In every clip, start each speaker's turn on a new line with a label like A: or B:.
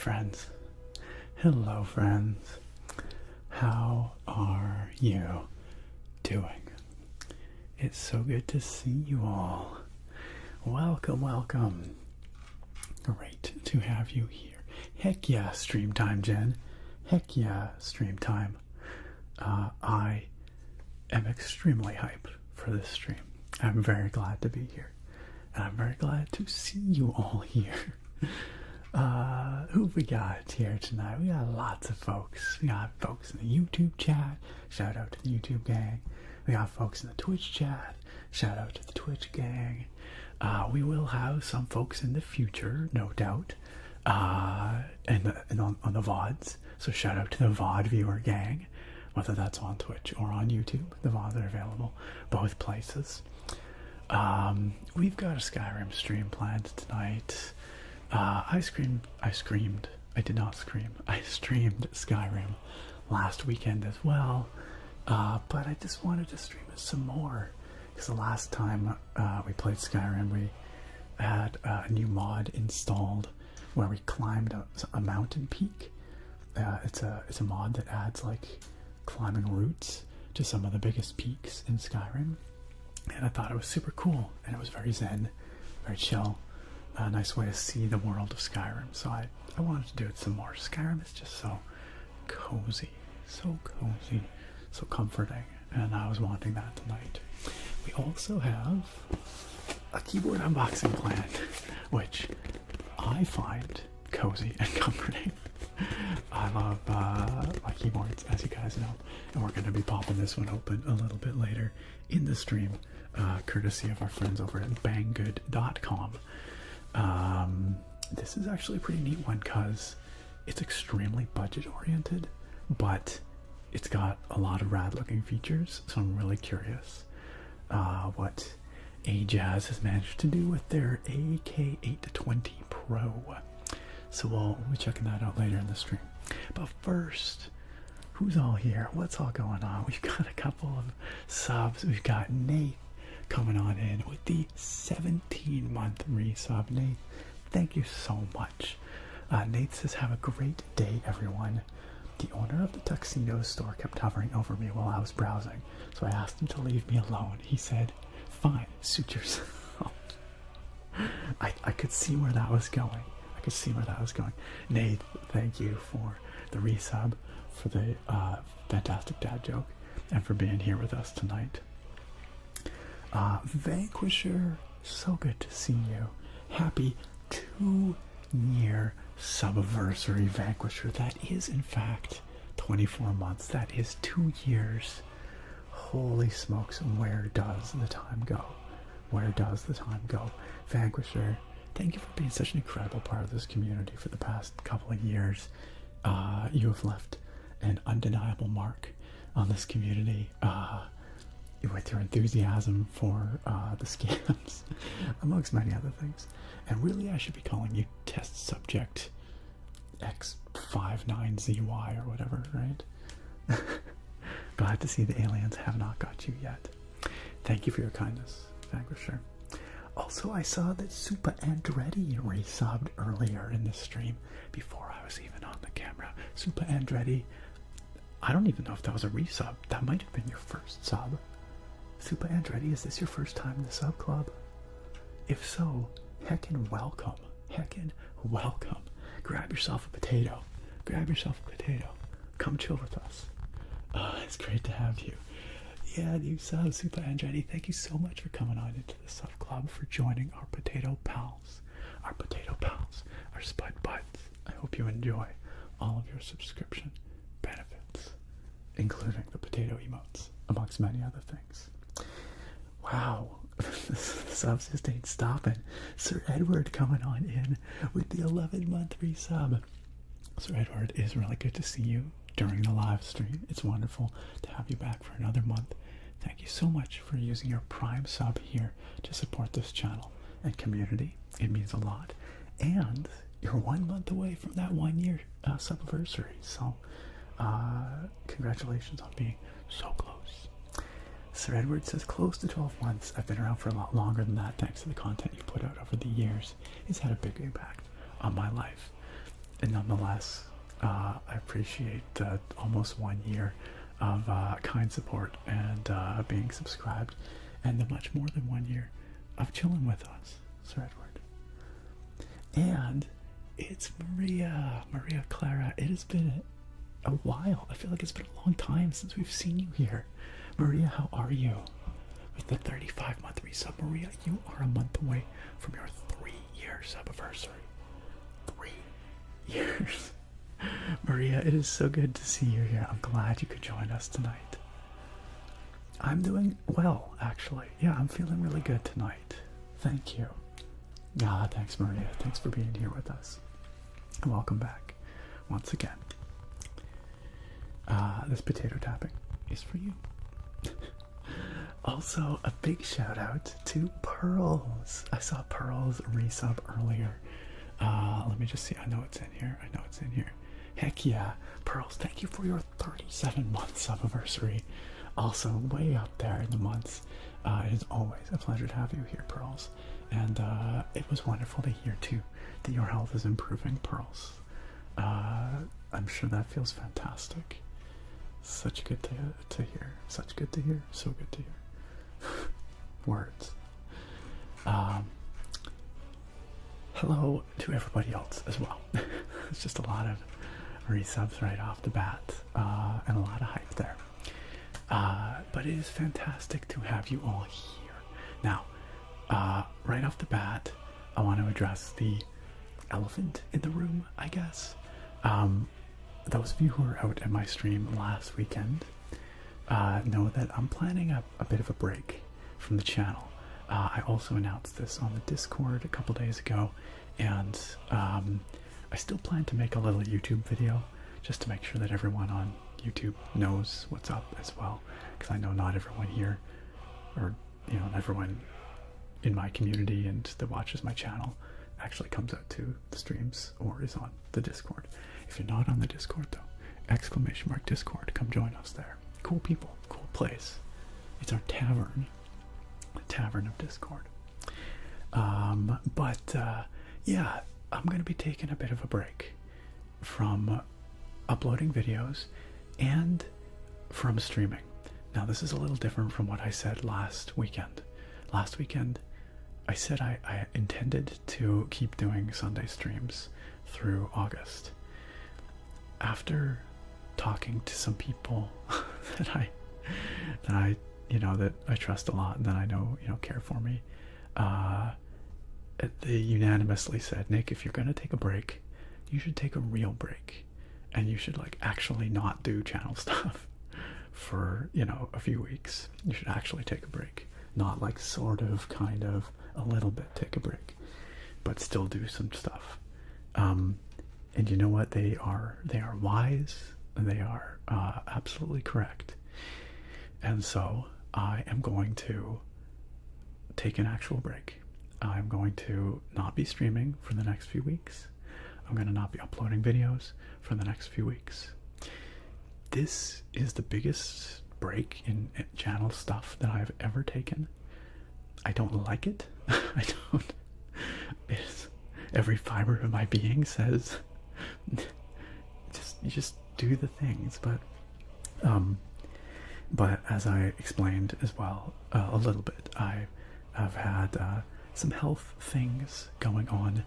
A: friends. Hello, friends. How are you doing? It's so good to see you all. Welcome, welcome. Great to have you here. Heck yeah, stream time, Jen. Heck yeah, stream time. I am extremely hyped for this stream. I'm very glad to be here. And I'm very glad to see you all here. Who we got here tonight? We got lots of folks. We got folks in the YouTube chat. Shout out to the YouTube gang. We got folks in the Twitch chat. Shout out to the Twitch gang. We will have some folks in the future, no doubt, and on the VODs. So shout out to the VOD viewer gang, whether that's on Twitch or on YouTube. The VODs are available both places. We've got a Skyrim stream planned tonight. I streamed Skyrim last weekend as well, but I just wanted to stream it some more, because the last time we played Skyrim, we had a new mod installed where we climbed a mountain peak. It's a mod that adds like climbing routes to some of the biggest peaks in Skyrim, and I thought it was super cool, and it was very zen, very chill. A nice way to see the world of Skyrim, so I wanted to do it some more. Skyrim is just so cozy, so comforting, and I was wanting that tonight. We also have a keyboard unboxing planned, which I find cozy and comforting. I love my keyboards, as you guys know, and we're going to be popping this one open a little bit later in the stream, courtesy of our friends over at banggood.com. This is actually a pretty neat one because it's extremely budget oriented, but it's got a lot of rad looking features, so I'm really curious what Ajazz has managed to do with their AK820pro. So we'll be checking that out later in the stream. But first, who's all here? What's all going on? We've got a couple of subs. We've got Nate coming on in with the 17-month resub. Nate, thank you so much. Nate says, have a great day, everyone. The owner of the tuxedo store kept hovering over me while I was browsing, so I asked him to leave me alone. He said, fine, suit yourself. I could see where that was going. Nate, thank you for the resub, for the fantastic dad joke, and for being here with us tonight. Vanquisher, so good to see you. Happy 2-year subiversary, Vanquisher. That is, in fact, 24 months. That is 2 years. Holy smokes, where does the time go? Vanquisher, thank you for being such an incredible part of this community for the past couple of years. You have left an undeniable mark on this community, with your enthusiasm for the scams, amongst many other things. And really, I should be calling you test subject X59ZY or whatever, right? Glad to see the aliens have not got you yet. Thank you for your kindness, Vanquisher. Also, I saw that Super Andretti resubbed earlier in the stream before I was even on the camera. Super Andretti, I don't even know if that was a resub. That might have been your first sub. Super Andretti, is this your first time in the sub club? If so, heckin' welcome. Grab yourself a potato. Come chill with us. It's great to have you. Yeah, new sub, Super Andretti. Thank you so much for coming on into the sub club, for joining our potato pals. Our spud buds. I hope you enjoy all of your subscription benefits, including the potato emotes, amongst many other things. Wow, the subs just ain't stopping. Sir Edward coming on in with the 11-month resub. Sir Edward, it is really good to see you during the live stream. It's wonderful to have you back for another month. Thank you so much for using your Prime sub here to support this channel and community. It means a lot. And you're 1 month away from that 1 year subiversary. So congratulations on being so close. Sir Edward says, close to 12 months. I've been around for a lot longer than that, thanks to the content you put out over the years. It's had a big impact on my life. nonetheless, I appreciate almost 1 year of kind support and being subscribed, and the much more than 1 year of chilling with us, Sir Edward. And it's Maria Clara. It has been a while. I feel like it's been a long time since we've seen you here. Maria, how are you? With the 35-month resub, Maria, you are a month away from your 3-year subiversary. 3 years. Maria, it is so good to see you here. I'm glad you could join us tonight. I'm doing well, actually. Yeah, I'm feeling really good tonight. Thank you. Ah, thanks, Maria. Thanks for being here with us. And welcome back once again. This potato tapping is for you. Also, a big shout out to Pearls. I saw Pearls resub earlier. Let me just see. I know it's in here. Heck yeah. Pearls, thank you for your 37-month subiversary. Also, way up there in the months. It is always a pleasure to have you here, Pearls. And it was wonderful to hear, too, that your health is improving, Pearls. I'm sure that feels fantastic. Such good to hear. Such good to hear. So good to hear. Words. Hello to everybody else as well. It's just a lot of resubs right off the bat, and a lot of hype there. But it is fantastic to have you all here. Now, right off the bat, I want to address the elephant in the room, I guess. Those of you who were out at my stream last weekend know that I'm planning a bit of a break from the channel. I also announced this on the Discord a couple days ago, and I still plan to make a little YouTube video just to make sure that everyone on YouTube knows what's up as well, because I know not everyone here, or not everyone in my community and that watches my channel actually comes out to the streams or is on the Discord. If you're not on the Discord though, !Discord, come join us there. Cool people, cool place. It's our tavern, the Tavern of Discord. Yeah, I'm gonna be taking a bit of a break from uploading videos and from streaming. Now this is a little different from what I said last weekend. Last weekend I said I intended to keep doing Sunday streams through August. After talking to some people that I trust a lot and that I know care for me, they unanimously said, Nick, if you're gonna take a break, you should take a real break, and you should actually not do channel stuff for a few weeks. You should actually take a break, not sort of, kind of, a little bit take a break, but still do some stuff. And you know what? They are wise, and they are absolutely correct. And so I am going to take an actual break. I'm going to not be streaming for the next few weeks. I'm going to not be uploading videos for the next few weeks. This is the biggest break in channel stuff that I've ever taken. I don't like it. I don't. Every fiber of my being says, just do the things. But as I explained as well a little bit, I have had some health things going on.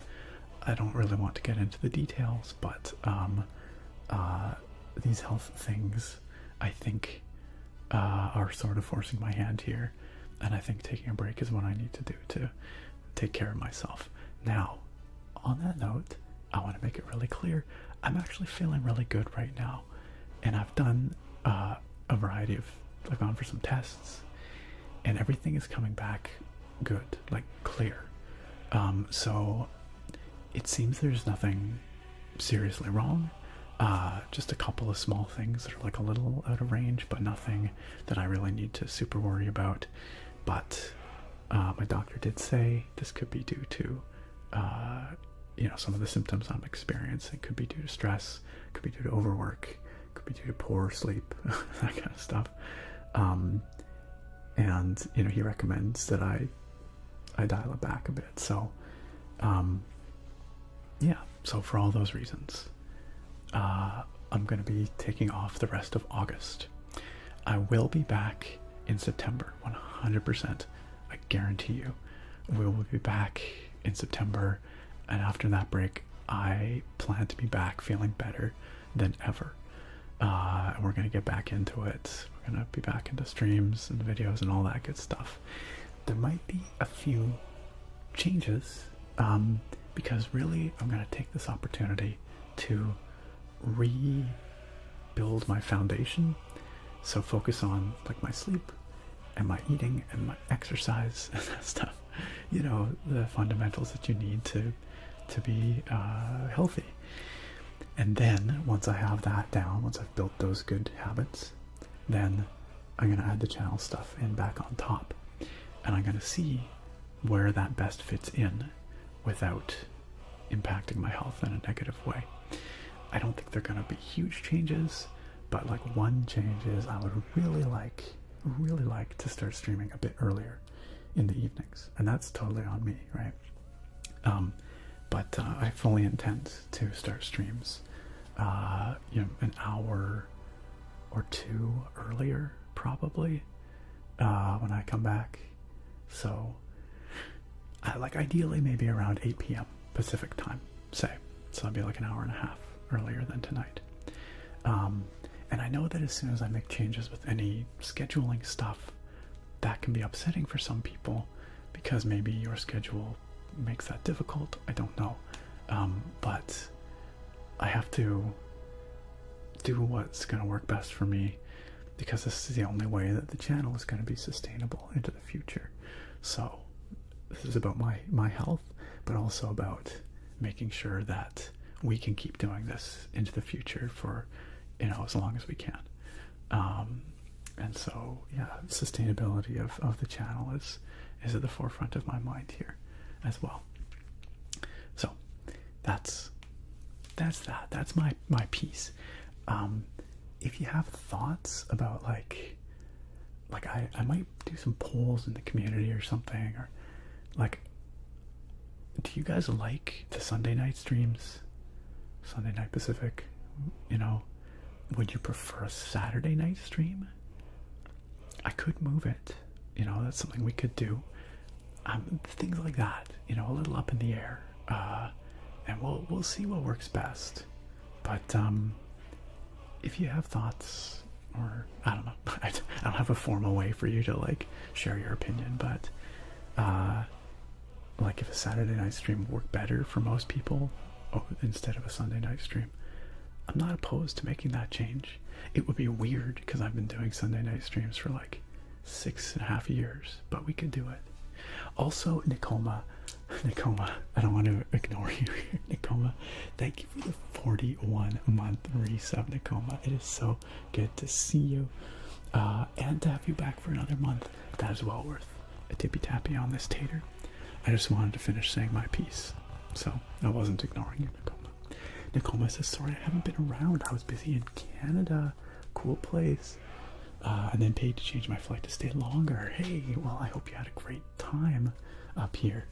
A: I don't really want to get into the details, but these health things, I think, are sort of forcing my hand here, and I think taking a break is what I need to do to take care of myself. Now, on that note, I want to make it really clear, I'm actually feeling really good right now, and I've done a variety of, I've gone for some tests, and everything is coming back good, clear. So it seems there's nothing seriously wrong. Just a couple of small things that are a little out of range, but nothing that I really need to super worry about. But my doctor did say this could be due to some of the symptoms I'm experiencing. Could be due to stress, could be due to overwork, could be due to poor sleep, that kind of stuff. And he recommends that I dial it back a bit. So yeah, so for all those reasons, I'm going to be taking off the rest of August. I will be back in September, 100%. I guarantee you. We will be back in September, and after that break, I plan to be back feeling better than ever. And we're going to get back into it. We're going to be back into streams and videos and all that good stuff. There might be a few changes, because really I'm going to take this opportunity to rebuild my foundation. So focus on like my sleep and my eating and my exercise and that stuff. You know, the fundamentals that you need to be healthy. And then once I have that down, once I've built those good habits, then I'm going to add the channel stuff in back on top. And I'm going to see where that best fits in without impacting my health in a negative way. I don't think they're going to be huge changes, but like one change is I would really like to start streaming a bit earlier in the evenings, and that's totally on me, right? But I fully intend to start streams, you know, an hour or two earlier, probably, when I come back. So, like ideally maybe around 8 p.m. Pacific time, say. So that'd be like an hour and a half earlier than tonight. And I know that as soon as I make changes with any scheduling stuff, that can be upsetting for some people because maybe your schedule makes that difficult. I don't know. But I have to do what's going to work best for me, because this is the only way that the channel is going to be sustainable into the future. So this is about my health, but also about making sure that we can keep doing this into the future for, you know, as long as we can. And so, yeah, sustainability of the channel is at the forefront of my mind here as well. So that's that. That's my piece. If you have thoughts about like I might do some polls in the community or something, or like, do you guys like the Sunday night streams? Sunday night Pacific, you know? Would you prefer a Saturday night stream? I could move it, you know, that's something we could do. Things like that, you know, a little up in the air. And we'll see what works best. But if you have thoughts, or I don't know, I don't have a formal way for you to like share your opinion, but like if a Saturday night stream worked better for most people instead of a Sunday night stream, I'm not opposed to making that change. It would be weird because I've been doing Sunday night streams for like 6.5 years, but we could do it. Also, Nicoma, I don't want to ignore you here, Nicoma. Thank you for the 41-month resub, Nicoma. It is so good to see you, and to have you back for another month. That is well worth a tippy tappy on this tater. I just wanted to finish saying my piece, so I wasn't ignoring you, Nicoma. Nicoma says, sorry I haven't been around. I was busy in Canada. Cool place. And then paid to change my flight to stay longer. Hey, well, I hope you had a great time up here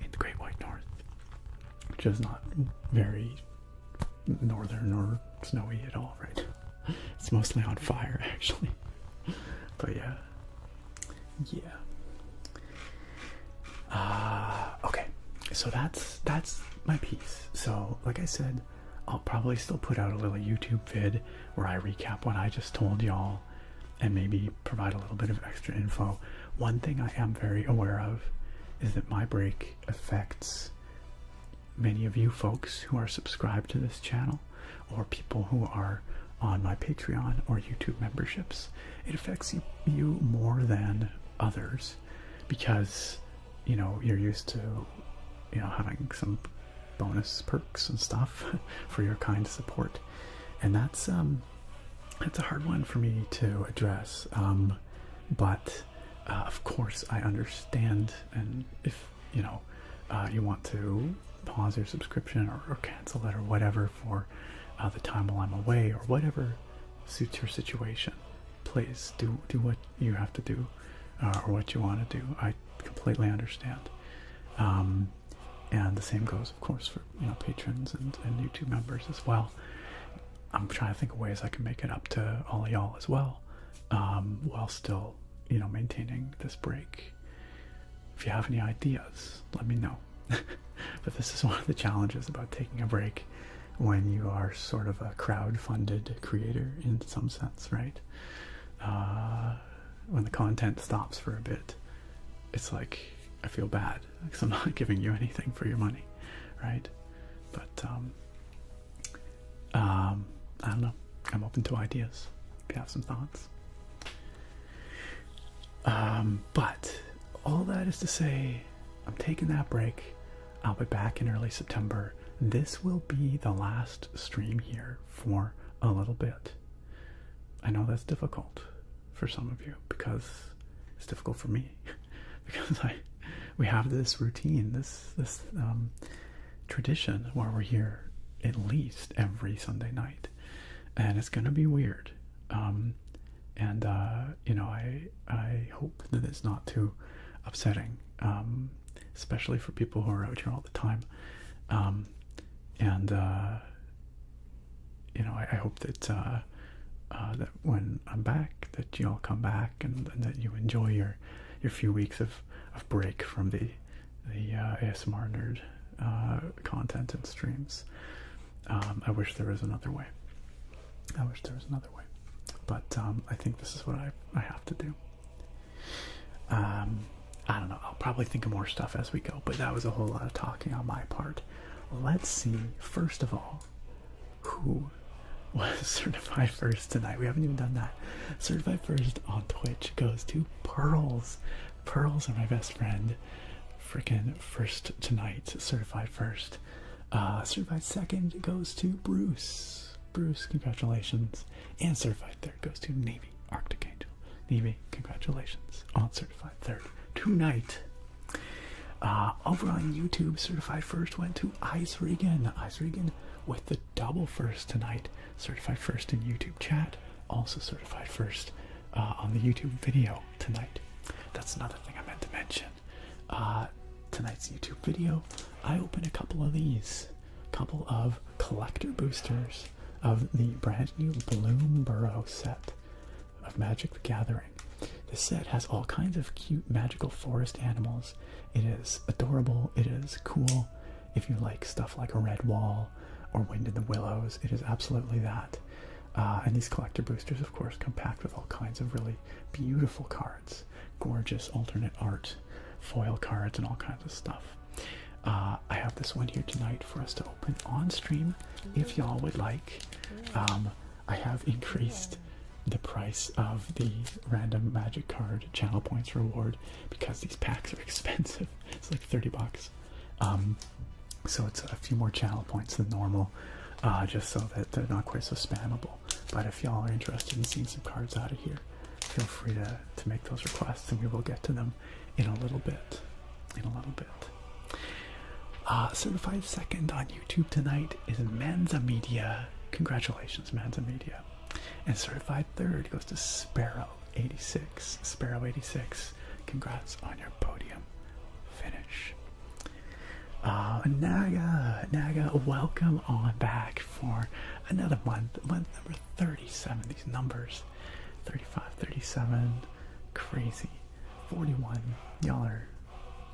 A: in the Great White North, which is not very northern or snowy at all, right? It's mostly on fire, actually. But yeah. Okay, so that's my piece. So, like I said, I'll probably still put out a little YouTube vid where I recap what I just told y'all and maybe provide a little bit of extra info. One thing I am very aware of is that my break affects many of you folks who are subscribed to this channel, or people who are on my Patreon or YouTube memberships. It affects you more than others because, you know, you're used to, you know, having some bonus perks and stuff for your kind support, and that's a hard one for me to address, but of course I understand. And if you know you want to pause your subscription or cancel it or whatever for the time while I'm away, or whatever suits your situation, please do what you have to do, or what you want to do. I completely understand. And the same goes, of course, for patrons and YouTube members as well. I'm trying to think of ways I can make it up to all of y'all as well, while still, maintaining this break. If you have any ideas, let me know. But this is one of the challenges about taking a break when you are sort of a crowd-funded creator in some sense, right? When the content stops for a bit, it's like I feel bad because I'm not giving you anything for your money, right? But I don't know. I'm open to ideas if you have some thoughts. But all that is to say, I'm taking that break. I'll be back in early September. This will be the last stream here for a little bit. I know that's difficult for some of you because it's difficult for me because we have this routine, this tradition where we're here at least every Sunday night, and it's gonna be weird. I hope that it's not too upsetting, especially for people who are out here all the time. I hope that that when I'm back, that you all come back and that you enjoy your few weeks of break from the ASMR nerd content and streams. I wish there was another way. But I think this is what I have to do. I don't know. I'll probably think of more stuff as we go, but that was a whole lot of talking on my part. Let's see, first of all, who was certified first tonight. We haven't even done that. Certified first on Twitch goes to Pearls. Pearls are my best friend. Freaking first tonight, certified first. Certified second goes to Bruce. Bruce, congratulations. And certified third goes to Navy Arctic Angel. Navy, congratulations on certified third tonight. Over on YouTube, certified first went to Ice Regan. Ice Regan with the double first tonight. Certified first in YouTube chat. Also certified first on the YouTube video tonight. That's another thing I meant to mention. Tonight's YouTube video, I opened a couple of collector boosters of the brand new Bloom Burrow set of Magic the Gathering. This set has all kinds of cute magical forest animals. It is adorable, it is cool. If you like stuff like a Red Wall or Wind in the Willows, it is absolutely that. And these collector boosters, of course, come packed with all kinds of really beautiful cards, gorgeous alternate art, foil cards, and all kinds of stuff. I have this one here tonight for us to open on stream if y'all would like. I have increased the price of the random magic card channel points reward because these packs are expensive. It's like 30 bucks. So it's a few more channel points than normal, just so that they're not quite so spammable. But if y'all are interested in seeing some cards out of here, feel free to make those requests and we will get to them in a little bit. Certified second on YouTube tonight is Manza Media. Congratulations, Manza Media. And certified third goes to Sparrow86. Sparrow86, congrats on your podium finish. Naga, welcome on back for another month number 37. These numbers, 35, 37, crazy, 41. Y'all are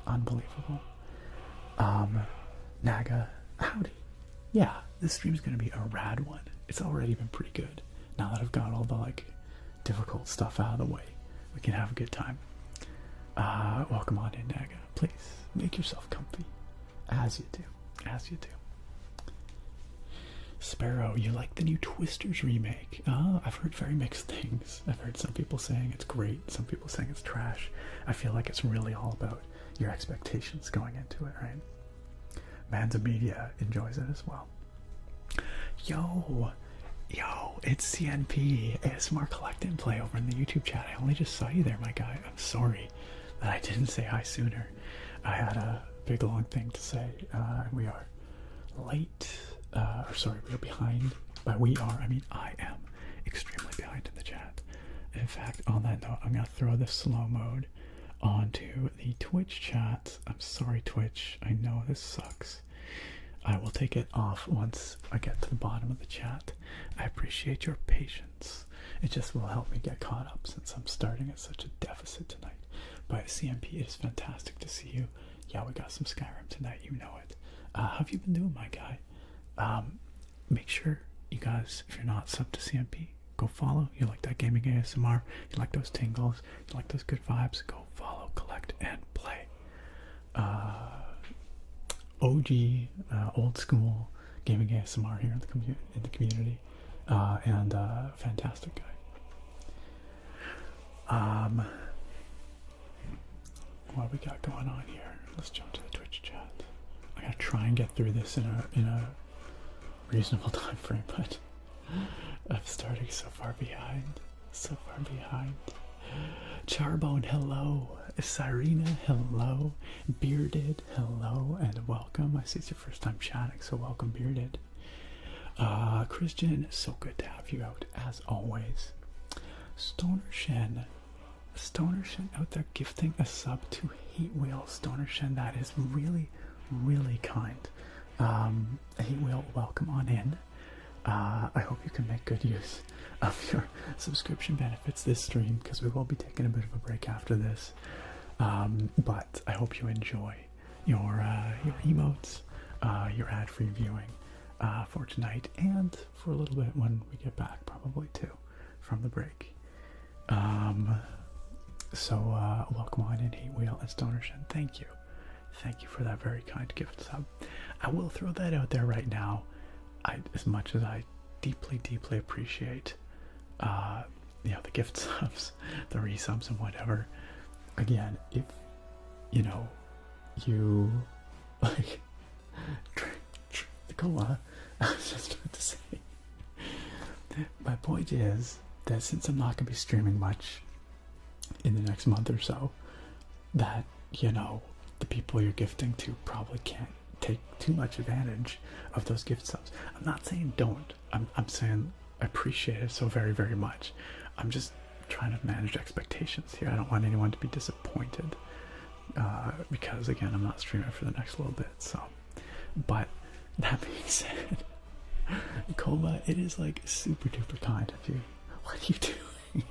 A: unbelievable. Naga, howdy. Yeah, this stream's gonna be a rad one. It's already been pretty good. Now that I've got all the difficult stuff out of the way, we can have a good time. Welcome on in, Naga. Please make yourself comfy, as you do. Sparrow, you like the new Twisters remake? I've heard very mixed things. I've heard some people saying it's great, some people saying it's trash. I feel like it's really all about your expectations going into it, right? Manza Media enjoys it as well. Yo, it's CNP, ASMR Collect and Play over in the YouTube chat. I only just saw you there, my guy. I'm sorry that I didn't say hi sooner. I had a big long thing to say. We are late, we are behind. By we are, I mean I am extremely behind in the chat. In fact, on that note, I'm going to throw the slow mode onto the Twitch chat. I'm sorry, Twitch. I know this sucks. I will take it off once I get to the bottom of the chat. I appreciate your patience. It just will help me get caught up since I'm starting at such a deficit tonight. But CMP, it is fantastic to see you. Yeah, we got some Skyrim tonight, you know it. How have you been doing, my guy? Make sure you guys, if you're not subbed to CMP, go follow. You like that gaming ASMR, you like those tingles, you like those good vibes, go follow, collect, and play. OG, old school gaming ASMR here in the community, and fantastic guy. What we got going on here? Let's jump to the Twitch chat. I gotta try and get through this in a reasonable time frame, but I'm starting so far behind. So far behind. Charbone, hello. Cyrena, hello. Bearded, hello, and welcome. I see it's your first time chatting, so welcome, Bearded. Christian, so good to have you out as always. Stoner Shen out there gifting a sub to Hate Wheel. Stoner Shen, that is really, really kind. Hate Wheel, welcome on in. I hope you can make good use of your subscription benefits this stream, because we will be taking a bit of a break after this. But I hope you enjoy your emotes, your ad-free viewing for tonight, and for a little bit when we get back, probably too, from the break. So welcome on in, Hate Wheel and Stonershin. Thank you for that very kind gift sub. I will throw that out there right now. As much as I deeply appreciate the gift subs, the resubs, and whatever. Again, if you like Nicola, I was just about to say, my point is that since I'm not going to be streaming much in the next month or so, that the people you're gifting to probably can't take too much advantage of those gift subs. I'm not saying don't. I'm saying I appreciate it so very, very much. I'm just trying to manage expectations here. I don't want anyone to be disappointed because again, I'm not streaming for the next little bit. So, but that being said, Coma, it is like super duper kind of you. What are you doing?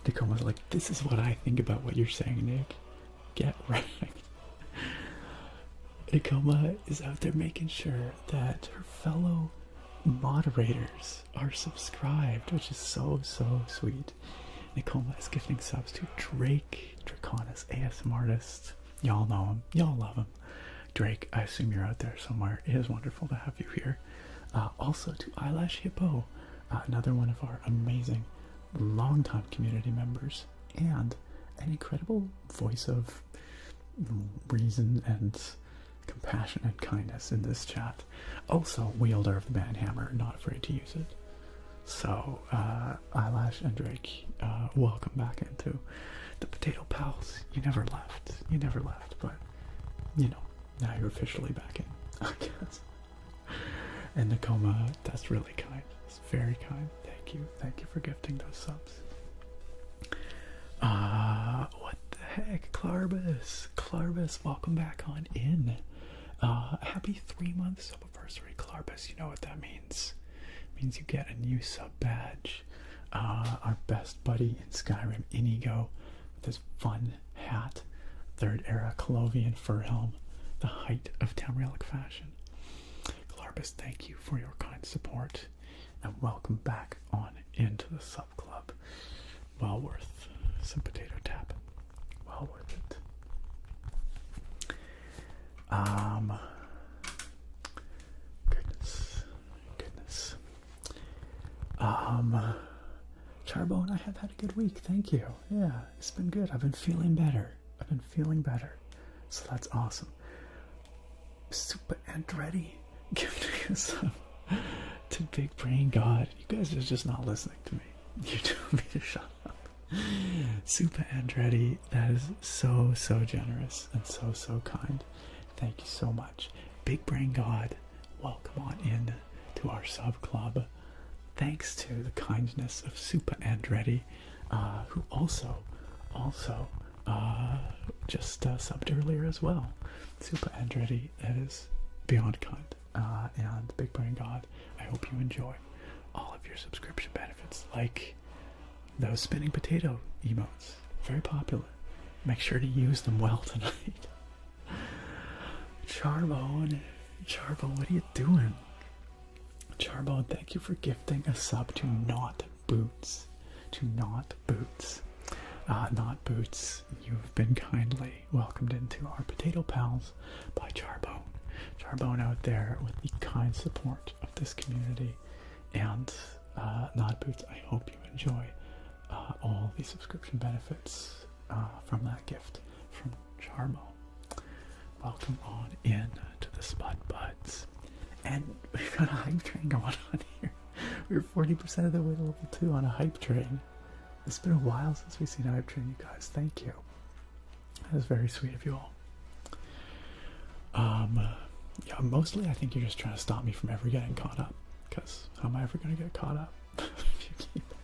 A: Tacoma's like, this is what I think about what you're saying, Nick. Get right. Tacoma is out there making sure that her fellow moderators are subscribed, which is so sweet. Nicoma is gifting subs to Drake, Draconis, ASM artist. Y'all know him. Y'all love him. Drake, I assume you're out there somewhere. It is wonderful to have you here. Also to Eyelash Hippo, another one of our amazing longtime community members, and an incredible voice of reason and compassion and kindness in this chat. Also, wielder of the banhammer, not afraid to use it. So, Eyelash and Drake, welcome back into the Potato Pals. You never left, but, now you're officially back in, I guess. And Nakoma, that's really kind. It's very kind. Thank you for gifting those subs. What the heck, Clarbus, welcome back on in. Happy 3-month sub anniversary, Clarbus. You know what that means. It means you get a new sub badge. Our best buddy in Skyrim, Inigo, with his fun hat, 3rd era Colovian fur helm, the height of Tamrielic fashion. Clarbus, thank you for your kind support, and welcome back on into the sub club. Well worth some potato tap. Well worth it. Goodness. Charbone, I have had a good week, thank you. Yeah, it's been good. I've been feeling better. So that's awesome. Super Andretti giving us to Big Brain God. You guys are just not listening to me. You told me to shut up. Super Andretti, that is so generous and so kind. Thank you so much. Big Brain God, welcome on in to our sub club. Thanks to the kindness of Super Andretti, who also also just subbed earlier as well. Super Andretti is beyond kind. And Big Brain God, I hope you enjoy all of your subscription benefits, like those spinning potato emotes. Very popular. Make sure to use them well tonight. Charbone, what are you doing? Charbone, thank you for gifting a sub to Not Boots. Not Boots, you've been kindly welcomed into our Potato Pals by Charbone. Charbone out there with the kind support of this community. And Not Boots, I hope you enjoy all the subscription benefits from that gift from Charbone. Welcome on in to the Spud Buds. And we've got a hype train going on here. We're 40% of the way to level 2 on a hype train. It's been a while since we've seen a hype train, you guys. Thank you. That was very sweet of you all. Yeah, mostly I think you're just trying to stop me from ever getting caught up. Because how am I ever going to get caught up if you keep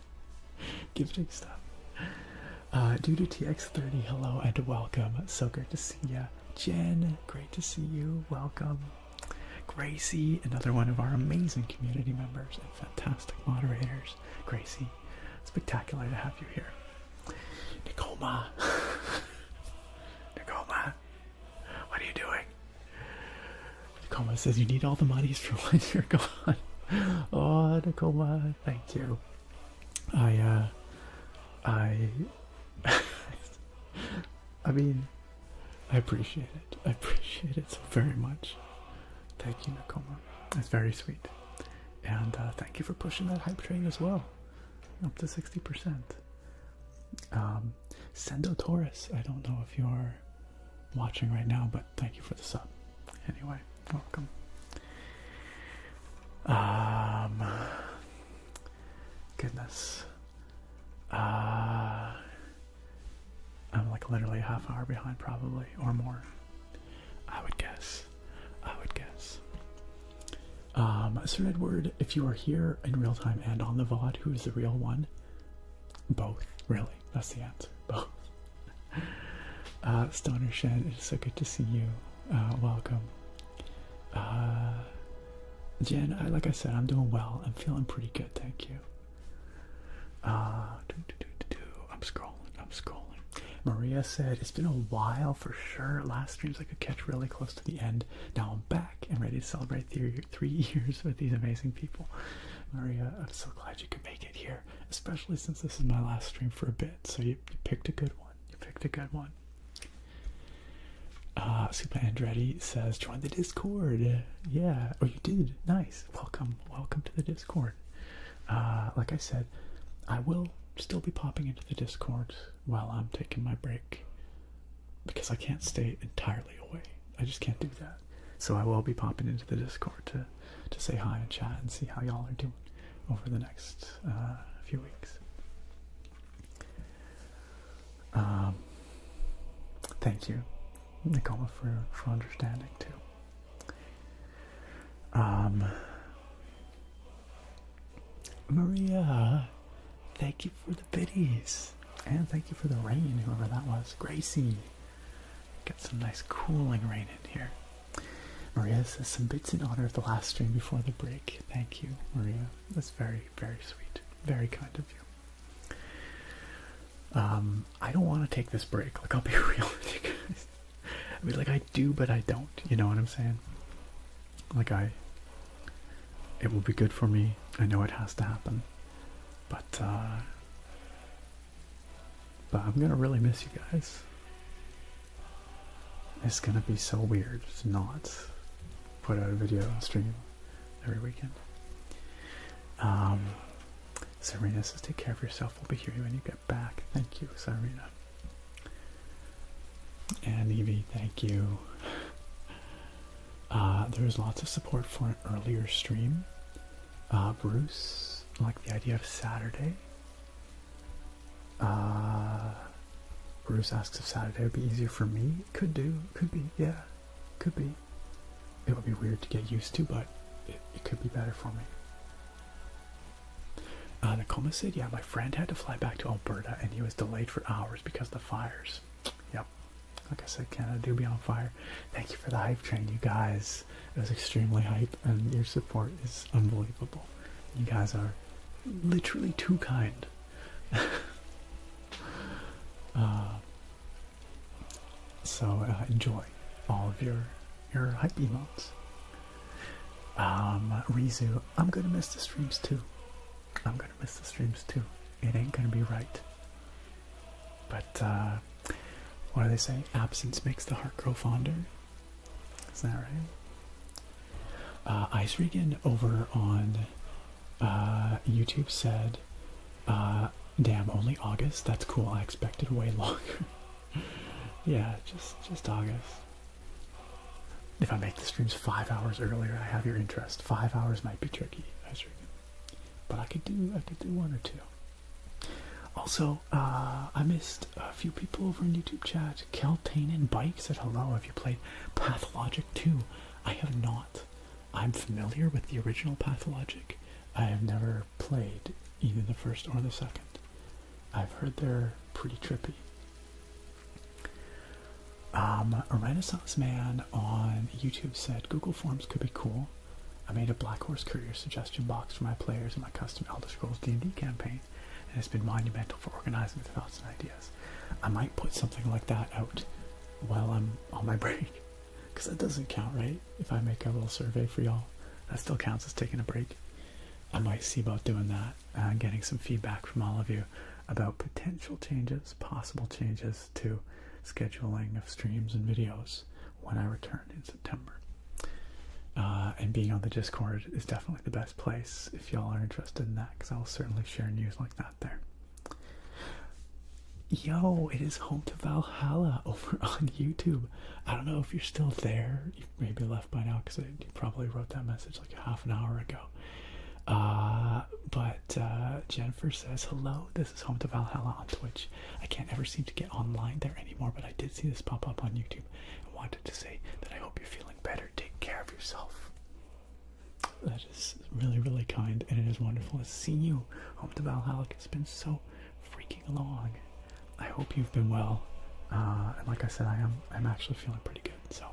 A: gifting stuff? Due to TX30, hello and welcome. So great to see ya. Jen, great to see you. Welcome. Gracie, another one of our amazing community members and fantastic moderators. Gracie, spectacular to have you here. Nicoma. Nicoma, what are you doing? Nicoma says you need all the monies for when you're gone. Oh, Nicoma, thank you. I mean, I appreciate it. I appreciate it so very much. Thank you, Nakoma. That's very sweet. And thank you for pushing that hype train as well. Up to 60%. Sendo Taurus, I don't know if you're watching right now, but thank you for the sub. Anyway, welcome. Goodness. I'm like literally a half hour behind probably, or more. I would guess. Sir Edward, if you are here in real time and on the VOD, who is the real one? Both, really. That's the answer. Both. Stoner Shen, it is so good to see you. Welcome. Jen, like I said, I'm doing well. I'm feeling pretty good, thank you. I'm scrolling. Maria said, it's been a while for sure. Last streams I could catch really close to the end. Now I'm back and ready to celebrate 3 years with these amazing people. Maria, I'm so glad you could make it here, especially since this is my last stream for a bit. So you picked a good one. Super Andretti says, join the Discord. Yeah, oh, you did. Nice. Welcome to the Discord. Like I said, I will still be popping into the Discord while I'm taking my break because I can't stay entirely away. I just can't do that. So I will be popping into the Discord to say hi and chat and see how y'all are doing over the next few weeks. Thank you, Nicole, for understanding too. Maria, thank you for the biddies. And thank you for the rain, whoever that was. Gracie. Got some nice cooling rain in here. Maria says some bits in honor of the last stream before the break. Thank you, Maria. That's very, very sweet. Very kind of you. I don't want to take this break. Like, I'll be real with you guys. I mean, like, I do, but I don't. You know what I'm saying? Like, it will be good for me. I know it has to happen. But I'm gonna really miss you guys. It's gonna be so weird to not put out a video and stream every weekend. Serena says, take care of yourself. We'll be here when you get back. Thank you, Serena. And Evie, thank you. There was lots of support for an earlier stream. Bruce liked the idea of Saturday. Bruce asks if Saturday would be easier for me. Could be, yeah. Could be. It would be weird to get used to, but it could be better for me. Nakoma said, yeah, my friend had to fly back to Alberta and he was delayed for hours because of the fires. Yep. Like I said, Canada do be on fire. Thank you for the hype train, you guys. It was extremely hype, and your support is unbelievable. You guys are literally too kind. So enjoy all of your hype emotes. Rizu, I'm gonna miss the streams too. It ain't gonna be right. But what do they say? Absence makes the heart grow fonder. Is that right? Ice Regan over on YouTube said, damn, only August? That's cool. I expected way longer. Yeah, just August. If I make the streams 5 hours earlier, I have your interest. 5 hours might be tricky, Ice Regan. But I could do 1 or 2. Also, I missed a few people over in YouTube chat. Keltainen Bike said hello. Have you played Pathologic 2? I have not. I'm familiar with the original Pathologic. I have never played either the first or the second. I've heard they're pretty trippy. A Renaissance Man on YouTube said Google Forms could be cool. I made a Black Horse Courier suggestion box for my players in my custom Elder Scrolls D&D campaign, and it's been monumental for organizing the thoughts and ideas. I might put something like that out while I'm on my break, because that doesn't count, right? If I make a little survey for y'all, that still counts as taking a break. I might see about doing that and getting some feedback from all of you about potential changes, possible changes to scheduling of streams and videos when I return in September. And being on the Discord is definitely the best place if y'all are interested in that, because I'll certainly share news like that there. Yo, it is Home to Valhalla over on YouTube. I don't know if you're still there. You maybe left by now, because you probably wrote that message like half an hour ago. But Jennifer says, hello, this is Home to Valhalla on Twitch. I can't ever seem to get online there anymore, but I did see this pop up on YouTube and wanted to say that I hope you're feeling better. Take care of yourself. That is really, really kind, and it is wonderful to see you. Home to Valhalla. It's been so freaking long. I hope you've been well. And like I said, I'm actually feeling pretty good. So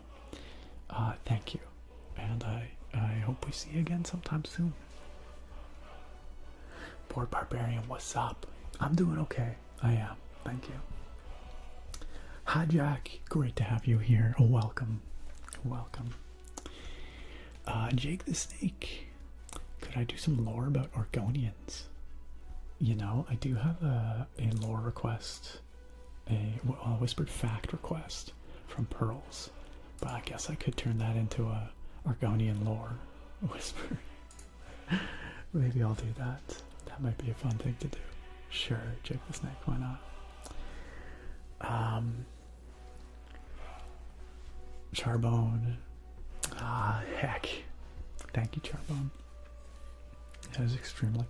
A: thank you. And I hope we see you again sometime soon. Poor Barbarian, what's up? I'm doing okay. I am. Thank you. Hi, Jack. Great to have you here. Oh, welcome. Welcome. Jake the Snake. Could I do some lore about Argonians? You know, I do have a lore request, a whispered fact request from Pearls, but I guess I could turn that into a Argonian lore whisper. Maybe I'll do that. That might be a fun thing to do. Sure, Jake the Snake, why not? Charbone. Heck. Thank you, Charbone. That is extremely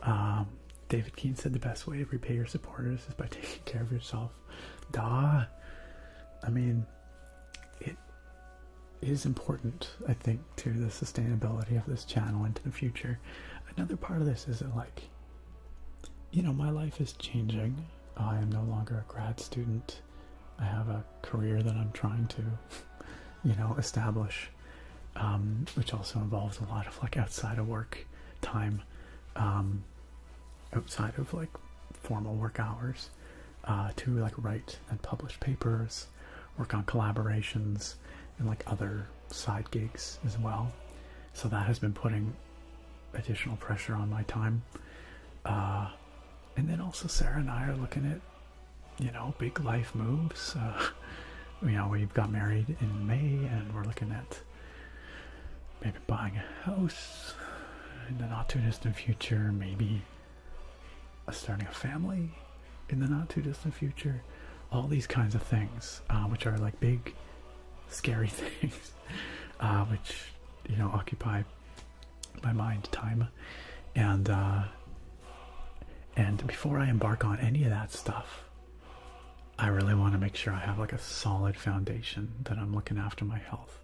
A: kind. David Keane said the best way to repay your supporters is by taking care of yourself. Duh. I mean, it is important, I think, to the sustainability of this channel into the future. Another part of this is that, like, you know, my life is changing. I am no longer a grad student. I have a career that I'm trying to, you know, establish, which also involves a lot of, like, outside of work time, outside of, like, formal work hours, to, like, write and publish papers, work on collaborations, and, like, other side gigs as well. So that has been putting additional pressure on my time. And then also Sarah and I are looking at, you know, big life moves. You know, we got married in May, and we're looking at maybe buying a house in the not too distant future, maybe starting a family in the not too distant future. All these kinds of things, which are like big, scary things, which, you know, occupy my mind time. And before I embark on any of that stuff, I really want to make sure I have like a solid foundation, that I'm looking after my health,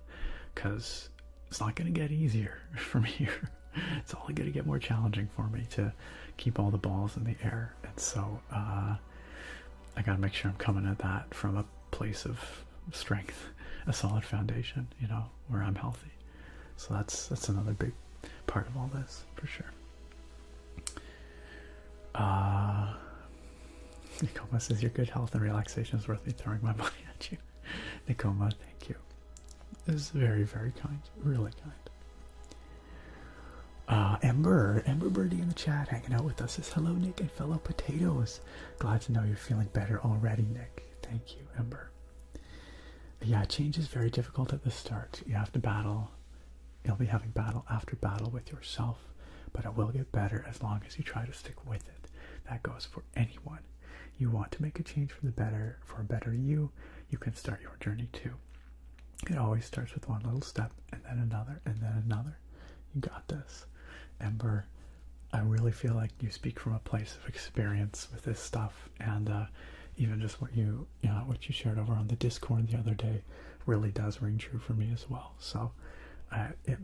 A: because it's not going to get easier from here. It's only going to get more challenging for me to keep all the balls in the air. And so I got to make sure I'm coming at that from a place of strength, a solid foundation, you know, where I'm healthy. So that's another big part of all this, for sure. Nikoma says your good health and relaxation is worth me throwing my money at you. Nikoma, thank you. This is very, very kind. Really kind. Ember Birdie in the chat hanging out with us says, hello, Nick and fellow potatoes. Glad to know you're feeling better already, Nick. Thank you, Ember. Yeah, change is very difficult at the start. You have to battle. You'll be having battle after battle with yourself, but it will get better as long as you try to stick with it. That goes for anyone. You want to make a change for the better, for a better you, you can start your journey too. It always starts with one little step, and then another, and then another. You got this. Ember, I really feel like you speak from a place of experience with this stuff, and even just what you shared over on the Discord the other day really does ring true for me as well. So it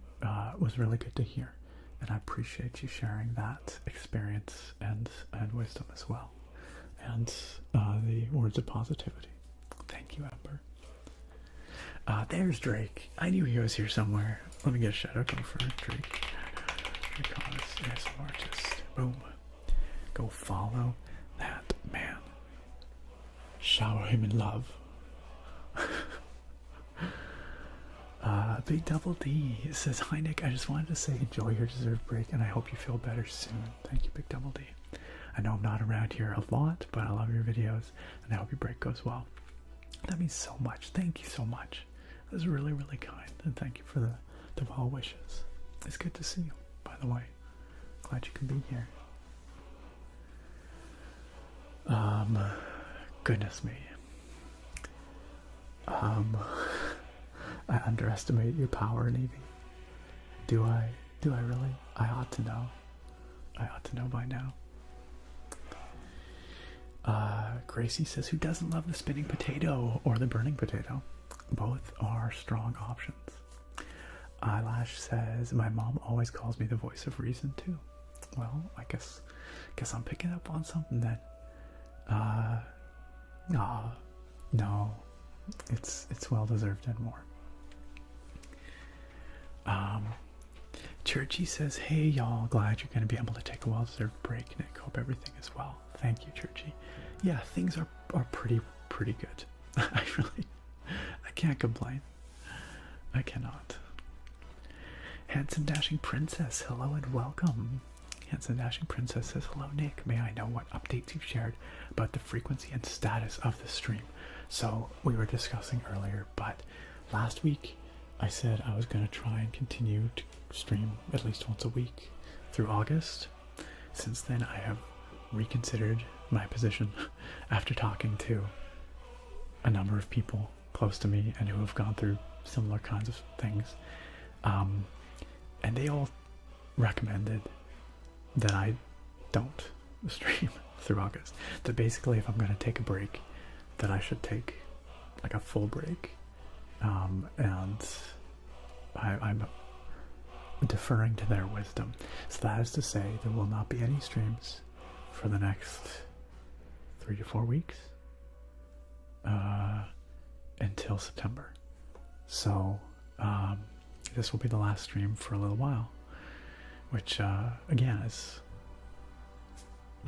A: was really good to hear, and I appreciate you sharing that experience and wisdom as well, and the words of positivity. Thank you, Ember. There's Drake. I knew he was here somewhere. Let me get a shout out for Drake. ASMR artist. Boom. Go follow that man. Shower him in love. Big Double D says, hi Nick, I just wanted to say enjoy your deserved break and I hope you feel better soon. Thank you, Big Double D. I know I'm not around here a lot, but I love your videos and I hope your break goes well. That means so much. Thank you so much. That was really, really kind, and thank you for the well wishes. It's good to see you, by the way. Glad you can be here. Goodness me. I underestimate your power, Navy. Do I really? I ought to know. I ought to know by now. Gracie says, who doesn't love the spinning potato or the burning potato? Both are strong options. Eyelash says, my mom always calls me the voice of reason too. Well, I guess I'm picking up on something then. No, it's well deserved and more. Churchy says, hey y'all, glad you're gonna be able to take a well deserved break, Nick. Hope everything is well. Thank you, Churchy. Yeah, things are pretty good. I can't complain. I cannot. Handsome Dashing Princess, hello and welcome. Handsome Dashing Princess says, hello Nick, may I know what updates you've shared about the frequency and status of the stream? So we were discussing earlier, but last week I said I was going to try and continue to stream at least once a week through August. Since then I have reconsidered my position after talking to a number of people close to me and who have gone through similar kinds of things, and they all recommended that I don't stream through August. That basically if I'm going to take a break, that I should take like a full break, and I'm deferring to their wisdom. So that is to say there will not be any streams for the next 3 to 4 weeks until September. So this will be the last stream for a little while, which again is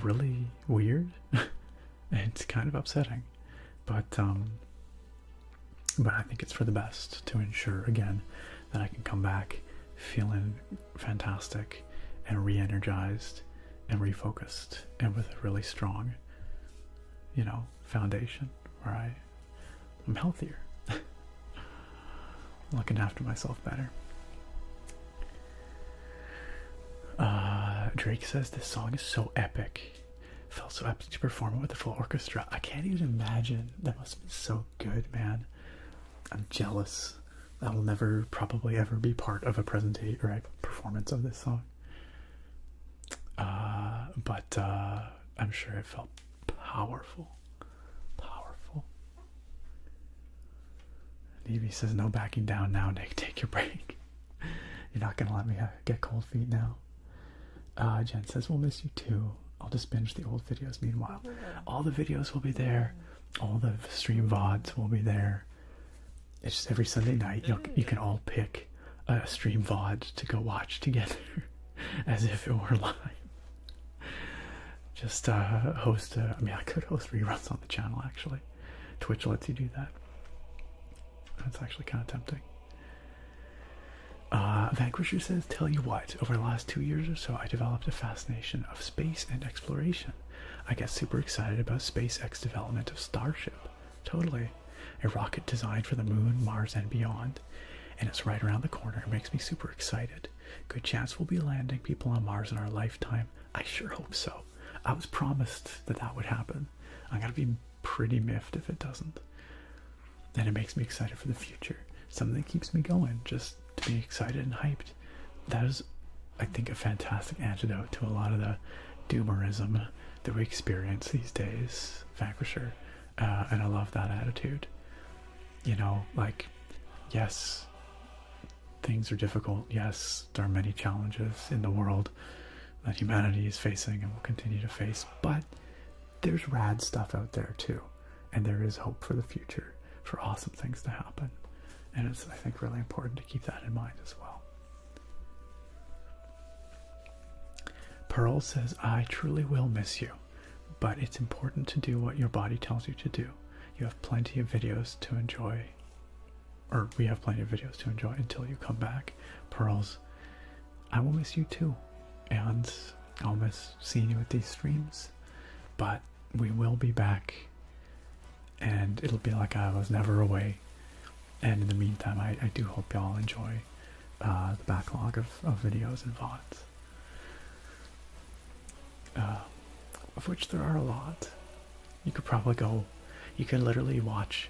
A: really weird. It's kind of upsetting, but I think it's for the best to ensure again that I can come back feeling fantastic and re-energized and refocused and with a really strong, you know, foundation where I'm healthier, looking after myself better. Drake says this song is so epic. Felt so epic to perform it with the full orchestra. I can't even imagine. That must have been so good, man. I'm jealous. I will never probably ever be part of a presentation or a performance of this song. But I'm sure it felt powerful. Powerful. Evie says, no backing down now, Nick. Take your break. You're not gonna let me get cold feet now. Jen says, we'll miss you too. I'll just binge the old videos meanwhile. All the videos will be there. All the stream VODs will be there. It's just every Sunday night you can all pick a stream VOD to go watch together as if it were live. Just host I mean, I could host reruns on the channel actually. Twitch lets you do that. That's actually kind of tempting. Vanquisher says, tell you what, over the last 2 years or so, I developed a fascination of space and exploration. I get super excited about SpaceX development of Starship. Totally. A rocket designed for the moon, Mars, and beyond. And it's right around the corner. It makes me super excited. Good chance we'll be landing people on Mars in our lifetime. I sure hope so. I was promised that that would happen. I'm going to be pretty miffed if it doesn't. And it makes me excited for the future. Something that keeps me going, just to be excited and hyped. That is, I think, a fantastic antidote to a lot of the doomerism that we experience these days, Vanquisher. And I love that attitude. You know, like, yes, things are difficult. Yes, there are many challenges in the world that humanity is facing and will continue to face. But there's rad stuff out there too. And there is hope for the future, for awesome things to happen. And it's, I think, really important to keep that in mind as well. Pearl says, I truly will miss you, but it's important to do what your body tells you to do. You have plenty of videos to enjoy, or we have plenty of videos to enjoy until you come back. Pearls, I will miss you too, and I'll miss seeing you at these streams, but we will be back, and it'll be like I was never away. And in the meantime, I do hope y'all enjoy the backlog of videos and VODs. Of which there are a lot. You could probably go, you can literally watch,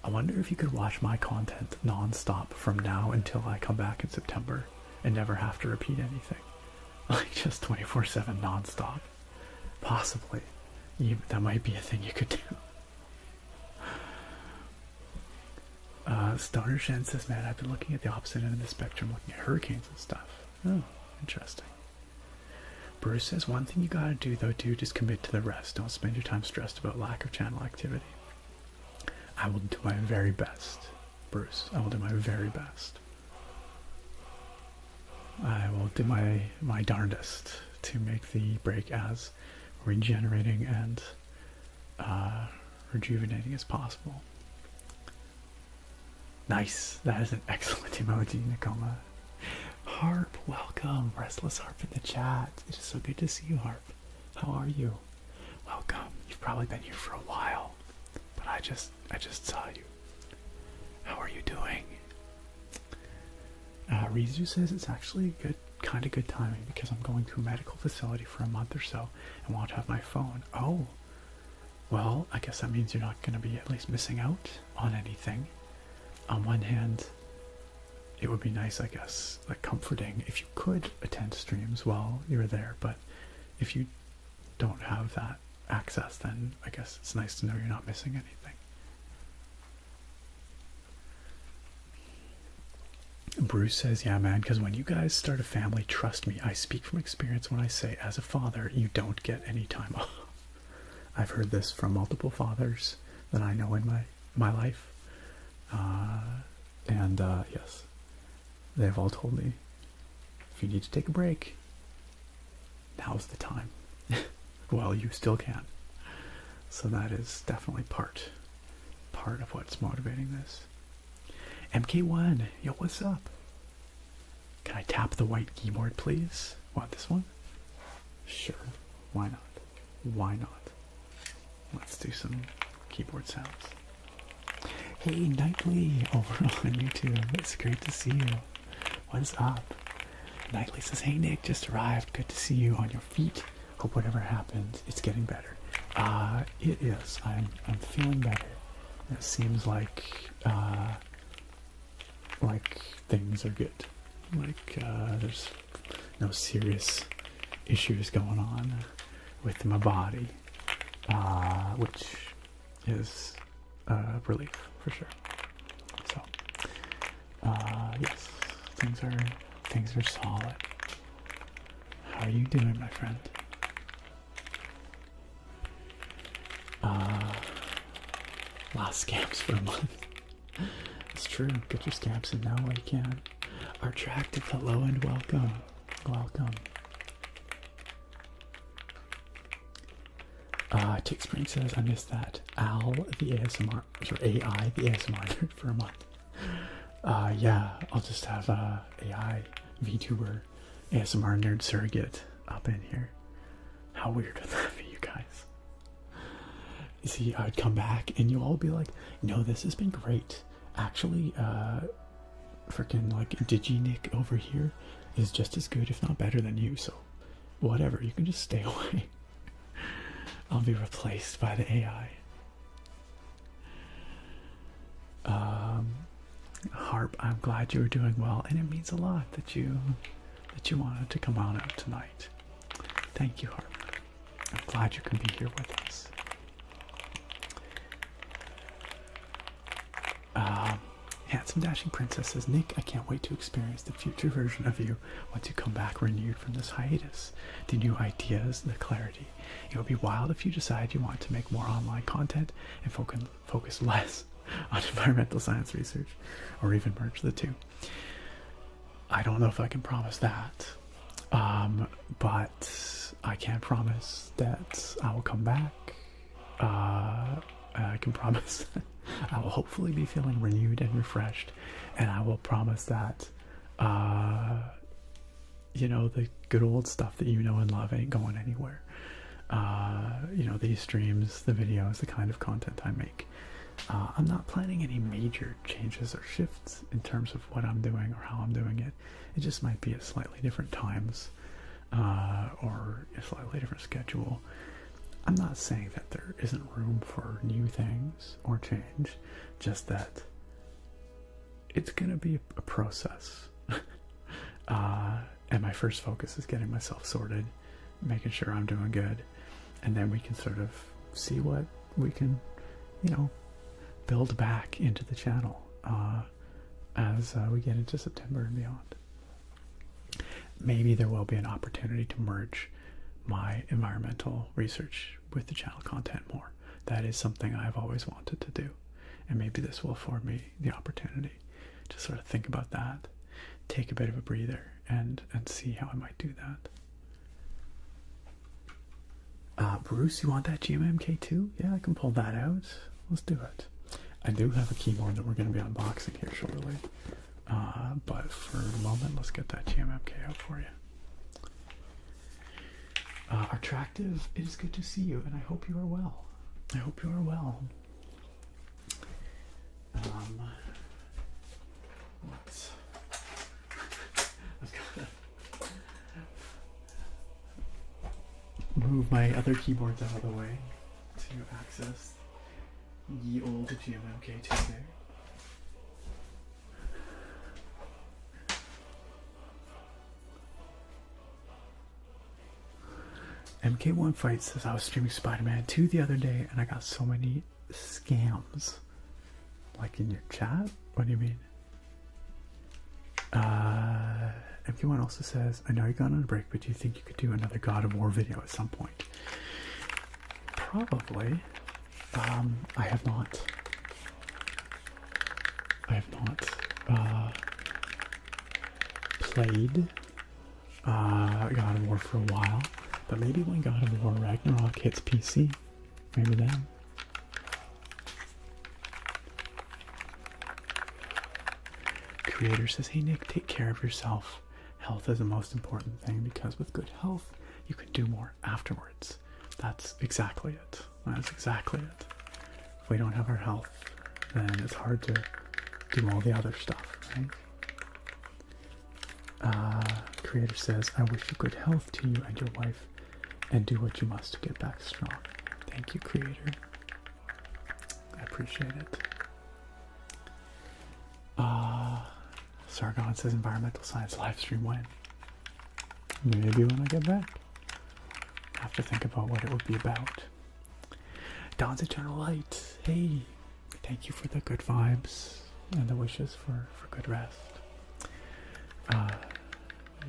A: I wonder if you could watch my content non-stop from now until I come back in September and never have to repeat anything. Like just 24/7 non-stop. Possibly. That might be a thing you could do. Stoner Shen says, man, I've been looking at the opposite end of the spectrum, looking at hurricanes and stuff. Oh, interesting. Bruce says, one thing you gotta do though, dude, is commit to the rest. Don't spend your time stressed about lack of channel activity. I will do my very best, Bruce. I will do my very best. I will do my darndest to make the break as regenerating and rejuvenating as possible. Nice. That is an excellent emoji, Nakoma. Harp, welcome. Restless Harp in the chat. It is so good to see you, Harp. How are you? Welcome. You've probably been here for a while, but I just saw you. How are you doing? Rizu says it's actually kind of good timing because I'm going to a medical facility for a month or so and won't have my phone. Oh, well, I guess that means you're not going to be at least missing out on anything. On one hand, it would be nice, I guess, like comforting if you could attend streams while you're there, but if you don't have that access, then I guess it's nice to know you're not missing anything. Bruce says, yeah, man, because when you guys start a family, trust me, I speak from experience when I say, as a father, you don't get any time off. I've heard this from multiple fathers that I know in my life. Yes, they've all told me, if you need to take a break, now's the time. Well, you still can. So that is definitely part of what's motivating this. MK1, yo, what's up? Can I tap the white keyboard, please? Want this one? Sure. Why not? Why not? Let's do some keyboard sounds. Hey, Nightly, over on YouTube. It's great to see you. What is up? Nightly says, hey, Nick, just arrived. Good to see you on your feet. Hope whatever happens, it's getting better. It is. I'm feeling better. It seems like things are good. There's no serious issues going on with my body, which is relief for sure. So, yes, things are Things are solid. How are you doing, my friend? Last scams for a month. It's true. Get your scams in now while you can. Attractive, hello and welcome. Welcome. Tick Spring says, I missed that. Al, the ASMR, sorry, AI, the ASMR nerd for a month. Yeah, I'll just have AI VTuber ASMR nerd surrogate up in here. How weird would that be, you guys? You see, I'd come back and you all be like, no, this has been great. Actually, freaking like DigiNick over here is just as good, if not better than you, so whatever, you can just stay away. I'll be replaced by the AI. Harp, I'm glad you were doing well, and it means a lot that you wanted to come on out tonight. Thank you, Harp. I'm glad you can be here with us. Handsome Dashing Princess says, Nick, I can't wait to experience the future version of you once you come back renewed from this hiatus. The new ideas, the clarity. It would be wild if you decide you want to make more online content and focus less on environmental science research, or even merge the two. I don't know if I can promise that, but I can promise that I will come back. I can promise I will hopefully be feeling renewed and refreshed, and I will promise that you know, the good old stuff that you know and love ain't going anywhere. You know, these streams, the videos, the kind of content I make. I'm not planning any major changes or shifts in terms of what I'm doing or how I'm doing it. It just might be at slightly different times, or a slightly different schedule. I'm not saying that there isn't room for new things or change, just that it's gonna be a process. And my first focus is getting myself sorted, making sure I'm doing good, and then we can sort of see what we can, you know, build back into the channel as we get into September and beyond. Maybe there will be an opportunity to merge my environmental research with the channel content more. That is something I've always wanted to do, and maybe this will afford me the opportunity to sort of think about that, take a bit of a breather, and see how I might do that. Bruce, you want that GMMK2? Yeah, I can pull that out. Let's do it. I do have a keyboard that we're going to be unboxing here shortly, but for the moment, let's get that GMMK out for you. Attractive, it is good to see you, and I hope you are well. I hope you are well. Let's... I've got to move my other keyboards out of the way to access ye old GMMK2 there. MK1 Fight says, I was streaming Spider-Man 2 the other day and I got so many scams. Like in your chat? What do you mean? MK1 also says, I know you're gone on a break, but do you think you could do another God of War video at some point? Probably. I have not played God of War for a while. But maybe when God of War Ragnarok hits PC, maybe then. Creator says, hey Nick, take care of yourself. Health is the most important thing, because with good health, you can do more afterwards. That's exactly it. That's exactly it. If we don't have our health, then it's hard to do all the other stuff, right? Creator says, I wish you good health to you and your wife, and do what you must to get back strong. Thank you, Creator. I appreciate it. Sargon says, environmental science livestream when? Maybe when I get back. I have to think about what it would be about. Dawn's Eternal Light. Hey, thank you for the good vibes and the wishes for good rest.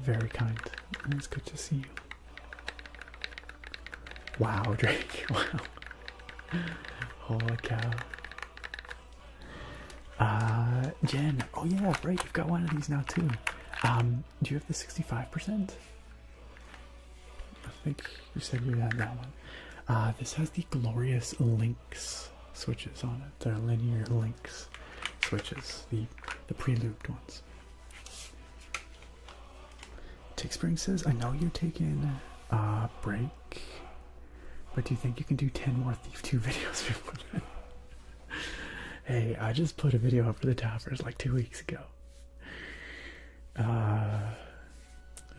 A: Very kind. It's good to see you. Wow, Drake. Wow. Holy cow. Jen. Oh yeah, right. You've got one of these now too. Do you have the 65%? I think you said you had that one. This has the glorious links switches on it. They're linear links switches, the pre-looped ones. Tick Spring says, I know you're taking a break, but do you think you can do 10 more Thief 2 videos before then? Hey, I just put a video up for the Tappers like 2 weeks ago.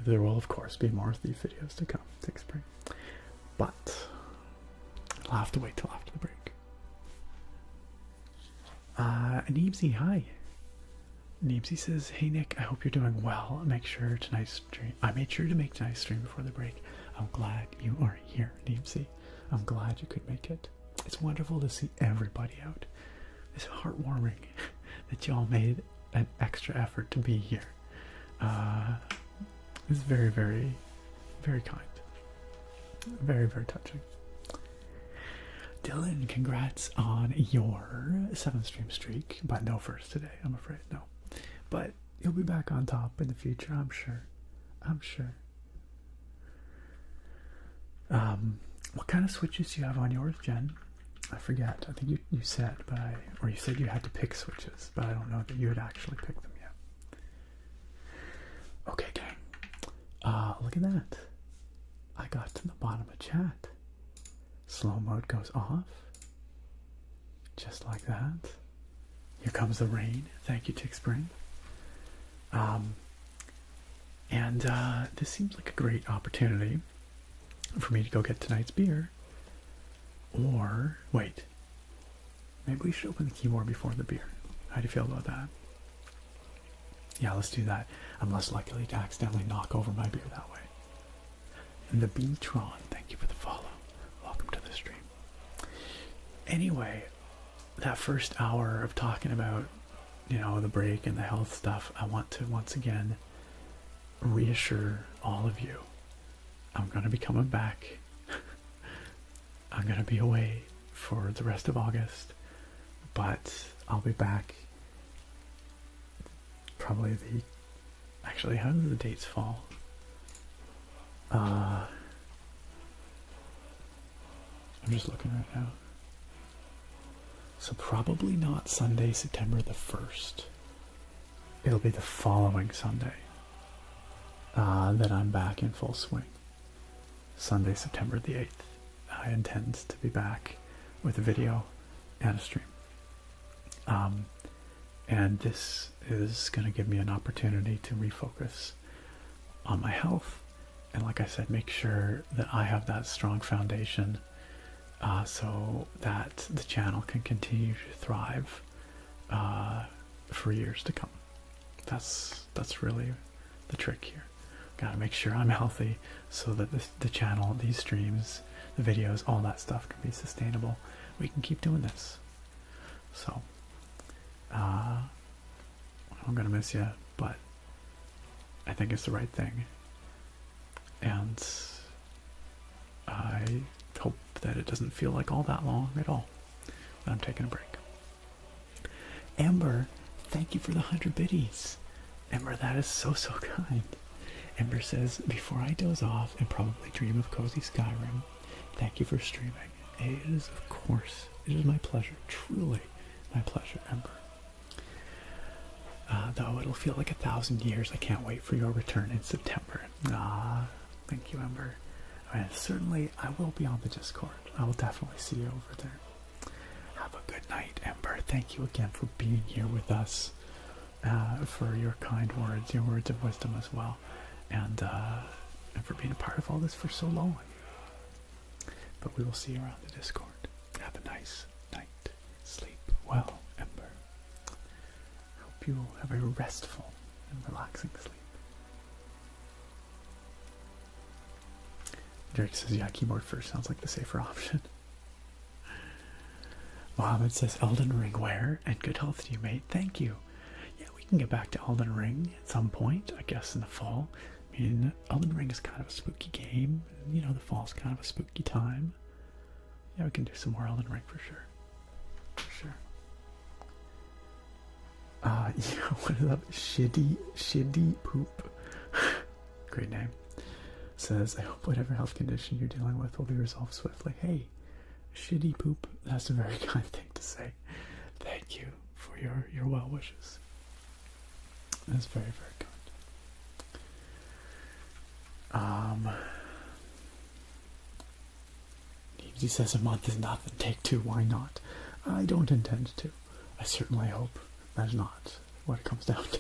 A: There will, of course, be more Thief videos to come, Tick Spring. But I'll have to wait till after the break. Neebsy, hi. Neebsy says, hey Nick, I hope you're doing well. I made sure to make tonight's stream before the break. I'm glad you are here, Neebsy. I'm glad you could make it. It's wonderful to see everybody out. It's heartwarming that y'all made an extra effort to be here. It's very, very, very kind. Very, very touching. Dylan, congrats on your 7th stream streak, but no first today, I'm afraid, no. But you'll be back on top in the future, I'm sure. I'm sure. What kind of switches do you have on yours, Jen? I forget. I think you said, but or you said you had to pick switches, but I don't know that you had actually picked them yet. Okay, gang. Look at that. I got to the bottom of chat. Slow mode goes off. Just like that. Here comes the rain. Thank you, Tick Spring. This seems like a great opportunity for me to go get tonight's beer. Or, wait. Maybe we should open the keyboard before the beer. How do you feel about that? Yeah, let's do that. I'm less likely to accidentally knock over my beer that way. And the Beatron, thank you for the follow. Welcome to the stream. Anyway, that first hour of talking about, you know, the break and the health stuff, I want to once again reassure all of you. I'm going to be coming back. I'm going to be away for the rest of August, but I'll be back probably actually, how do the dates fall? I'm just looking right now. So probably not Sunday, September the 1st. It'll be the following Sunday that I'm back in full swing. Sunday, September the 8th. I intend to be back with a video and a stream. And this is going to give me an opportunity to refocus on my health. And like I said, make sure that I have that strong foundation so that the channel can continue to thrive for years to come. That's really the trick here. Gotta make sure I'm healthy so that the channel, these streams, the videos, all that stuff can be sustainable. We can keep doing this. So, I'm gonna miss you, but I think it's the right thing. And I hope that it doesn't feel like all that long at all that I'm taking a break. Amber, thank you for the 100 biddies. Amber, that is so kind. Ember says, before I doze off and probably dream of cozy Skyrim, thank you for streaming. It is, of course, it is my pleasure, truly my pleasure, Ember. Though it'll feel like 1,000 years, I can't wait for your return in September. Thank you, Ember. And certainly, I will be on the Discord. I will definitely see you over there. Have a good night, Ember. Thank you again for being here with us, for your kind words, your words of wisdom as well. And for being a part of all this for so long. But we will see you around the Discord. Have a nice night. Sleep well, Ember. Hope you have a restful and relaxing sleep. Drake says, yeah, keyboard first sounds like the safer option. Mohammed says, Elden Ring where? And good health to you, mate. Thank you. Yeah, we can get back to Elden Ring at some point, I guess in the fall. I mean, Elden Ring is kind of a spooky game. You know, the fall's kind of a spooky time. Yeah, we can do some more Elden Ring for sure. For sure. Yeah, what is up? Shitty Poop. Great name. Says, I hope whatever health condition you're dealing with will be resolved swiftly. Hey, Shitty Poop. That's a very kind thing to say. Thank you for your well wishes. That's very, very kind. He says a month is nothing. Take 2. Why not? I don't intend to. I certainly hope that's not what it comes down to.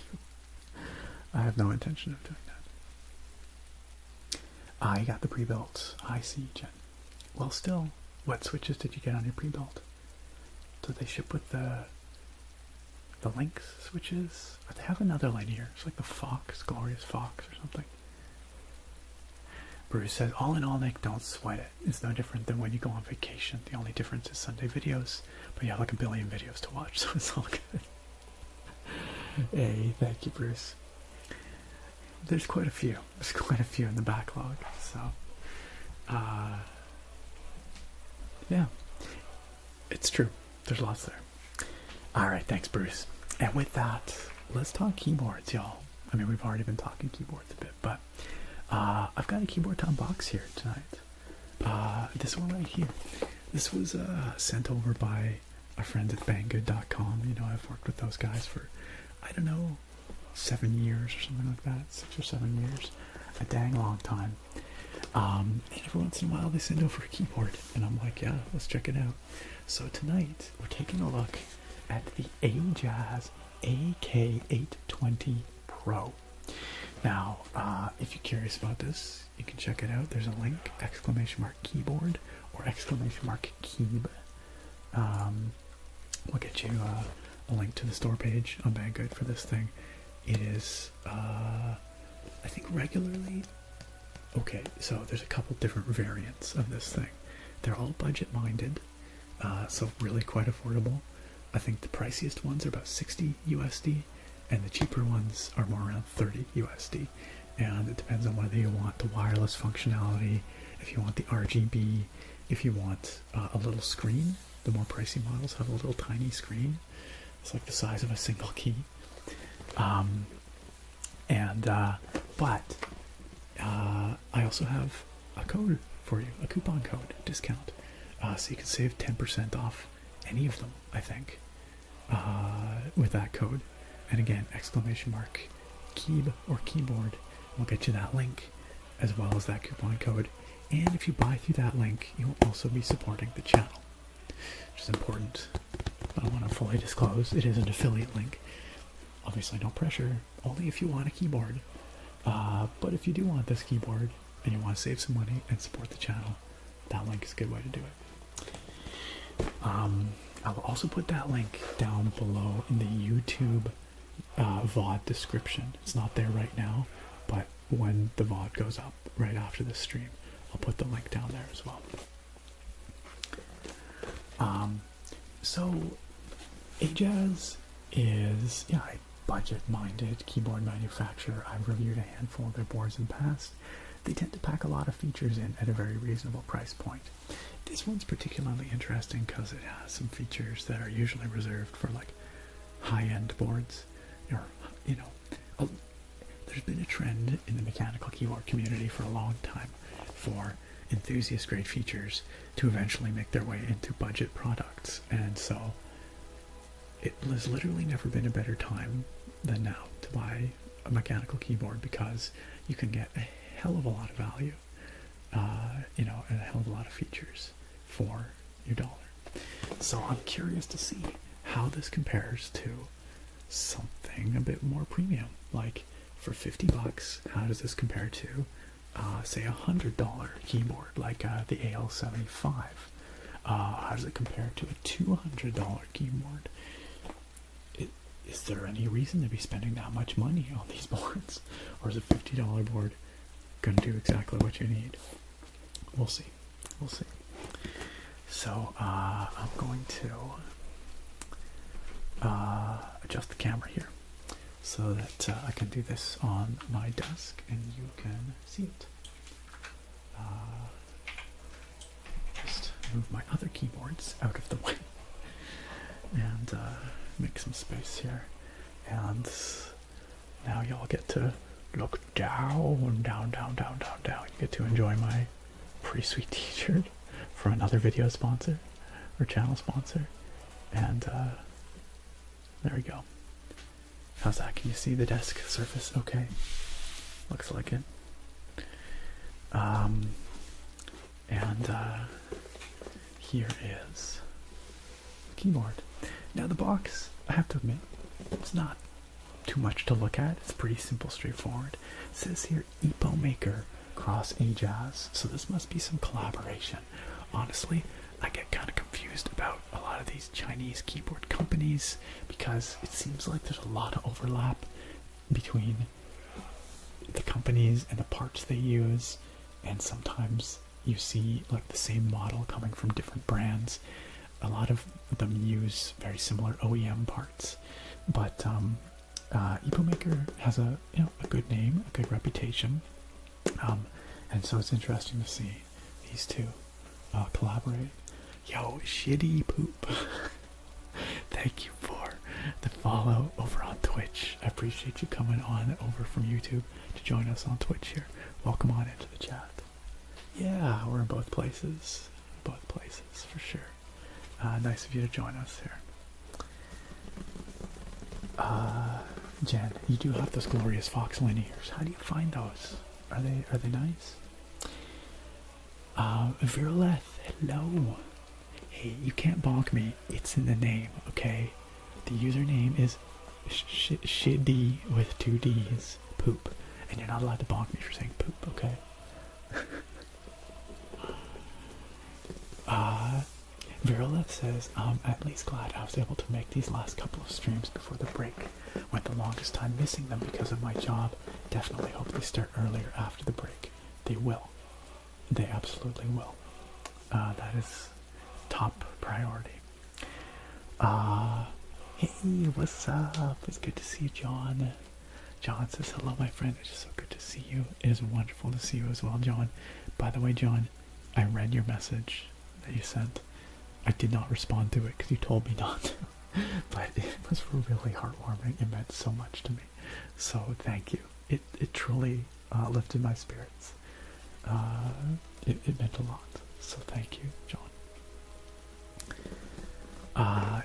A: I have no intention of doing that. I got the pre-built. I see, Jen. Well, still, what switches did you get on your pre-built? Do they ship with the Lynx switches? Or they have another linear. It's like the Fox, Glorious Fox or something. Bruce says, all in all, Nick, don't sweat it. It's no different than when you go on vacation. The only difference is Sunday videos, but you have like a billion videos to watch, so it's all good. Hey, thank you, Bruce. There's quite a few. There's quite a few in the backlog, so yeah, it's true. There's lots there. All right, thanks, Bruce. And with that, let's talk keyboards, y'all. I mean, we've already been talking keyboards a bit, but I've got a keyboard to unbox here tonight. This one right here. This was sent over by our friends at banggood.com. You know, I've worked with those guys for, I don't know, 7 years or something like that. 6 or 7 years. A dang long time. And every once in a while they send over a keyboard. And I'm like, yeah, let's check it out. So tonight, we're taking a look at the Ajazz AK820pro. Now, if you're curious about this, you can check it out. There's a link, !keyboard or !keeb. We'll get you a link to the store page on Banggood for this thing. It is, I think regularly, okay, so there's a couple different variants of this thing. They're all budget-minded, so really quite affordable. I think the priciest ones are about 60 USD, and the cheaper ones are more around 30 USD. And it depends on whether you want the wireless functionality, if you want the RGB, if you want a little screen. The more pricey models have a little tiny screen. It's like the size of a single key. But I also have a code for you, a coupon code discount. So you can save 10% off any of them, I think, with that code. And again, !keeb or keyboard. We'll get you that link as well as that coupon code. And if you buy through that link, you'll also be supporting the channel, which is important. I want to fully disclose it is an affiliate link. Obviously, no pressure, only if you want a keyboard. But if you do want this keyboard and you want to save some money and support the channel, that link is a good way to do it. I will also put that link down below in the YouTube VOD description. It's not there right now, but when the VOD goes up right after the stream, I'll put the link down there as well. So Ajazz is, yeah, a budget-minded keyboard manufacturer. I've reviewed a handful of their boards in the past. They tend to pack a lot of features in at a very reasonable price point. This one's particularly interesting because it has some features that are usually reserved for like high-end boards, or, you know, there's been a trend in the mechanical keyboard community for a long time for enthusiast-grade features to eventually make their way into budget products, and so it has literally never been a better time than now to buy a mechanical keyboard, because you can get a hell of a lot of value, you know, and a hell of a lot of features for your dollar. So I'm curious to see how this compares to something a bit more premium. Like, for 50 bucks, how does this compare to, say, $100 keyboard like the AL75? How does it compare to a $200 keyboard? Is there any reason to be spending that much money on these boards? Or is a $50 board going to do exactly what you need? We'll see. We'll see. So I'm going to adjust the camera here so that I can do this on my desk and you can see it. Just move my other keyboards out of the way and make some space here. And now y'all get to look down, down, down, down, down, down. You get to enjoy my pretty sweet t-shirt for another video sponsor or channel sponsor. And there we go. How's that? Can you see the desk surface? Okay. Looks like it. And here is the keyboard. Now the box, I have to admit, it's not too much to look at. It's pretty simple, straightforward. It says here EPO Maker cross Ajazz, so this must be some collaboration. Honestly, I get kind of confused about a lot of these Chinese keyboard companies because it seems like there's a lot of overlap between the companies and the parts they use, and sometimes you see like the same model coming from different brands. A lot of them use very similar OEM parts, but EPO Maker has a good name, a good reputation, and so it's interesting to see these two collaborate. Yo, shitty poop. Thank you for the follow over on Twitch. I appreciate you coming on over from YouTube to join us on Twitch here. Welcome on into the chat. Yeah, we're in both places. Both places, for sure. Nice of you to join us here. Jen, you do have those glorious Fox linears. How do you find those? Are they nice? Viruleth, hello. Hey, you can't bonk me. It's in the name, okay? The username is shiddy with 2 D's, poop. And you're not allowed to bonk me for saying poop, okay? Viruleth says, I'm at least glad I was able to make these last couple of streams before the break. Went the longest time missing them because of my job. Definitely hope they start earlier after the break. They will. They absolutely will. That is top priority. Hey, what's up? It's good to see you, John. John says, hello, my friend. It's just so good to see you. It is wonderful to see you as well, John. By the way, John, I read your message that you sent. I did not respond to it because you told me not to. But it was really heartwarming. It meant so much to me. So thank you. It truly lifted my spirits. It meant a lot. So thank you, John.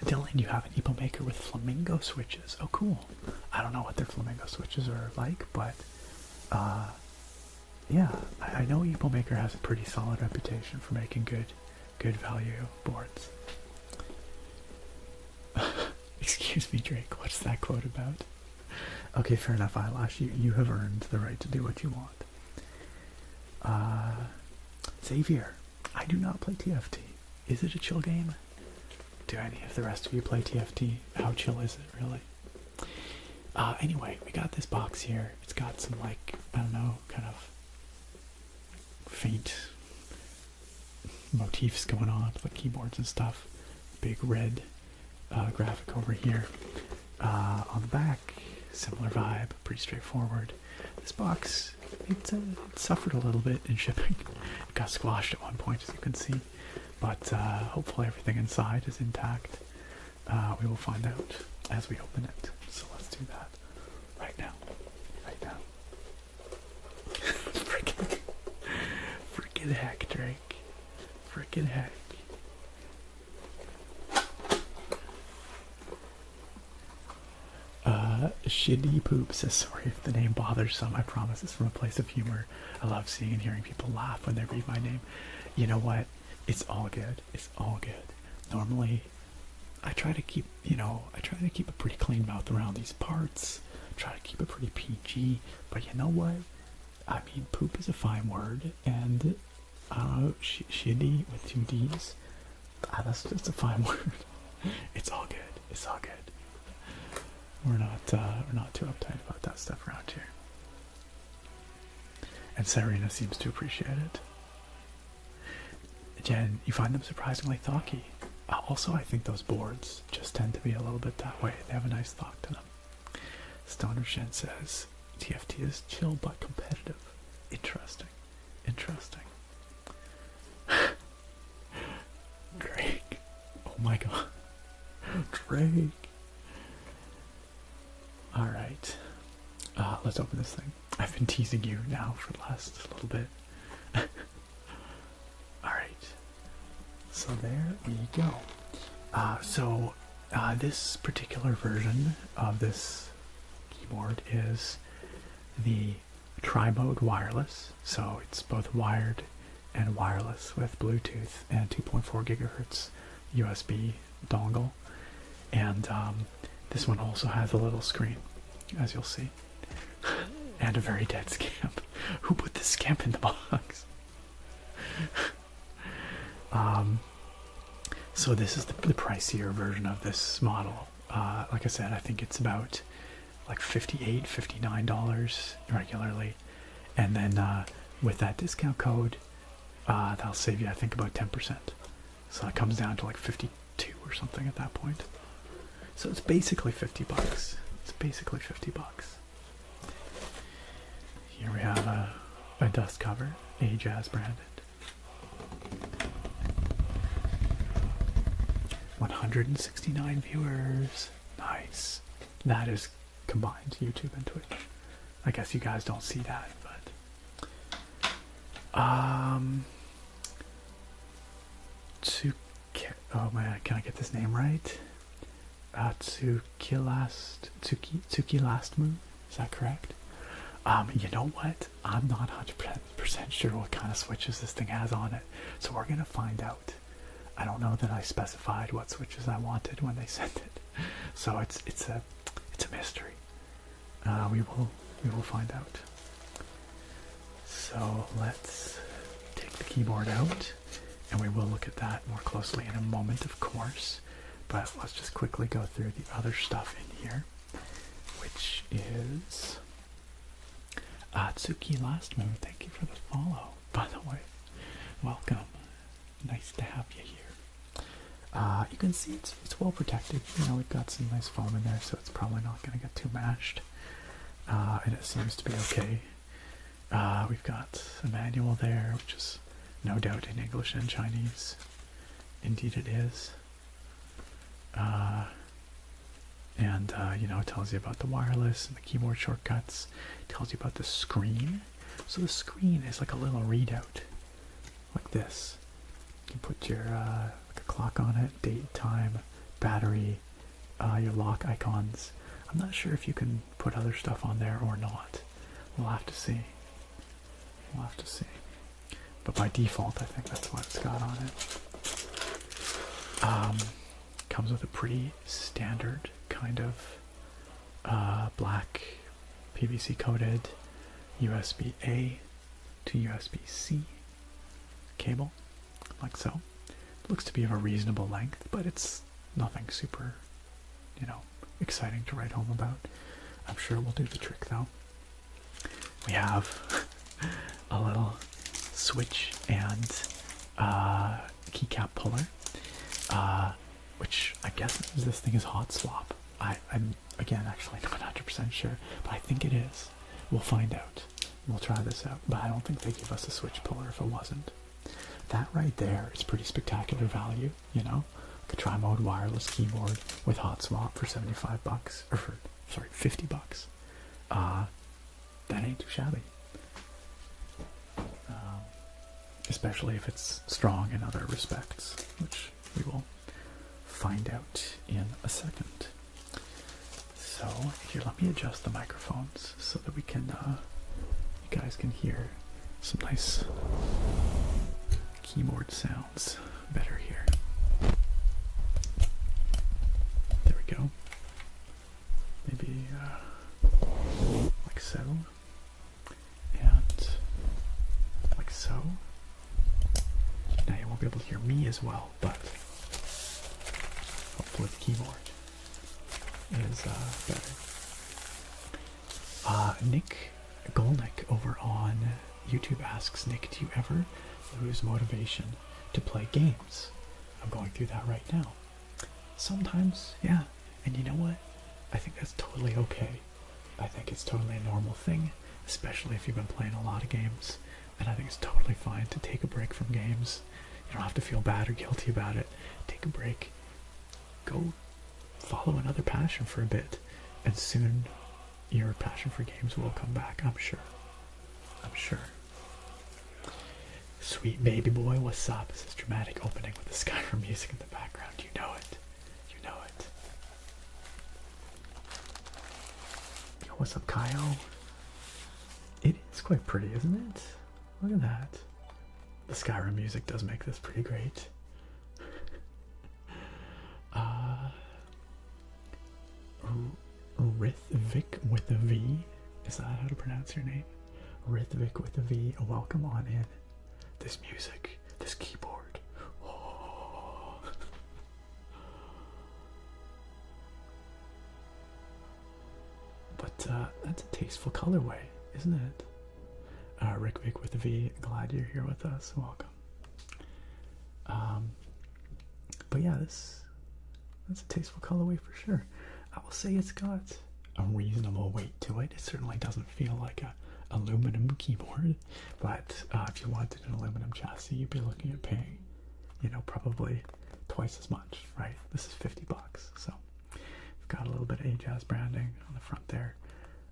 A: Dylan, you have an EPO Maker with flamingo switches. Oh, cool. I don't know what their flamingo switches are like, but yeah, I know EPO Maker has a pretty solid reputation for making good value boards. Excuse me, Drake. What's that quote about? Okay, fair enough, Eyelash. You have earned the right to do what you want. Xavier, I do not play TFT. Is it a chill game? Do any of the rest of you play TFT? How chill is it, really? Anyway, we got this box here. It's got some, like, I don't know, kind of faint motifs going on, like keyboards and stuff. Big red graphic over here. On the back, similar vibe, pretty straightforward. This box, it suffered a little bit in shipping. It got squashed at one point, as you can see, but hopefully everything inside is intact. We will find out as we open it. So let's do that right now. Right now. Frickin' heck, Drake. Frickin' heck. Shitty Poop says, sorry if the name bothers some. I promise it's from a place of humor. I love seeing and hearing people laugh when they read my name. You know what? It's all good. It's all good. Normally, I try to keep a pretty clean mouth around these parts. Try to keep it pretty PG. But you know what? I mean, poop is a fine word, and I don't know, shitty with 2 D's. That's just a fine word. It's all good. It's all good. We're not too uptight about that stuff around here. And Serena seems to appreciate it. Jen, you find them surprisingly thocky. Also, I think those boards just tend to be a little bit that way. They have a nice thok to them. Stoner Shin says TFT is chill but competitive. Interesting. Interesting. Drake. Oh my god. Drake. Alright. Let's open this thing. I've been teasing you now for the last little bit. Alright. So there we go. This particular version of this keyboard is the tri-mode wireless. So it's both wired and wireless with Bluetooth and 2.4 gigahertz USB dongle. And this one also has a little screen, as you'll see. And a very dead scamp. Who put this scamp in the box? So this is the pricier version of this model. Like I said, I think it's about like $58, $59 regularly. And then with that discount code, that'll save you, I think, about 10%. So it comes down to like 52 or something at that point. So it's basically $50. It's basically $50. Here we have a dust cover, Ajazz branded. 169 viewers. Nice. That is combined YouTube and Twitch. I guess you guys don't see that, but oh man, can I get this name right? Tsuki Last Moon. Is that correct? You know what? I'm not 100% sure what kind of switches this thing has on it, so we're gonna find out. I don't know that I specified what switches I wanted when they sent it, so it's a mystery. We will find out. So let's take the keyboard out, and we will look at that more closely in a moment, of course. But let's just quickly go through the other stuff in here, which is Tsuki Last Moon. Thank you for the follow, by the way. Welcome. Nice to have you here. You can see it's well protected. You know, we've got some nice foam in there, so it's probably not going to get too mashed. And it seems to be okay. We've got a manual there, which is no doubt in English and Chinese. Indeed it is. You know, it tells you about the wireless and the keyboard shortcuts. It tells you about the screen. So the screen is like a little readout, like this. You can put your like a clock on it, date, time, battery, your lock icons. I'm not sure if you can put other stuff on there or not. We'll have to see. We'll have to see. But by default, I think that's what it's got on it. Comes with a pretty standard kind of black PVC coated USB-A to USB-C cable, like so. Looks to be of a reasonable length, but it's nothing super, you know, exciting to write home about. I'm sure we'll do the trick though. We have a little switch and keycap puller, which I guess means this thing is hot swap. I'm again actually not 100% sure, but I think it is. We'll find out. We'll try this out, but I don't think they give us a switch puller if it wasn't. That right there is pretty spectacular value, you know? Like a tri-mode wireless keyboard with hot swap for $75, or for, sorry, $50. That ain't too shabby. Especially if it's strong in other respects, which we will find out in a second. So here, let me adjust the microphones so that we can, you guys can hear some nice keyboard sounds better here. There we go. Maybe like so, and like so. Now you won't be able to hear me as well, but hopefully the keyboard is better. Nick Golnick over on YouTube asks, Nick, do you ever lose motivation to play games? I'm going through that right now. Sometimes, yeah. And you know what? I think that's totally okay. I think it's totally a normal thing, especially if you've been playing a lot of games. And I think it's totally fine to take a break from games. You don't have to feel bad or guilty about it. Take a break. Go follow another passion for a bit. And soon your passion for games will come back, I'm sure. I'm sure. Sweet baby boy, what's up? This is dramatic opening with the Skyrim music in the background. You know it. You know it. Yo, what's up, Kyle? It is quite pretty, isn't it? Look at that. The Skyrim music does make this pretty great. Rithvik with a V. Is that how to pronounce your name? Rithvik with a V. Welcome on in. This music, this keyboard. Oh. But that's a tasteful colorway, isn't it? Rick Vic with a V, glad you're here with us. Welcome. But yeah, that's a tasteful colorway for sure. I will say it's got a reasonable weight to it. It certainly doesn't feel like a aluminum keyboard, but if you wanted an aluminum chassis, you'd be looking at paying, you know, probably twice as much, right? This is $50, so we've got a little bit of Ajazz branding on the front there,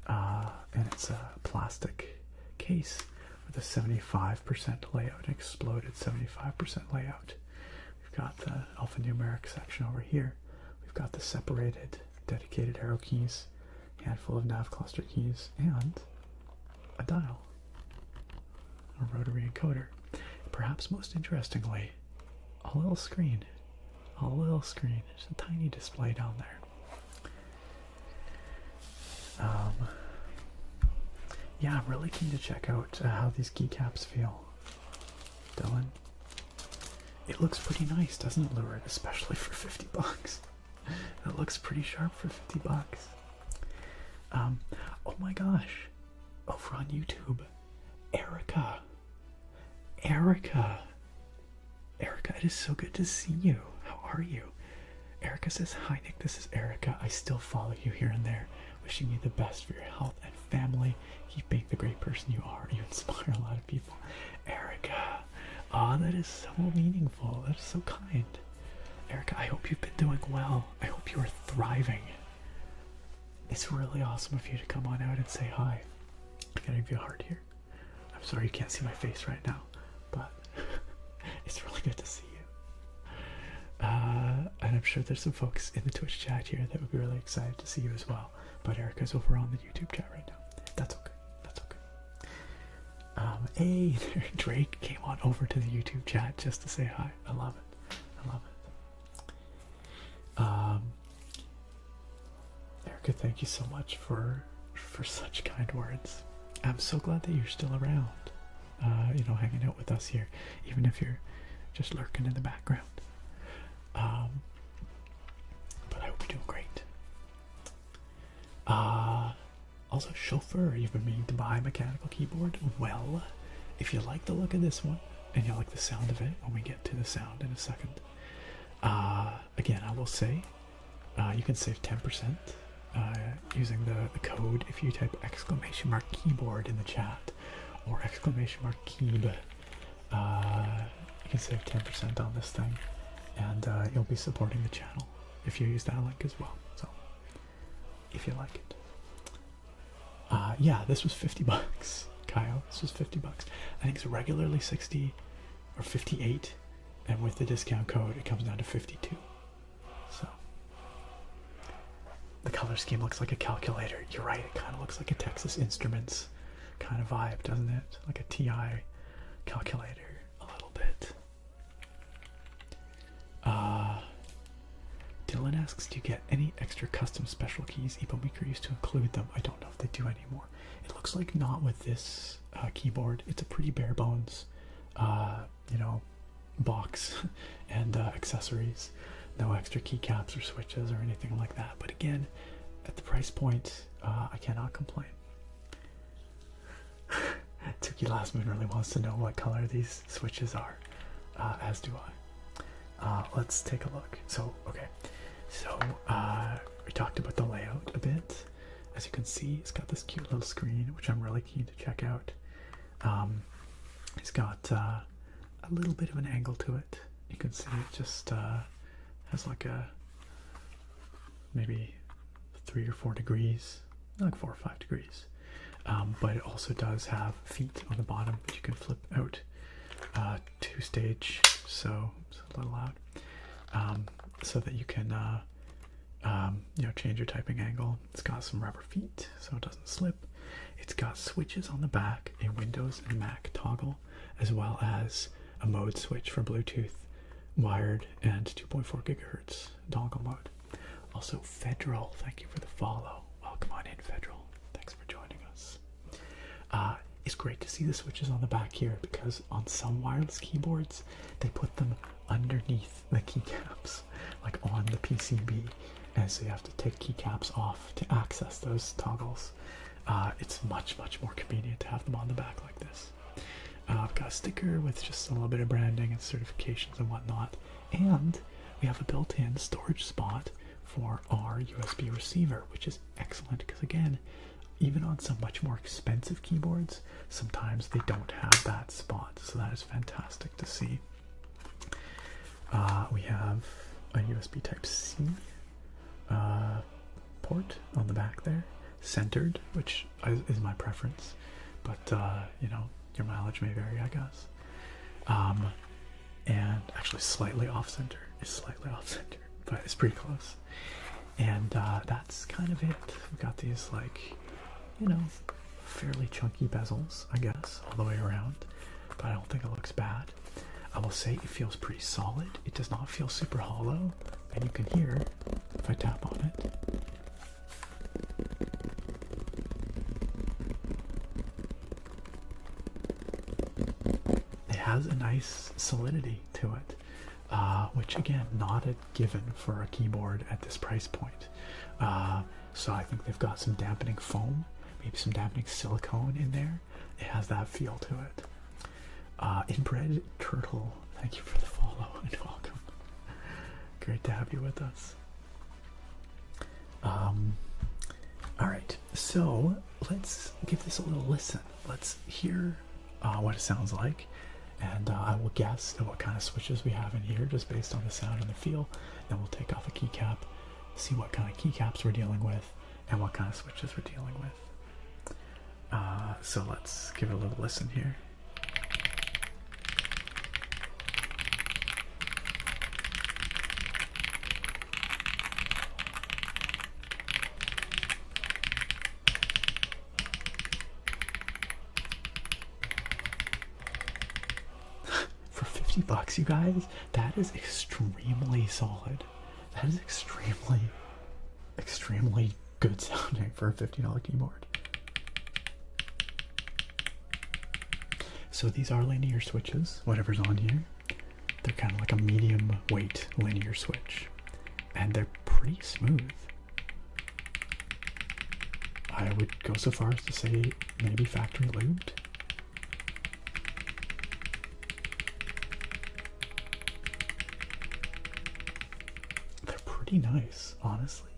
A: and it's a plastic case with a 75% layout, an exploded 75% layout. We've got the alphanumeric section over here. We've got the separated, dedicated arrow keys, handful of nav cluster keys, and a dial, a rotary encoder. Perhaps most interestingly, a little screen. A little screen. There's a tiny display down there. Yeah, I'm really keen to check out how these keycaps feel. Dylan, it looks pretty nice, doesn't it, Lurid? Especially for $50. It looks pretty sharp for $50. Oh my gosh. Over on YouTube, Erica, it is so good to see you. How are you? Erica says, hi Nick, this is Erica. I still follow you here and there. Wishing you the best for your health and family. Keep being the great person you are. You inspire a lot of people. Erica, oh, that is so meaningful. That is so kind. Erica, I hope you've been doing well. I hope you are thriving. It's really awesome of you to come on out and say hi. I gotta give you a heart here. I'm sorry you can't see my face right now, but it's really good to see you. And I'm sure there's some folks in the Twitch chat here that would be really excited to see you as well. But Erica's over on the YouTube chat right now. That's okay. That's okay. Hey, Drake came on over to the YouTube chat just to say hi. I love it. I love it. Erica, thank you so much for such kind words. I'm so glad that you're still around, you know, hanging out with us here, even if you're just lurking in the background. But I hope you're doing great. Also, Chauffeur, you've been meaning to buy a mechanical keyboard? Well, if you like the look of this one, and you like the sound of it, when we get to the sound in a second, again, I will say, you can save 10%. Using the code if you type !keyboard in the chat or !keyb. You can save 10% on this thing, and you'll be supporting the channel if you use that link as well. So if you like it, yeah, this was $50, Kyle. This was $50. I think it's regularly 60 or 58, and with the discount code, it comes down to 52. So. The color scheme looks like a calculator. You're right, it kind of looks like a Texas Instruments kind of vibe, doesn't it? Like a TI calculator, a little bit. Dylan asks, do you get any extra custom special keys? EpoMaker used to include them. I don't know if they do anymore. It looks like not with this keyboard. It's a pretty bare bones, you know, box and accessories. No extra keycaps or switches or anything like that. But again, at the price point, I cannot complain. Tuki Last Moon really wants to know what color these switches are, as do I. Let's take a look. So, okay. So, we talked about the layout a bit, as you can see, it's got this cute little screen, which I'm really keen to check out. It's got a little bit of an angle to it. You can see it just has like a maybe 3 or 4 degrees, like 4 or 5 degrees. But it also does have feet on the bottom, but you can flip out 2-stage, so it's a little loud, so that you can change your typing angle. It's got some rubber feet so it doesn't slip. It's got switches on the back, a Windows and Mac toggle, as well as a mode switch for Bluetooth, wired, and 2.4 gigahertz dongle mode. Also, Federal, thank you for the follow. Welcome on in, Federal. Thanks for joining us. It's great to see the switches on the back here, because on some wireless keyboards, they put them underneath the keycaps, like on the PCB, and so you have to take keycaps off to access those toggles. It's much more convenient to have them on the back like this. I've got a sticker with just a little bit of branding and certifications and whatnot, and we have a built-in storage spot for our USB receiver, which is excellent because, again, even on some much more expensive keyboards, sometimes they don't have that spot, so that is fantastic to see. We have a USB Type-C port on the back there, centered, which is my preference, but your mileage may vary, I guess. And actually slightly off-center. It's slightly off-center, but it's pretty close. And that's kind of it. We've got these, fairly chunky bezels, I guess, all the way around, but I don't think it looks bad. I will say it feels pretty solid. It does not feel super hollow, and you can hear if I tap on it. It has a nice solidity to it, which again, not a given for a keyboard at this price point. So I think they've got some dampening foam, maybe some dampening silicone in there. It has that feel to it. Inbred Turtle, thank you for the follow and welcome. Great to have you with us. Alright, so let's give this a little listen. Let's hear what it sounds like, and I will guess at what kind of switches we have in here just based on the sound and the feel. Then we'll take off a keycap, see what kind of keycaps we're dealing with, and what kind of switches we're dealing with. So let's give it a little listen here. For $50, you guys, that is extremely solid. That is extremely good sounding for a $50 keyboard. So these are linear switches, whatever's on here. They're kind of like a medium weight linear switch, and they're pretty smooth. I would go so far as to say maybe factory lubed. They're pretty nice, honestly.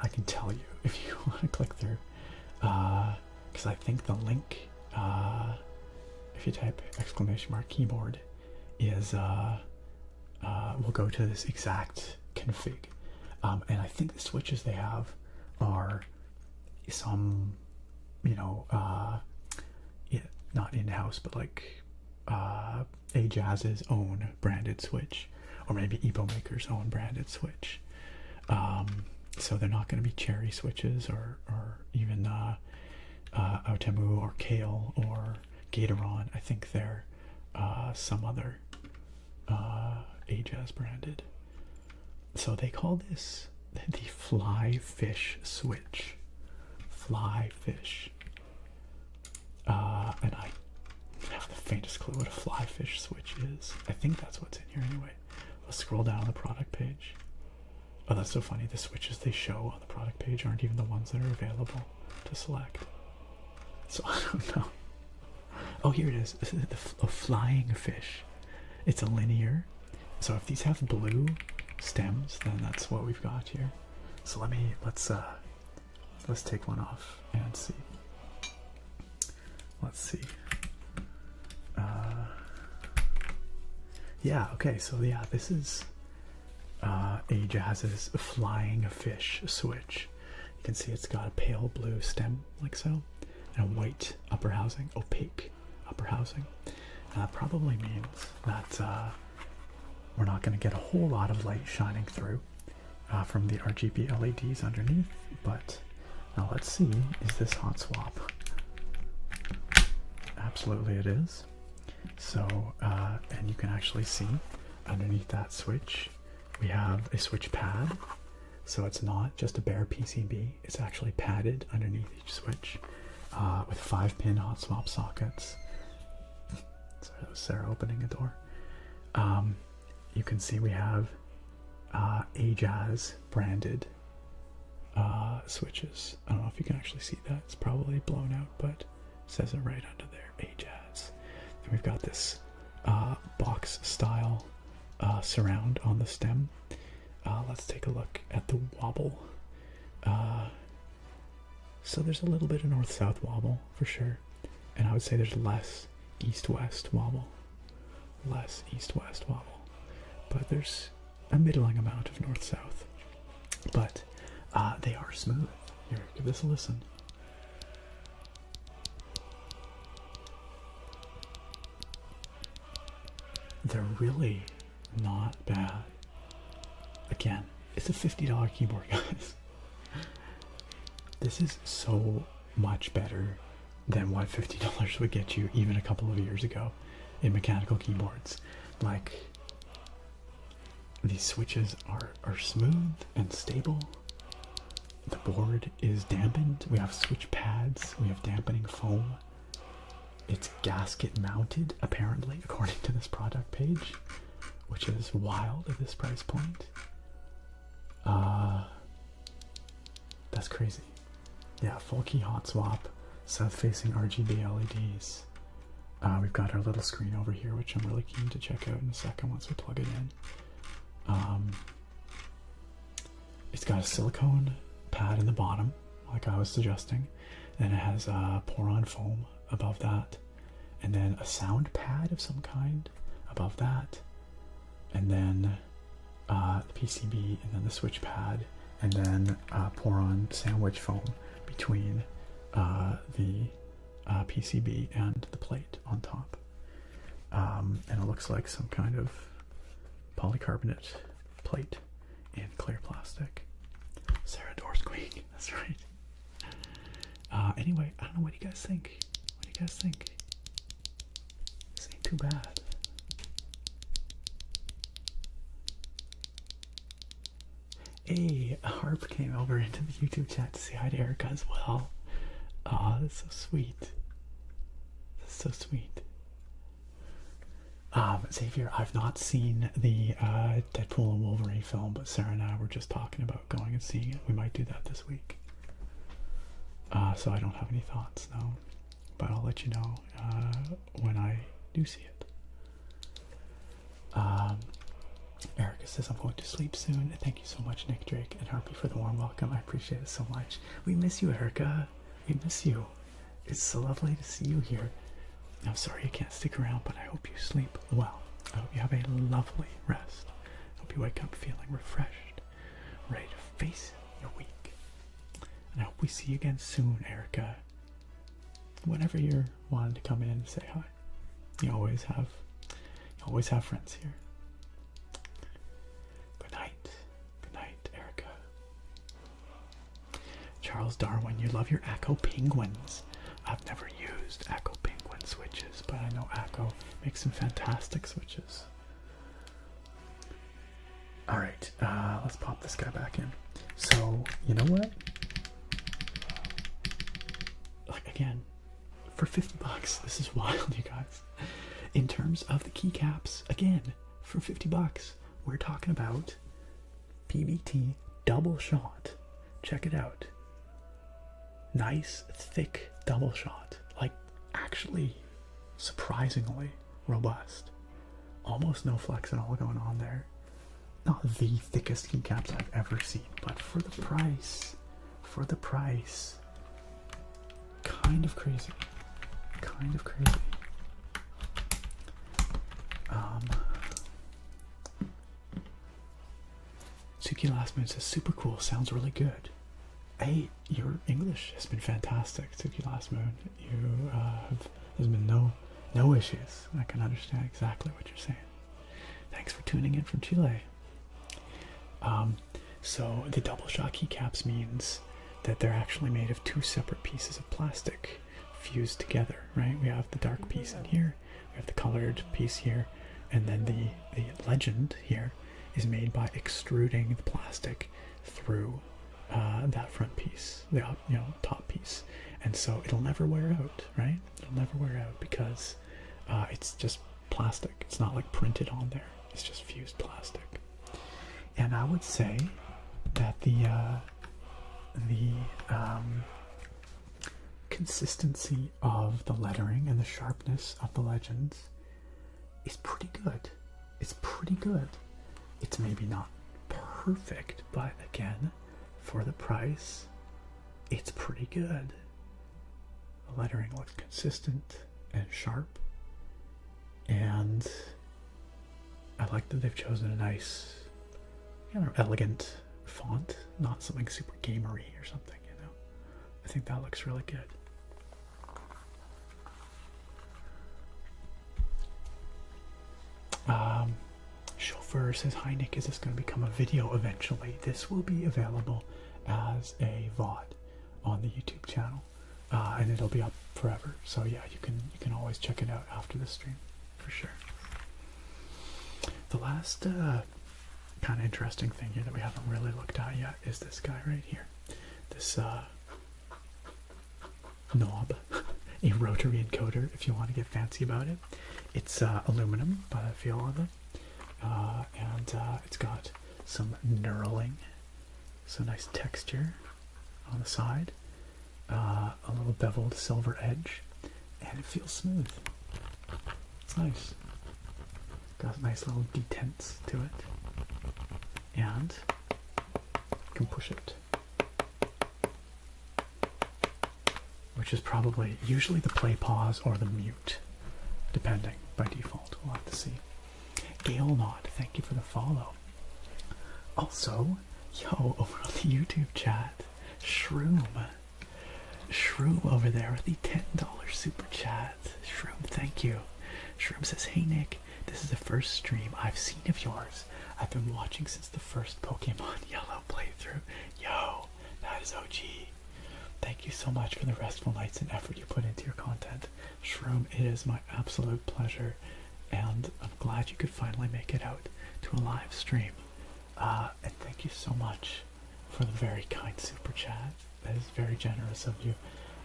A: I can tell you if you want to click through, because I think the link, if you type !keyboard, is will go to this exact config, and I think the switches they have are some, not in-house, but like Ajazz's own branded switch, or maybe Epomaker's own branded switch. So they're not going to be cherry switches or even Outemu or Kale or Gatoron. I think they're some other Ajazz branded. So they call this the Fly Fish switch. Fly Fish. And I have the faintest clue what a Fly Fish switch is. I think that's what's in here anyway. Let's scroll down the product page. Oh, that's so funny. The switches they show on the product page aren't even the ones that are available to select. So I don't know. Oh, here it is. This is a Flying Fish. It's a linear. So if these have blue stems, then that's what we've got here. So let's take one off and see. Let's see. Yeah, okay, so yeah, this is Ajazz's Flying Fish switch. You can see it's got a pale blue stem, like so, and a white upper housing, opaque upper housing. And that probably means that we're not going to get a whole lot of light shining through from the RGB LEDs underneath, but now let's see, is this hot swap? Absolutely it is. So, and you can actually see underneath that switch, we have a switch pad. So it's not just a bare PCB, it's actually padded underneath each switch with 5-pin hot swap sockets. Sorry, that was Sarah opening a door. You can see we have Ajazz branded switches. I don't know if you can actually see that, it's probably blown out, but it says it right under there, Ajazz. And we've got this box style surround on the stem. Let's take a look at the wobble. So there's a little bit of north-south wobble for sure, and I would say there's less east-west wobble. Less east-west wobble. But there's a middling amount of north-south. But they are smooth. Here, give this a listen. They're really not bad. Again, it's a $50 keyboard, guys. This is so much better than what $50 would get you even a couple of years ago in mechanical keyboards. Like, these switches are smooth and stable. The board is dampened. We have switch pads. We have dampening foam. It's gasket mounted, apparently, according to this product page, which is wild at this price point. That's crazy. Yeah, full key hot swap, south-facing RGB LEDs. We've got our little screen over here, which I'm really keen to check out in a second once we plug it in. It's got a silicone pad in the bottom, like I was suggesting. Then it has pour-on foam above that, and then a sound pad of some kind above that, and then the PCB, and then the switch pad, and then pour-on sandwich foam between the PCB and the plate on top. And it looks like some kind of polycarbonate plate in clear plastic. Sarah door squeak, that's right. Anyway, I don't know, what do you guys think? What do you guys think? This ain't too bad. Hey, Harp came over into the YouTube chat to say hi to Erica as well. Aw, that's so sweet. That's so sweet. Xavier, I've not seen the Deadpool and Wolverine film, but Sarah and I were just talking about going and seeing it. We might do that this week. So I don't have any thoughts, no. But I'll let you know when I do see it. Erica says, I'm going to sleep soon. Thank you so much, Nick Drake and Harpy, for the warm welcome. I appreciate it so much. We miss you, Erica. We miss you. It's so lovely to see you here. I'm sorry you can't stick around, but I hope you sleep well. I hope you have a lovely rest. I hope you wake up feeling refreshed, ready to face your week. And I hope we see you again soon, Erica. Whenever you're wanting to come in and say hi. You always have friends here. Good night, Erica. Charles Darwin, you love your Acco penguins. I've never used Acco penguin switches, but I know Acco makes some fantastic switches. Alright, let's pop this guy back in. So, you know what? Like, again, for 50 bucks, this is wild, you guys. In terms of the keycaps, again, for 50 bucks, we're talking about PBT double shot. Check it out. Nice, thick double shot. Like, actually, surprisingly robust. Almost no flex at all going on there. not the thickest keycaps I've ever seen, but for the price, kind of crazy, kind of crazy. Suki Last Moon says super cool, sounds really good. Hey, your English has been fantastic, Suki Last Moon. You there's been no issues. I can understand exactly what you're saying. Thanks for tuning in from Chile. So the double shot keycaps means that they're actually made of two separate pieces of plastic fused together, right? We have the dark piece in here, we have the colored piece here, and then the legend here is made by extruding the plastic through that front piece, the top piece, and so it'll never wear out, right? It'll never wear out because it's just plastic. It's not like printed on there. It's just fused plastic. And I would say that the consistency of the lettering and the sharpness of the legends is pretty good. It's pretty good. It's maybe not perfect, but again, for the price, it's pretty good. The lettering looks consistent and sharp, and I like that they've chosen a nice, elegant font, not something super gamery or something, I think that looks really good. Chauffeur says, hi Nick, is this going to become a video eventually? This will be available as a VOD on the YouTube channel, and it'll be up forever. So yeah, you can always check it out after the stream, for sure. The last kind of interesting thing here that we haven't really looked at yet is this guy right here. This knob, a rotary encoder, if you want to get fancy about it. It's aluminum by the feel of it, and it's got some knurling, so nice texture on the side, a little beveled silver edge, and it feels smooth. It's nice. Got nice little detents to it, and you can push it, which is probably usually the play pause or the mute, depending by default. We'll have to see. Gale Knot, thank you for the follow. Also, yo, over on the YouTube chat, Shroom over there with the $10 super chat. Shroom, thank you. Shroom says, hey Nick, this is the first stream I've seen of yours. I've been watching since the first Pokemon Yellow playthrough. Yo, that is OG. Thank you so much for the restful nights and effort you put into your content. Shroom, it is my absolute pleasure, and I'm glad you could finally make it out to a live stream. And thank you so much for the very kind super chat. That is very generous of you.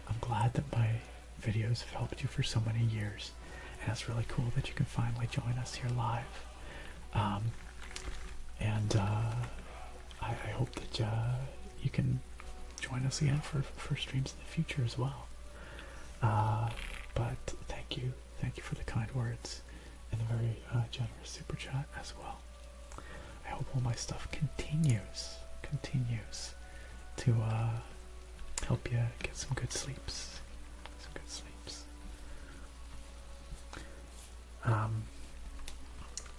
A: I'm glad that my videos have helped you for so many years, and it's really cool that you can finally join us here live. I hope that you can join us again for streams in the future as well. But thank you for the kind words and the very generous super chat as well. I hope all my stuff continues to help you get some good sleeps.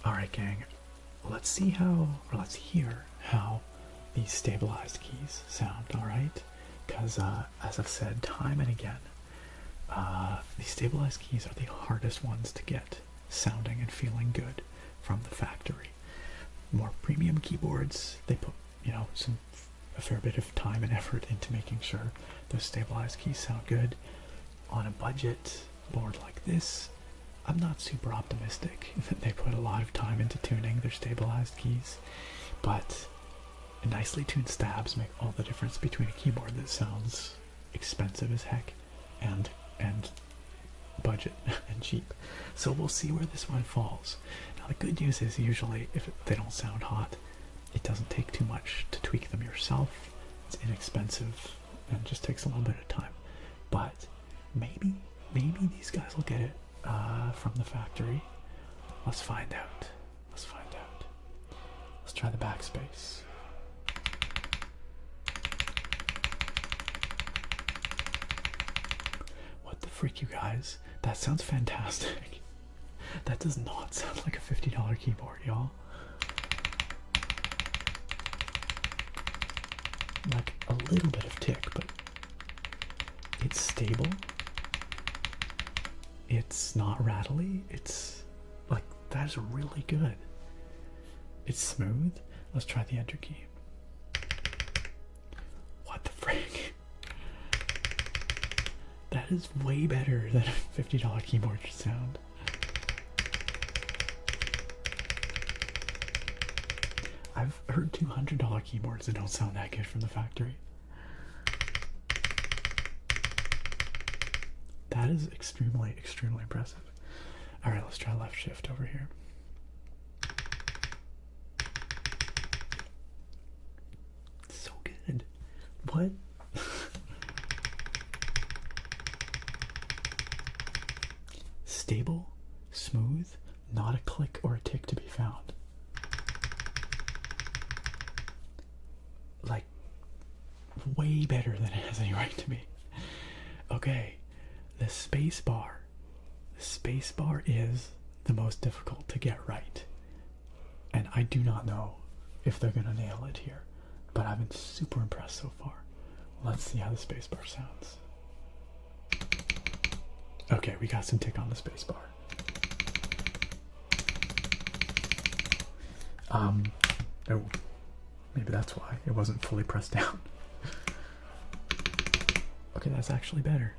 A: Alright gang, let's hear how these stabilized keys sound, alright? Because as I've said time and again, these stabilized keys are the hardest ones to get sounding and feeling good from the factory. More premium keyboards, they put a fair bit of time and effort into making sure those stabilized keys sound good. On a budget board like this, I'm not super optimistic that they put a lot of time into tuning their stabilized keys, but nicely tuned stabs make all the difference between a keyboard that sounds expensive as heck and budget and cheap. So we'll see where this one falls. Now the good news is usually if they don't sound hot, it doesn't take too much to tweak them yourself. It's inexpensive and just takes a little bit of time. But maybe these guys will get it from the factory. Let's find out. Let's try the backspace. What the freak, you guys? That sounds fantastic. That does not sound like a $50 keyboard, y'all. Like a little bit of tick, but it's stable. It's not rattly. It's like, that is really good. It's smooth. Let's try the enter key. What the frick? That is way better than a $50 keyboard should sound. I've heard $200 keyboards that don't sound that good from the factory. That is extremely, extremely impressive. All right, let's try left shift over here. So good. What? Stable, smooth, not a click or a tick to be found. Like, way better than it has any right to be. Okay, the space bar. The space bar is the most difficult to get right. And I do not know if they're gonna nail it here, but I've been super impressed so far. Let's see how the space bar sounds. Okay, we got some tick on the space bar. Oh, maybe that's why it wasn't fully pressed down. Okay, that's actually better.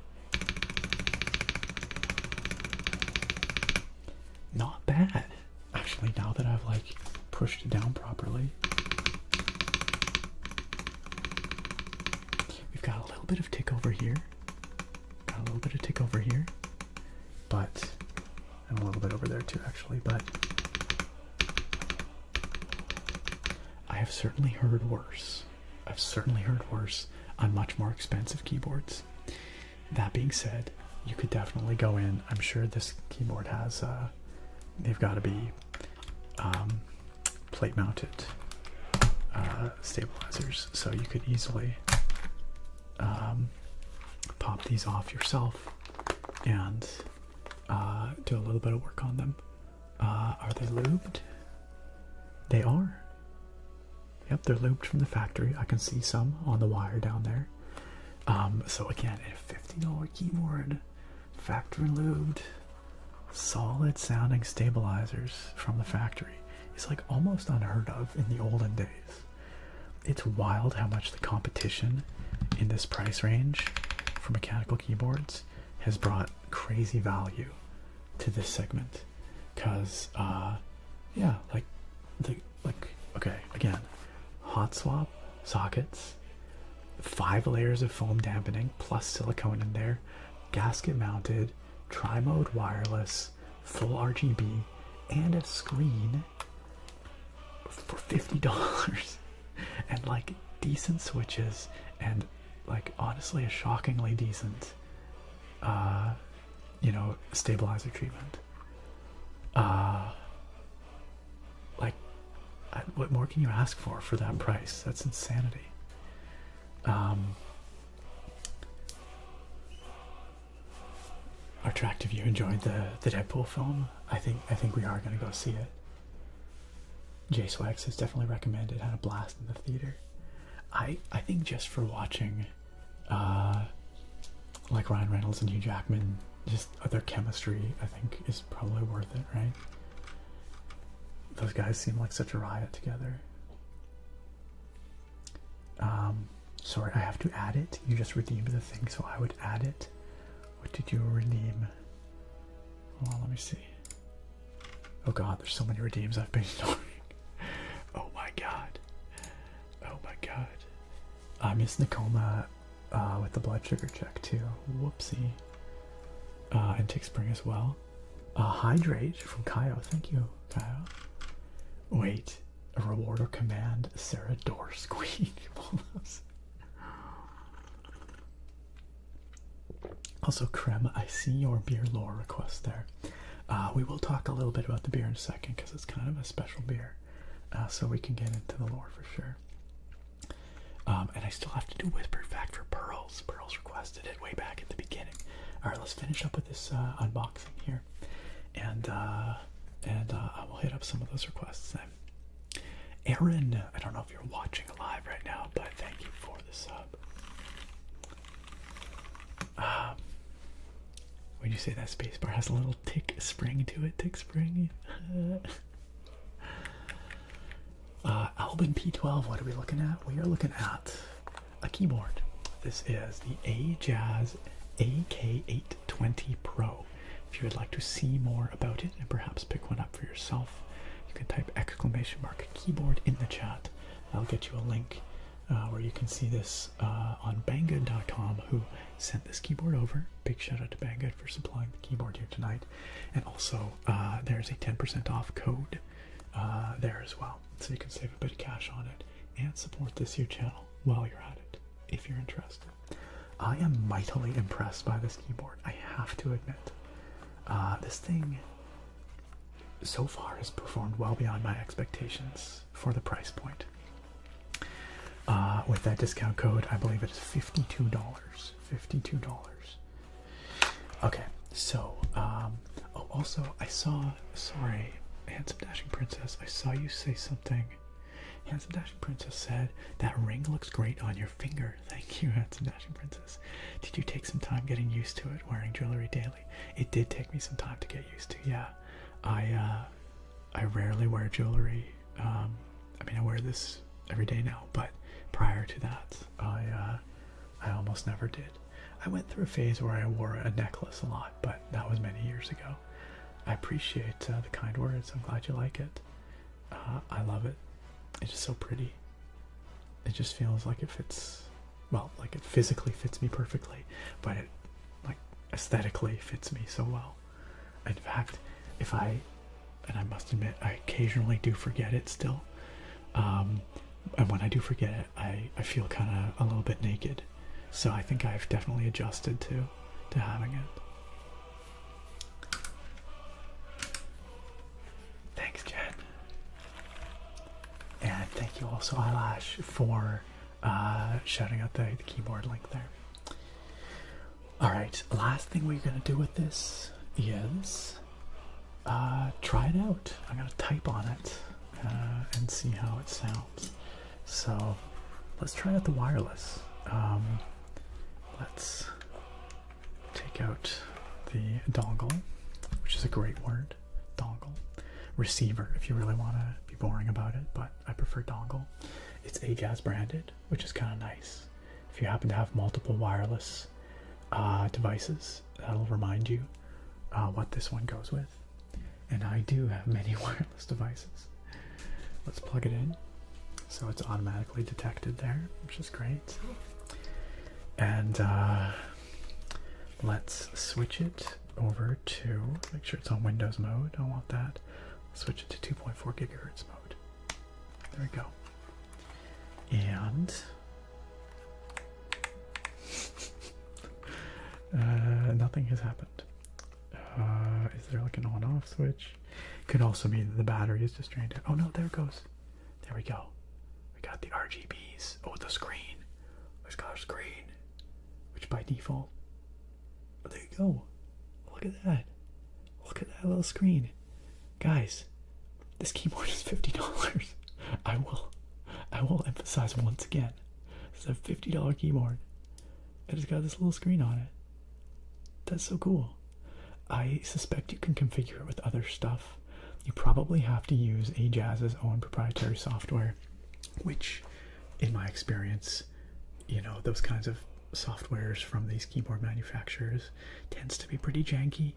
A: Not bad, actually, now that I've like pushed it down properly. We've got a little bit of tick over here. Got a little bit of tick over here. But, and a little bit over there too, actually, but I have certainly heard worse. I've certainly heard worse on much more expensive keyboards. That being said, you could definitely go in. I'm sure this keyboard has, they've got to be plate mounted stabilizers, so you could easily pop these off yourself and do a little bit of work on them. Are they lubed? They are. Yep, they're lubed from the factory. I can see some on the wire down there. So again, a $50 keyboard, factory lubed, solid sounding stabilizers from the factory is like almost unheard of in the olden days. It's wild how much the competition in this price range for mechanical keyboards has brought crazy value to this segment. Cause yeah, okay, again, hot swap sockets, 5 layers of foam dampening plus silicone in there, gasket mounted, tri-mode wireless, full RGB, and a screen for $50. And like decent switches and like honestly a shockingly decent you know, stabilizer treatment. Like, what more can you ask for that price? That's insanity. Attractive, you enjoyed the Deadpool film? I think we are gonna go see it. J Swags has definitely recommended, had a blast in the theater. I think just for watching like Ryan Reynolds and Hugh Jackman, just their chemistry, I think is probably worth it, right? Those guys seem like such a riot together. Sorry, I have to add it. You just redeemed the thing, so I would add it. What did you redeem? Hold on, let me see. Oh god, there's so many redeems I've been ignoring. Oh my god. Oh my god. I miss Nakoma with the blood sugar check too. Whoopsie. And Tick Spring as well. Hydrate from Kaio. Thank you, Kaio. Wait. A reward or command. Sarah Door Squeak. Also, Krem, I see your beer lore request there. We will talk a little bit about the beer in a second because it's kind of a special beer. so we can get into the lore for sure. And I still have to do Whispered Fact for Pearls. Pearls requested it way back at the beginning. All right, let's finish up with this unboxing here, and I will hit up some of those requests then. Aaron, I don't know if you're watching live right now, but thank you for the sub. When you say that spacebar has a little tick spring to it, tick spring. Albin P12, what are we looking at? We are looking at a keyboard. This is the Ajazz AK820pro. If you would like to see more about it and perhaps pick one up for yourself, you can type !keyboard in the chat. I'll get you a link where you can see this on Banggood.com, who sent this keyboard over. Big shout out to Banggood for supplying the keyboard here tonight. And also there's a 10% off code there as well, so you can save a bit of cash on it and support this here channel while you're at it if you're interested. I am mightily impressed by this keyboard, I have to admit. This thing so far has performed well beyond my expectations for the price point. With that discount code, I believe it is $52. $52. Okay, so oh, also I saw, sorry, Handsome Dashing Princess, I saw you say something. Handsome Dashing Princess said, that ring looks great on your finger. Thank you, Handsome Dashing Princess. Did you take some time getting used to it, wearing jewelry daily? It did take me some time to get used to, yeah. I rarely wear jewelry. I mean, I wear this every day now, but prior to that, I almost never did. I went through a phase where I wore a necklace a lot, but that was many years ago. I appreciate the kind words. I'm glad you like it. I love it. It's just so pretty. It just feels like it fits, well, like it physically fits me perfectly, but it, like, aesthetically fits me so well. In fact, if I, and I must admit, I occasionally do forget it still. And when I do forget it, I feel kind of a little bit naked. So I think I've definitely adjusted to having it. Thanks, Jen. And thank you also, Eyelash, for shouting out the keyboard link there. Alright, last thing we're going to do with this is try it out. I'm going to type on it and see how it sounds. So let's try out the wireless. Let's take out the dongle, which is a great word, dongle. Receiver, if you really want to be boring about it, but I prefer dongle. It's Ajazz branded, which is kind of nice. If you happen to have multiple wireless devices, that'll remind you what this one goes with. And I do have many wireless devices. Let's plug it in. So it's automatically detected there, which is great. And let's switch it over to, make sure it's on Windows mode. I want that. Switch it to 2.4 gigahertz mode. There we go. And nothing has happened. Is there like an on-off switch? Could also be that the battery is just drained out. Oh no, there it goes. There we go. We got the RGBs. Oh, the screen. Let's got our screen, which by default. Oh, there you go. Look at that. Look at that little screen. Guys, this keyboard is $50. I will emphasize once again. It's a $50 keyboard. And it's got this little screen on it. That's so cool. I suspect you can configure it with other stuff. You probably have to use Ajazz's own proprietary software, which, in my experience, you know, those kinds of softwares from these keyboard manufacturers tends to be pretty janky.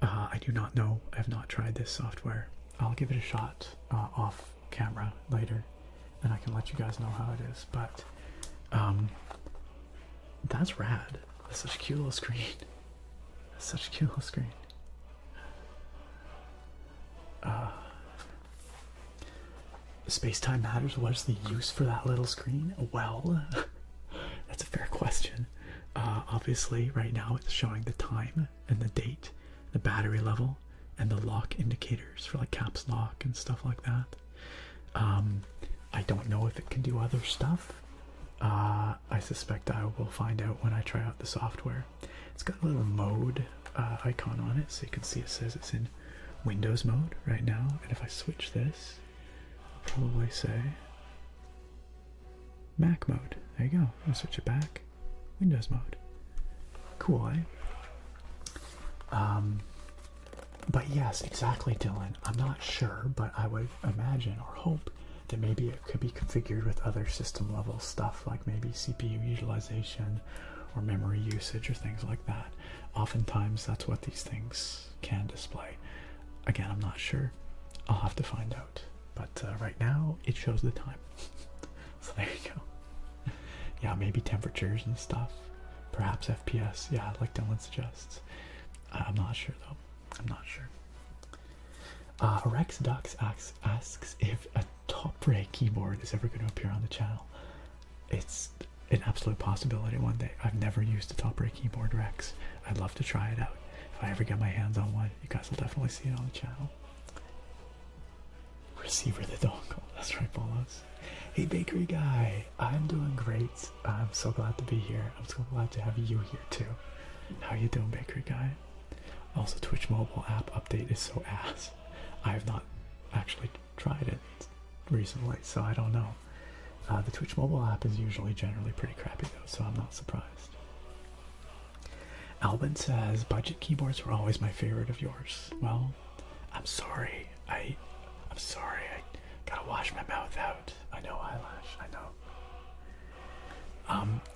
A: I do not know. I have not tried this software. I'll give it a shot off camera later, and I can let you guys know how it is. But that's rad. That's such a cute little screen. That's such a cute little screen. Space-time matters. What is the use for that little screen? Well, that's a fair question. Obviously, right now it's showing the time and the date, the battery level, and the lock indicators for like caps lock and stuff like that. I don't know if it can do other stuff. I suspect I will find out when I try out the software. It's got a little mode icon on it, so you can see it says it's in Windows mode right now. And if I switch this, I'll probably say Mac mode. There you go. I'll switch it back. Windows mode. Cool, eh? But yes, exactly, Dylan. I'm not sure, but I would imagine or hope that maybe it could be configured with other system level stuff, like maybe CPU utilization or memory usage or things like that. Oftentimes that's what these things can display. Again, I'm not sure. I'll have to find out. But right now it shows the time. So there you go. Yeah, maybe temperatures and stuff. Perhaps FPS. Yeah, like Dylan suggests. I'm not sure though. I'm not sure. Rex Ducks asks if a top ray keyboard is ever going to appear on the channel. It's an absolute possibility one day. I've never used a top ray keyboard, Rex. I'd love to try it out. If I ever get my hands on one, you guys will definitely see it on the channel. Receiver the dongle. That's right, Bolos. Hey, bakery guy. I'm doing great. I'm so glad to be here. I'm so glad to have you here too. How you doing, bakery guy? Also, Twitch mobile app update is so ass. I have not actually tried it recently, so I don't know. The Twitch mobile app is usually generally pretty crappy though, so I'm not surprised. Albin says, budget keyboards were always my favorite of yours. Well, I'm sorry. I'm sorry. I gotta wash my mouth out. I know, eyelash. I know.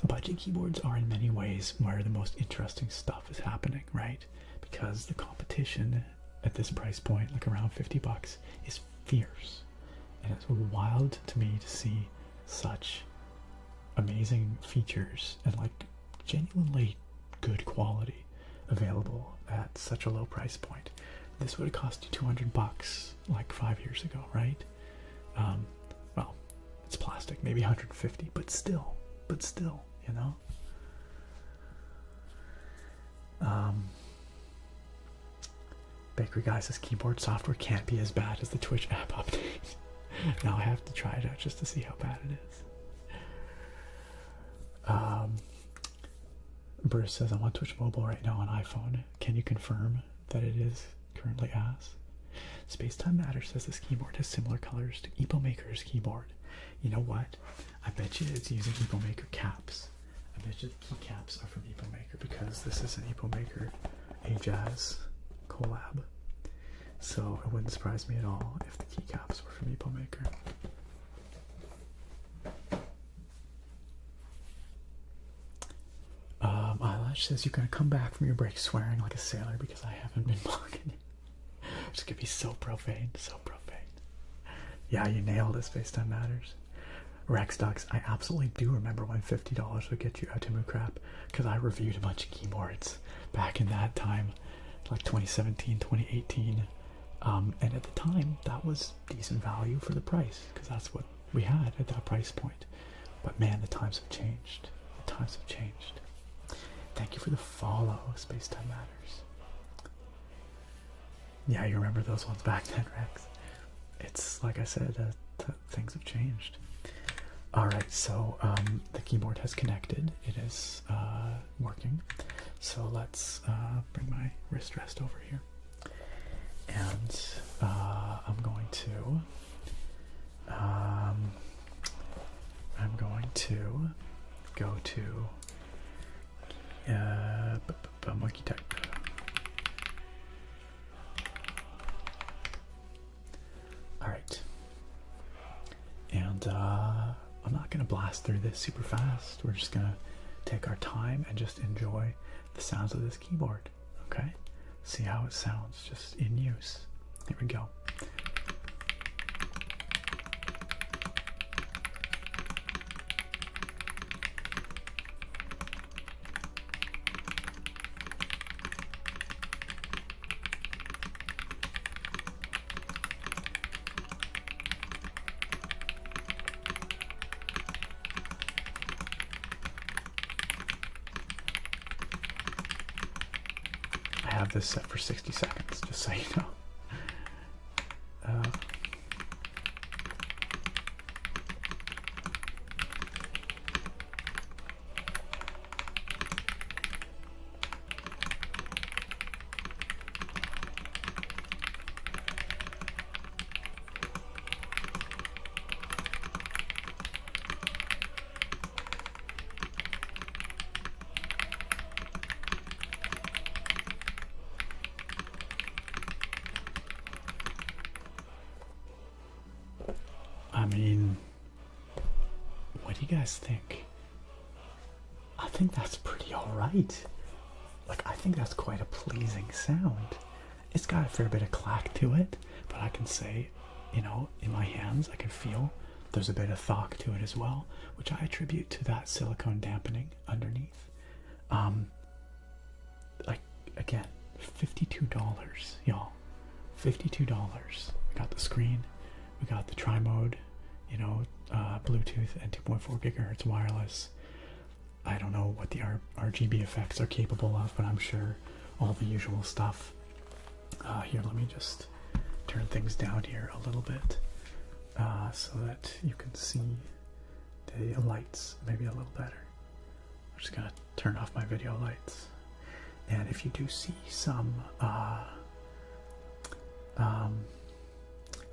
A: Budget keyboards are in many ways where the most interesting stuff is happening, right? Because the competition at this price point, like around 50 bucks, is fierce. And it's wild to me to see such amazing features and like genuinely good quality available at such a low price point. This would have cost you 200 bucks like 5 years ago, right? Well, it's plastic, maybe 150, but still, you know? Bakery guy says keyboard software can't be as bad as the Twitch app update. Now I have to try it out just to see how bad it is. Bruce says, I'm on Twitch mobile right now on iPhone. Can you confirm that it is currently as? Spacetime Matter says this keyboard has similar colors to EpoMaker's keyboard. You know what? I bet you it's using EpoMaker caps. I bet you the keycaps are from EpoMaker because this is an EpoMaker Ajazz collab. So it wouldn't surprise me at all if the keycaps were from EpoMaker. Eyelash says you're gonna come back from your break swearing like a sailor because I haven't been blocking. It's gonna be so profane, so profane. Yeah, you nailed it, Spacetime Matters. Rex Ducks, I absolutely do remember when $50 would get you Atommu crap because I reviewed a bunch of keyboards back in that time, like 2017, 2018. And at the time, that was decent value for the price because that's what we had at that price point. But man, the times have changed. The times have changed. Thank you for the follow, Spacetime Matters. Yeah, you remember those ones back then, Rex. It's like I said, things have changed. Alright, so the keyboard has connected. It is working. So let's bring my wrist rest over here. And I'm going to go to monkey type. Alright. And I'm not going to blast through this super fast. We're just going to take our time and just enjoy the sounds of this keyboard. Okay? See how it sounds just in use. Here we go. I have this set for 60 seconds, just so you know. mean, what do you guys think? I think that's pretty alright. Like, I think that's quite a pleasing sound. It's got a fair bit of clack to it, but I can say, you know, in my hands, I can feel there's a bit of thock to it as well, which I attribute to that silicone dampening underneath. Like, again, $52, y'all. $52. We got the screen, we got the tri-mode, you know, Bluetooth and 2.4 gigahertz wireless. I don't know what the RGB effects are capable of, but I'm sure all the usual stuff. Here, let me just turn things down here a little bit so that you can see the lights maybe a little better. I'm just gonna turn off my video lights. And if you do see some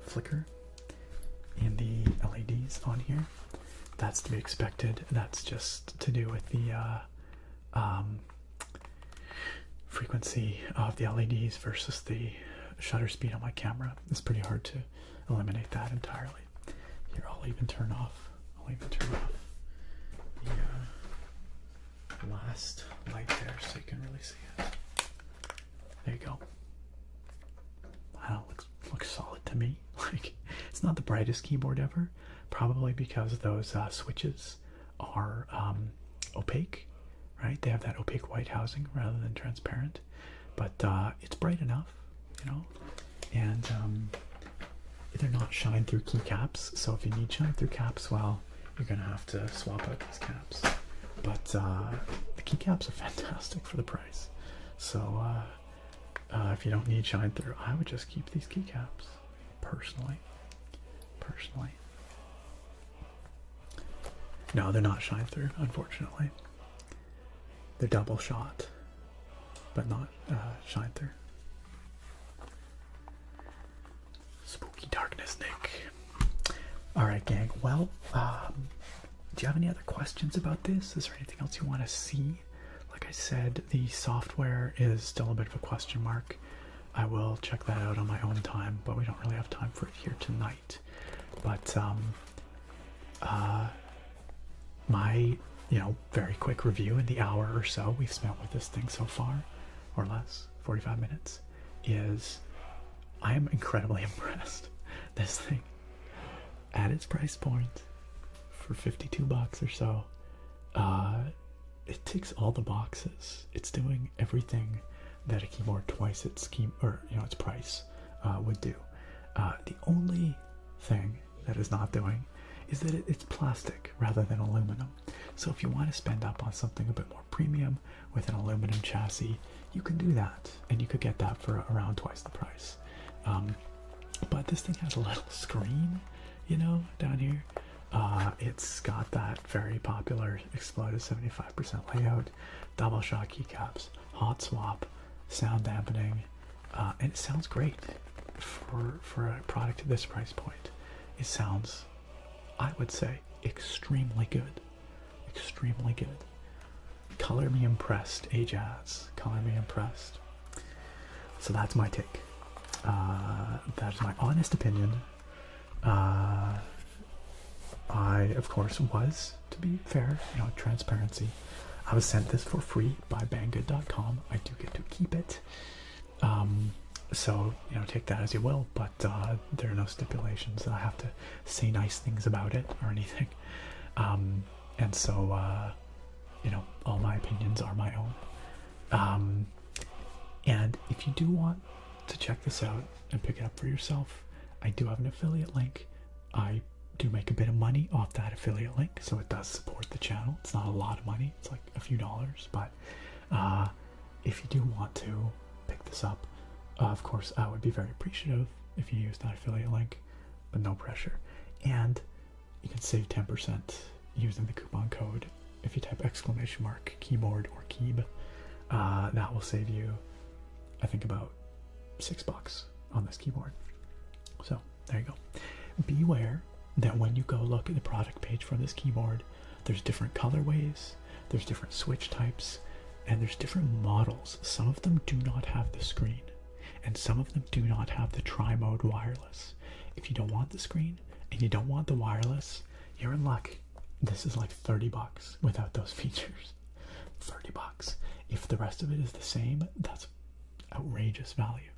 A: flicker in the LEDs on here, that's to be expected. That's just to do with the frequency of the LEDs versus the shutter speed on my camera. It's pretty hard to eliminate that entirely. Here, I'll even turn off the last light there so you can really see it. There you go. Wow, looks solid to me. Like, it's not the brightest keyboard ever, probably because those switches are opaque, right? They have that opaque white housing rather than transparent, but it's bright enough, you know, and they're not shine through keycaps, so if you need shine through caps, well, you're gonna have to swap out these caps. But the keycaps are fantastic for the price, so if you don't need shine through, I would just keep these keycaps, personally. No, they're not shine through, unfortunately. They're double shot, but not shine through. Spooky darkness, Nick. Alright, gang. Well, do you have any other questions about this? Is there anything else you want to see? Like I said, the software is still a bit of a question mark. I will check that out on my own time, but we don't really have time for it here tonight. But my, you know, very quick review in the hour or so we've spent with this thing so far, or less, 45 minutes, is I am incredibly impressed. This thing, at its price point, for $52 or so, it ticks all the boxes. It's doing everything that a keyboard twice its its price would do. The only thing that is not doing is that it's plastic rather than aluminum. So if you want to spend up on something a bit more premium with an aluminum chassis, you can do that, and you could get that for around twice the price. But this thing has a little screen, you know, down here. It's got that very popular exploded 75% layout, double shot keycaps, hot swap, sound dampening, and it sounds great for a product at this price point. It sounds, I would say, extremely good. Extremely good. Color me impressed, Ajazz. Color me impressed. So that's my take. That's my honest opinion. I, of course, was, to be fair, you know, transparency, I was sent this for free by banggood.com. I do get to keep it. So, you know, take that as you will, but there are no stipulations that I have to say nice things about it or anything. And so, you know, all my opinions are my own. And if you do want to check this out and pick it up for yourself, I do have an affiliate link. I do make a bit of money off that affiliate link, so it does support the channel. It's not a lot of money, it's like a few dollars, but if you do want to pick this up, of course, I would be very appreciative if you use that affiliate link, but no pressure. And you can save 10% using the coupon code if you type !keyboard or keeb. That will save you, I think, about $6 on this keyboard. So there you go. Beware that when you go look at the product page for this keyboard, there's different colorways, there's different switch types, and there's different models. Some of them do not have the screen, and some of them do not have the tri-mode wireless. If you don't want the screen and you don't want the wireless, you're in luck. This is like 30 bucks without those features. 30 bucks. If the rest of it is the same, that's outrageous value.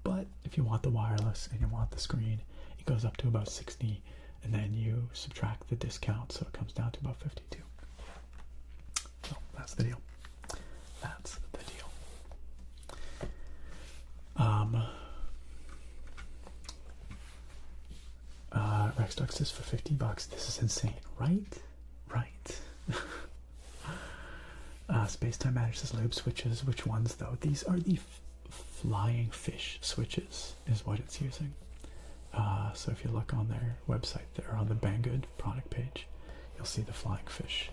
A: But if you want the wireless and you want the screen, it goes up to about 60, and then you subtract the discount, so it comes down to about 52. So that's the deal. That's the deal. Rexduck says for 50 bucks. This is insane, right? Right. Spacetime Matters says lube switches. Which ones though? These are the flying fish switches, is what it's using. So if you look on their website, they're on the Banggood product page, you'll see the flying fish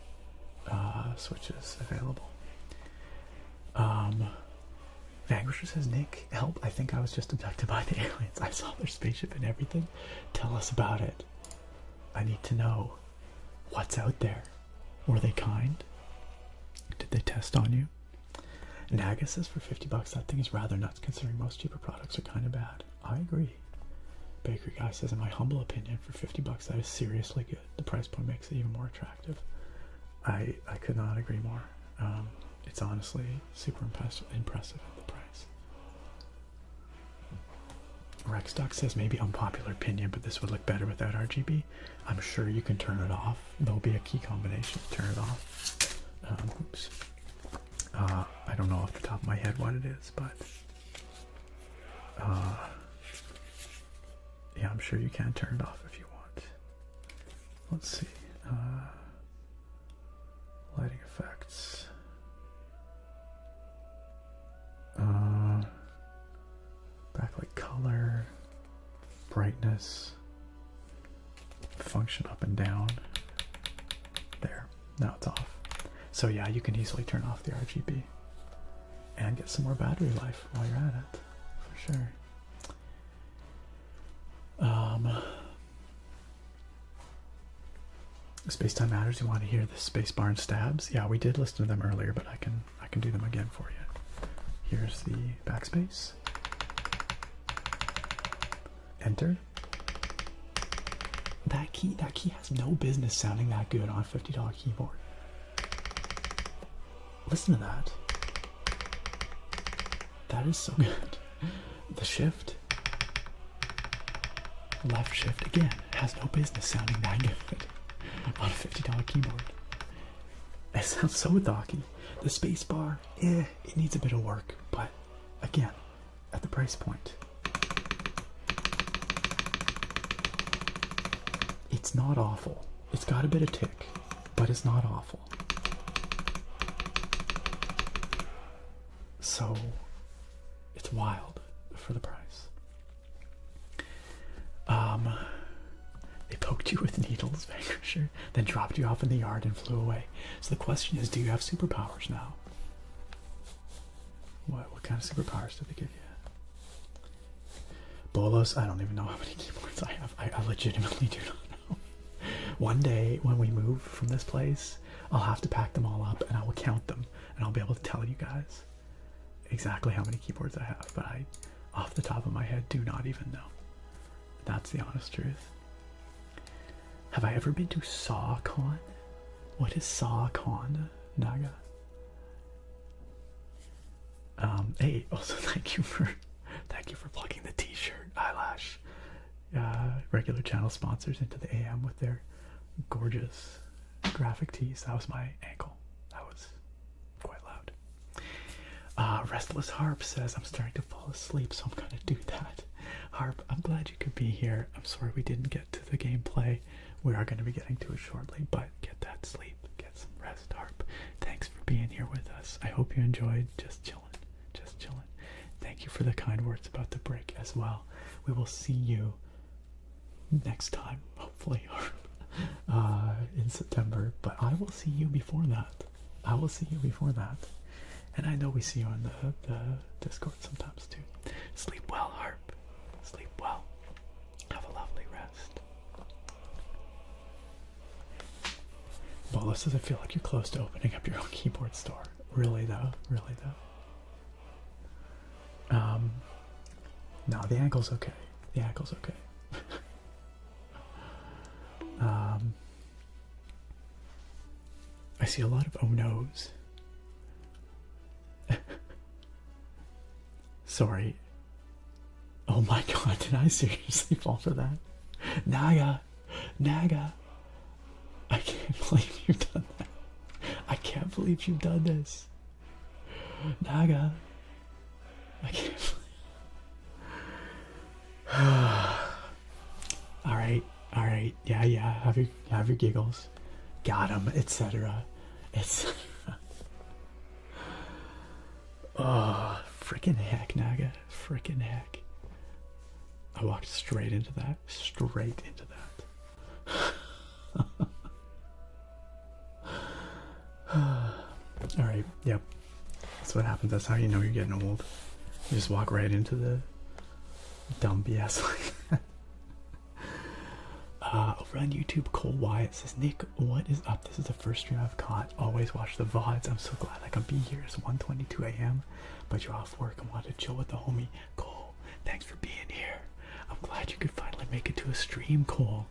A: switches available. Vanquisher says, Nick, help. I think I was just abducted by the aliens. I saw their spaceship and everything. Tell us about it. I need to know what's out there. Were they kind? Did they test on you? Naga says for 50 bucks, that thing is rather nuts considering most cheaper products are kind of bad. I agree. Bakery Guy says, in my humble opinion, for 50 bucks, that is seriously good. The price point makes it even more attractive. I could not agree more. It's honestly super impressive at the price. Rexdoc says, maybe unpopular opinion, but this would look better without RGB. I'm sure you can turn it off. There'll be a key combination to turn it off. Oops. I don't know off the top of my head what it is, but yeah, I'm sure you can turn it off if you want. Let's see. Lighting effects. Backlight color, brightness, function up and down. There, now it's off. So yeah, you can easily turn off the RGB and get some more battery life while you're at it, for sure. Spacetime Matters, you want to hear the Space Barn stabs? Yeah, we did listen to them earlier, but I can do them again for you. Here's the backspace. Enter. That key has no business sounding that good on a $50 keyboard. Listen to that. That is so good. The shift, left shift again, has no business sounding that good on a $50 keyboard. It sounds so docky. The space bar, it needs a bit of work, but again, at the price point, it's not awful. It's got a bit of tick, but it's not awful. So it's wild for the price. They poked you with needles, Vanquisher, then dropped you off in the yard and flew away. So the question is, do you have superpowers now? What kind of superpowers did they give you? Bolos, I don't even know how many keyboards I have. I legitimately do not know. One day when we move from this place, I'll have to pack them all up and I will count them and I'll be able to tell you guys exactly how many keyboards I have, but I, off the top of my head, do not even know. That's the honest truth. Have I ever been to SawCon? What is SawCon, Naga? Hey, also thank you for plugging the t-shirt, eyelash, regular channel sponsors into the AM with their gorgeous graphic tees. That was my ankle. That was quite loud. Restless Harp says, I'm starting to fall asleep, so I'm gonna do that. Harp, I'm glad you could be here. I'm sorry we didn't get to the gameplay. We are going to be getting to it shortly, but get that sleep, get some rest, Harp. Thanks for being here with us. I hope you enjoyed just chilling, just chilling. Thank you for the kind words about the break as well. We will see you next time, hopefully, Harp, in September, but I will see you before that. I will see you before that. And I know we see you on the Discord sometimes too. Sleep well, Harp. Sleep well. Have a lovely rest. Bola says, I feel like you're close to opening up your own keyboard store. Really though, really though. No, the ankle's okay. The ankle's okay. see a lot of oh no's. Sorry. Oh my god, did I seriously fall for that? Naga! Naga! I can't believe you've done that. I can't believe you've done this. Naga! I can't believe... Alright, yeah, have your giggles. Got him, etc. Etc. Oh, frickin' heck, Naga. Frickin' heck. I walked straight into that. Straight into that. Alright, yep. That's what happens. That's how you know you're getting old. You just walk right into the dumb BS like that. Over on YouTube, Cole Wyatt says, Nick, what is up? This is the first stream I've caught. Always watch the VODs. I'm so glad I can be here. It's 1:22 a.m. But you're off work and want to chill with the homie. Cole, thanks for being here. I'm glad you could finally make it to a stream, Cole.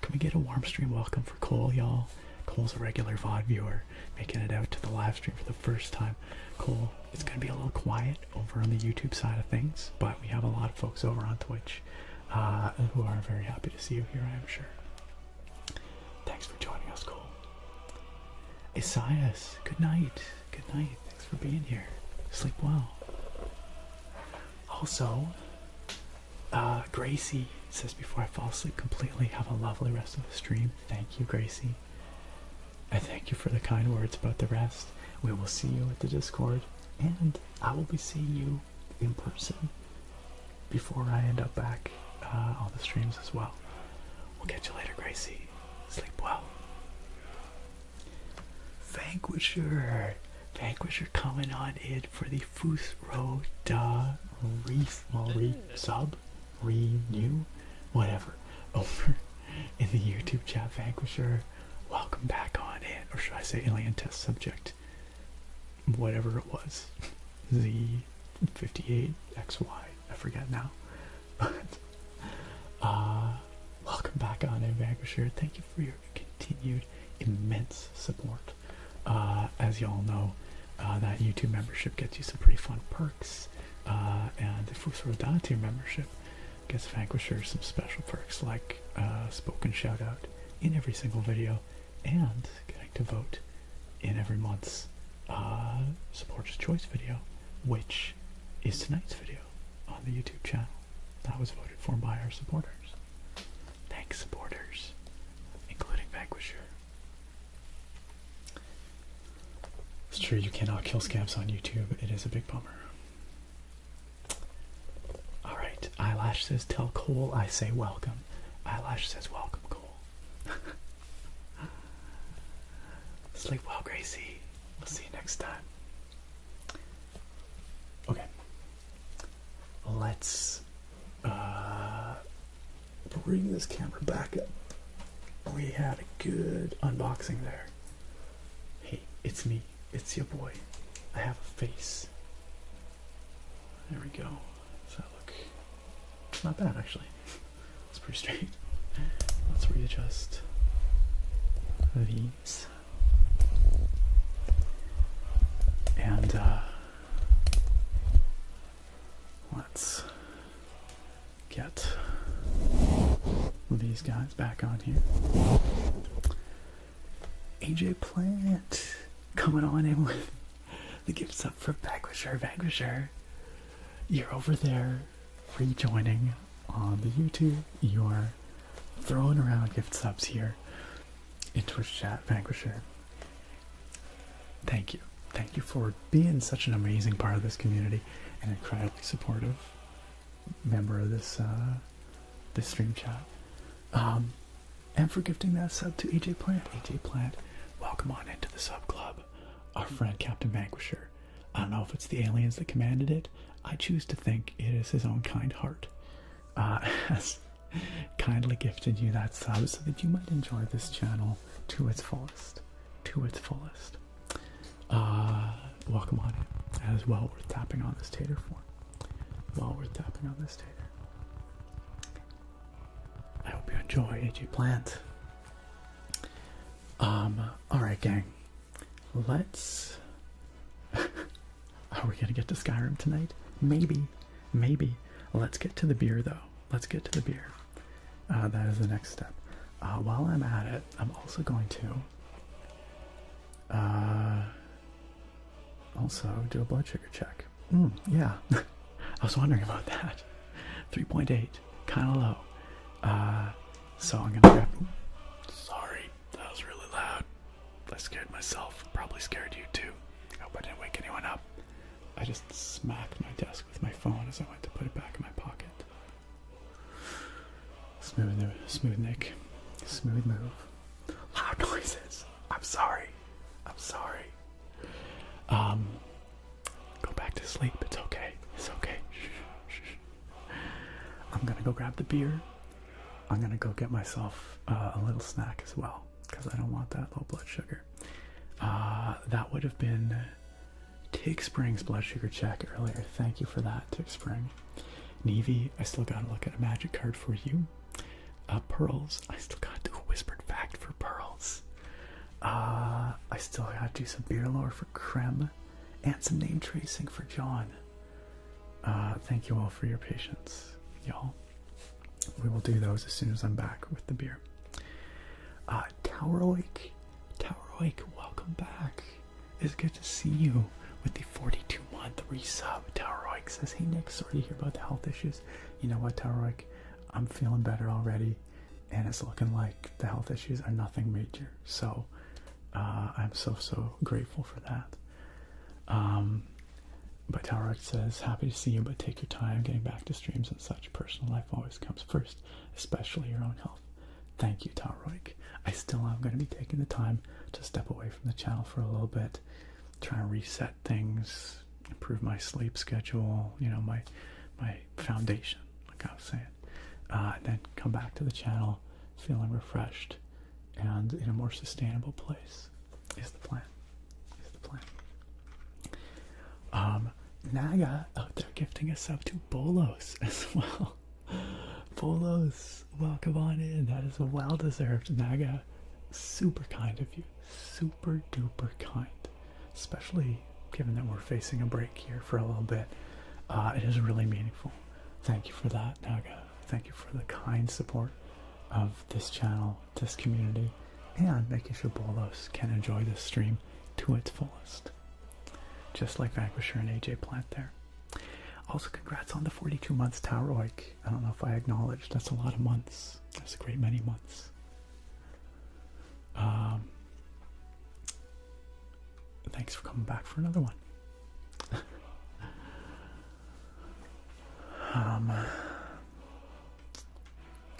A: Can we get a warm stream welcome for Cole, y'all? Cole's a regular VOD viewer, making it out to the live stream for the first time. Cole, it's going to be a little quiet over on the YouTube side of things, but we have a lot of folks over on Twitch who are very happy to see you here, I am sure. Thanks for joining us, Cole. Isaias, good night. Good night. Thanks for being here. Sleep well. Also, Gracie says, before I fall asleep completely, have a lovely rest of the stream. Thank you, Gracie. I thank you for the kind words about the rest. We will see you at the Discord, and I will be seeing you in person before I end up back on the streams as well. We'll catch you later, Gracie. Sleep well. Vanquisher coming on in for the RØDE renew, whatever, over in the YouTube chat. Vanquisher, welcome back on in, or should I say alien test subject, whatever it was, Z58XY, I forget now, but welcome back on in, Vanquisher. Thank you for your continued immense support. As y'all know, that YouTube membership gets you some pretty fun perks, and the RØDE tier membership gets Vanquisher some special perks like spoken shout out in every single video, and getting to vote in every month's supporters choice video, which is tonight's video on the YouTube channel. That was voted for by our supporters. Thanks, supporters, including Vanquisher. It's true, you cannot kill scams on YouTube. It is a big bummer. Alright, Eyelash says, tell Cole I say welcome. Eyelash says, welcome, Cole. Sleep well, Gracie. We'll see you next time. Okay. Let's bring this camera back up. We had a good unboxing there. Hey, it's me. It's your boy. I have a face. There we go. Does that look... It's not bad, actually. It's pretty straight. Let's readjust these. And, let's get these guys back on here. AJ Plant coming on in with the gifts up for Vanquisher. Vanquisher, you're over there rejoining on the YouTube. You're throwing around gift subs here in Twitch chat. Vanquisher, thank you. Thank you for being such an amazing part of this community and incredibly supportive member of this this stream chat. And for gifting that sub to AJ Plant. AJ Plant, welcome on into the sub club. Our friend Captain Vanquisher. I don't know if it's the aliens that commanded it. I choose to think it is his own kind heart. Has kindly gifted you that sub so that you might enjoy this channel to its fullest. To its fullest. Welcome on in. That is well worth tapping on this tater for. Well worth tapping on this tater. I hope you enjoy AJ Plant. Alright, gang. let's... Are we gonna get to Skyrim tonight? Maybe. Maybe. Let's get to the beer, though. Let's get to the beer. That is the next step. While I'm at it, I'm also going to also do a blood sugar check. Yeah. I was wondering about that. 3.8. Kind of low. So I'm gonna grab... Sorry, that was really loud. I scared myself. Probably scared you too. I hope I didn't wake anyone up. I just smacked my desk with my phone as I went to put it back in my pocket. Smooth Nick. Smooth move. Loud noises. I'm sorry. I'm sorry. Go back to sleep. It's okay. It's okay. Shh. I'm gonna go grab the beer. I'm gonna go get myself a little snack as well, because I don't want that low blood sugar. That would have been Tig Spring's blood sugar check earlier. Thank you for that, Tig Spring. Nevi, I still gotta look at a magic card for you. Pearls, I still gotta do a whispered fact for Pearls. I still gotta do some beer lore for Krem, and some name tracing for John. Thank you all for your patience, y'all. We will do those as soon as I'm back with the beer. Tauroik, welcome back. It's good to see you with the 42-month resub. Tauroik says, hey Nick, sorry to hear about the health issues. You know what, Tauroik? I'm feeling better already, and it's looking like the health issues are nothing major. So I'm so grateful for that. But Tauroik says, happy to see you, but take your time getting back to streams and such. Personal life always comes first, especially your own health. Thank you, Tauroik. I still am going to be taking the time to step away from the channel for a little bit, try and reset things, improve my sleep schedule, you know, my foundation, like I was saying. And then come back to the channel feeling refreshed and in a more sustainable place is the plan. Naga out there gifting a sub to Bolos as well. Bolos, welcome on in. That is well deserved. Naga, super kind of you. Super duper kind. Especially given that we're facing a break here for a little bit. It is really meaningful. Thank you for that, Naga. Thank you for the kind support of this channel, this community, and making sure Bolos can enjoy this stream to its fullest. Just like Vanquisher and AJ Plant there. Also, congrats on the 42 months, Tauroik. I don't know if I acknowledged. That's a lot of months. That's a great many months. Thanks for coming back for another one.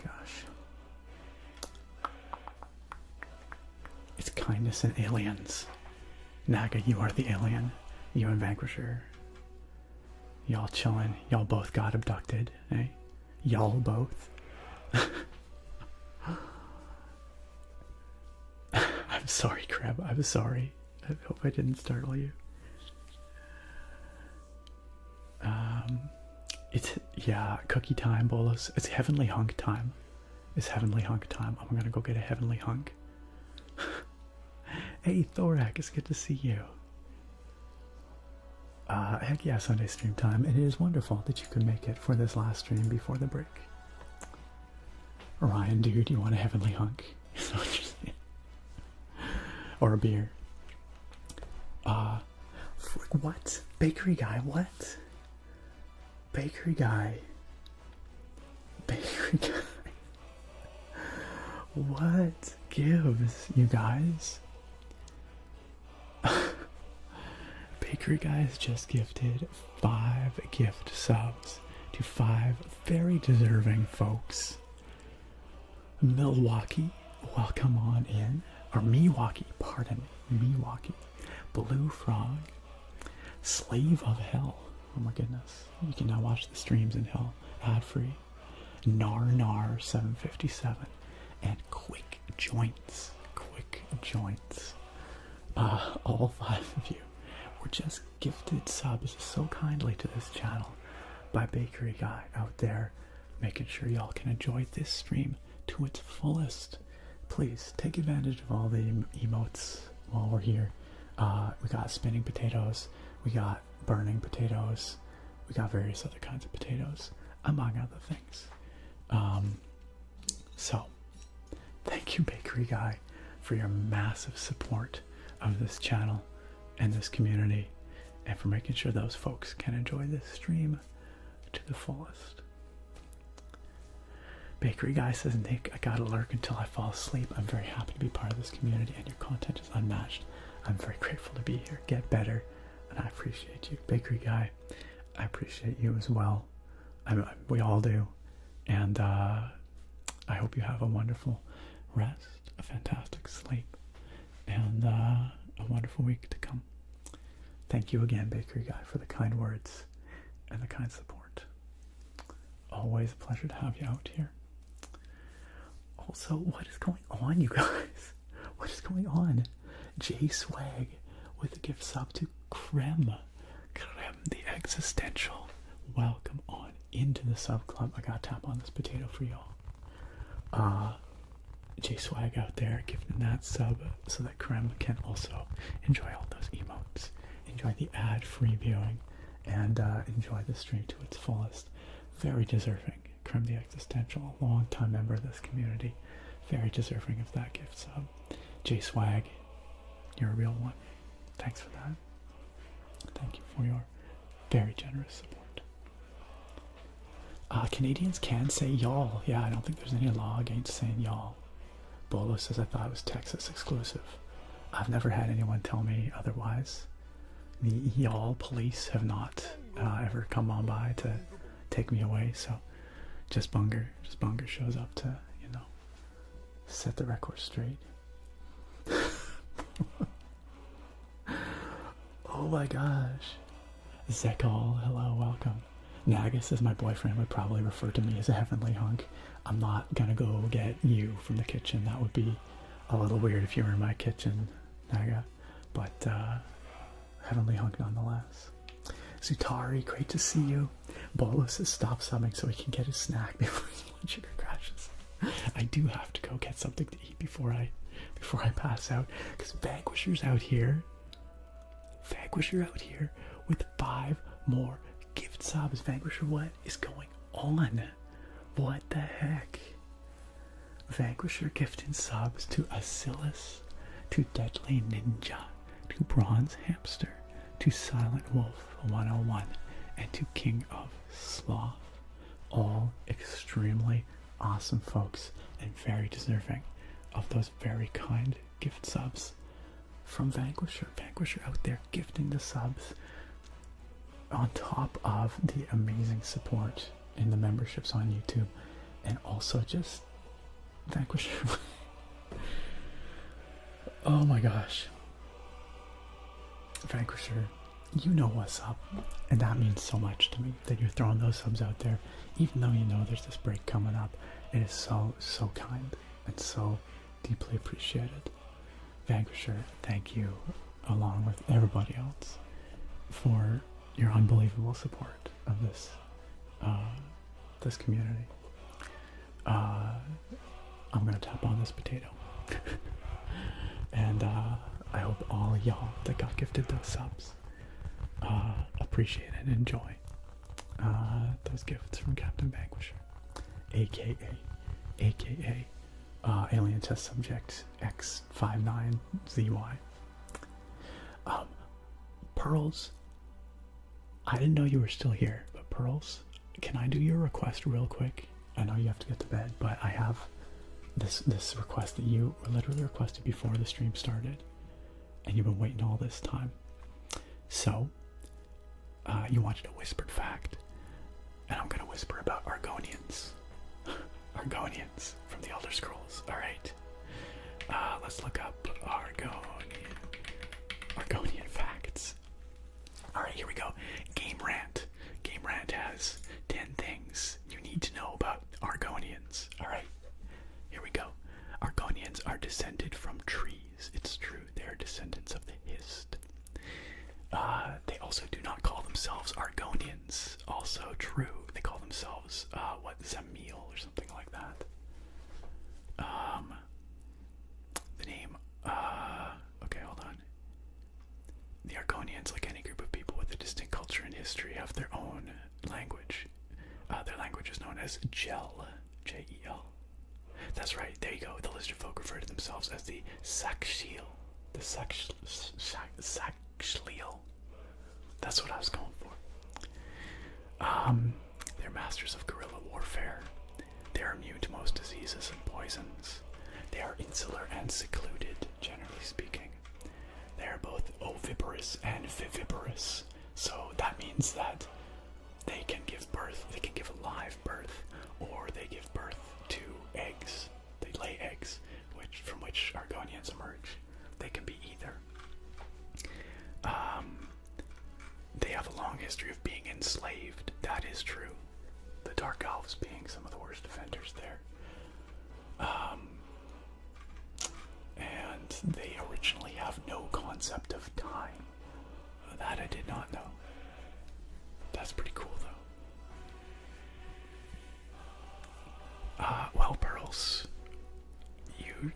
A: Gosh. It's kindness and aliens. Naga, you are the alien. You and Vanquisher. Y'all chillin'. Y'all both got abducted, eh? Y'all both. I'm sorry, Crab. I'm sorry. I hope I didn't startle you. Yeah, cookie time, Bolos. It's heavenly hunk time. It's heavenly hunk time. I'm gonna go get a heavenly hunk. Hey, Thorak, it's good to see you. Heck yeah, Sunday stream time. It is wonderful that you could make it for this last stream before the break. Ryan, dude, you want a heavenly hunk? Is that what you're saying? Or a beer? What? Bakery guy, what? Bakery guy. Bakery guy. What gives, you guys? Bakery guys just gifted 5 gift subs to 5 very deserving folks. Milwaukee, welcome on in. Or Milwaukee, pardon me. Milwaukee. Blue Frog. Slave of Hell. Oh my goodness. You can now watch the streams in hell ad-free. Nar 757. And Quick Joints. Quick Joints. All 5 of you were just gifted subs so kindly to this channel by Bakery Guy out there, making sure y'all can enjoy this stream to its fullest. Please take advantage of all the emotes while we're here. We got spinning potatoes, we got burning potatoes, we got various other kinds of potatoes, among other things. So, thank you, Bakery Guy, for your massive support of this channel and this community, and for making sure those folks can enjoy this stream to the fullest. Bakery Guy says, Nick, I gotta lurk until I fall asleep. I'm very happy to be part of this community, and your content is unmatched. I'm very grateful to be here. Get better, and I appreciate you. Bakery Guy, I appreciate you as well. We all do. And I hope you have a wonderful rest, a fantastic sleep, and a wonderful week to come. Thank you again, Bakery Guy, for the kind words and the kind support. Always a pleasure to have you out here. Also, what is going on, you guys? What is going on? J Swag with a gift sub to Creme the Existential. Welcome on into the sub club. I gotta tap on this potato for y'all. J Swag out there giving that sub so that Creme can also enjoy all those emotes, enjoy the ad-free viewing, and enjoy the stream to its fullest. Very deserving. Creme the Existential, a long-time member of this community, very deserving of that gift sub. J Swag, you're a real one. Thanks for that. Thank you for your very generous support. Canadians can say y'all. Yeah, I don't think there's any law against saying y'all. Bolo says, I thought it was Texas exclusive. I've never had anyone tell me otherwise. The y'all police have not ever come on by to take me away, so just Bunger shows up to, you know, set the record straight. Oh my gosh. Zekal, hello, welcome. Naga says my boyfriend would probably refer to me as a heavenly hunk. I'm not gonna go get you from the kitchen. That would be a little weird if you were in my kitchen, Naga. But heavenly hunk nonetheless. Zutari, great to see you. Bolo says stop subbing so he can get his snack before his blood sugar crashes. I do have to go get something to eat before I pass out, because Vanquisher's out here. Vanquisher out here with 5 more gift subs. Vanquisher, what is going on? What the heck? Vanquisher gifting subs to Asilis, to Deadly Ninja, to Bronze Hamster, to Silent Wolf 101, and to King of Sloth. All extremely awesome folks and very deserving of those very kind gift subs from Vanquisher. Vanquisher out there gifting the subs on top of the amazing support in the memberships on YouTube, and also just Vanquisher. Oh my gosh. Vanquisher, you know what's up, and that means so much to me that you're throwing those subs out there, even though you know there's this break coming up. It is so kind and so deeply appreciated. Vanquisher, thank you, along with everybody else, for your unbelievable support of this this community. I'm gonna tap on this potato. And I hope all of y'all that got gifted those subs appreciate and enjoy those gifts from Captain Vanquisher, aka Alien Test Subject X59ZY. Pearls, I didn't know you were still here, but Pearls, can I do your request real quick? I know you have to get to bed, but I have this request that you literally requested before the stream started, and you've been waiting all this time. So, you wanted a whispered fact, and I'm gonna whisper about Argonians. Argonians from the Elder Scrolls. Alright. Let's look up Argonian facts. Alright, here we go. Game Rant. Game Rant has 10 things you need to know about Argonians. Alright, here we go. Argonians are descended from trees. It's true, they are descendants of the Hist. They also do not call themselves Argonians. Also true. They call themselves, Zamil or something like that. The name, okay, hold on. history of their own language. Their language is known as Gel, J-E-L. That's right, there you go. The lizard folk refer to themselves as the Sakshil. The Sakshil. That's what I was going for. They're masters of guerrilla warfare. They are immune to most diseases and poisons. They are insular and secluded, generally speaking. They are both oviparous and viviparous. So that means that they can give birth, they can give a live birth, or they give birth to eggs. They lay eggs, from which Argonians emerge. They can be either. They have a long history of being enslaved. That is true. The Dark Elves being some of the worst offenders there. And they originally have no concept of time. That I did not know. That's pretty cool, though. Well, Pearls, you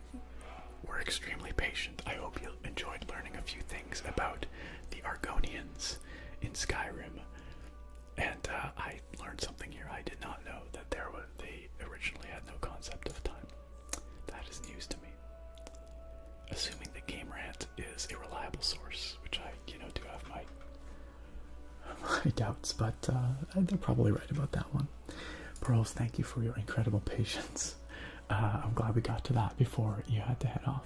A: were extremely patient. I hope you enjoyed learning a few things about the Argonians in Skyrim. And I learned something here. I did not know that they originally had no concept of time. That is news to me. Assuming that Game Rant is a reliable source, which I, do have my doubts, but they're probably right about that one. Pearls, thank you for your incredible patience. I'm glad we got to that before you had to head off.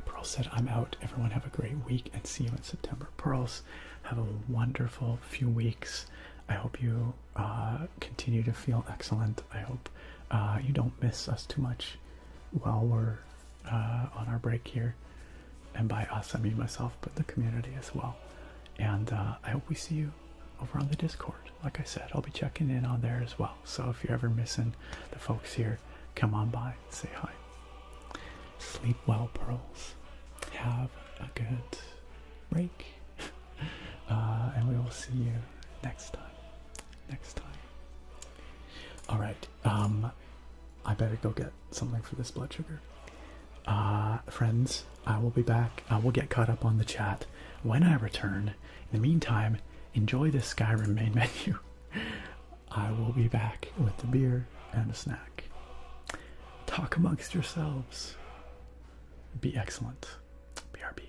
A: Pearls said, I'm out. Everyone have a great week and see you in September. Pearls, have a wonderful few weeks. I hope you continue to feel excellent. I hope you don't miss us too much while we're on our break here. And by us, I mean myself, but the community as well. And I hope we see you over on the Discord. Like I said, I'll be checking in on there as well. So if you're ever missing the folks here, come on by and say hi. Sleep well, Pearls. Have a good break. And we will see you next time. Alright, I better go get something for this blood sugar. Friends, I will be back. I will get caught up on the chat when I return. In the meantime, enjoy this Skyrim main menu. I will be back with the beer and a snack. Talk amongst yourselves. Be excellent. BRB.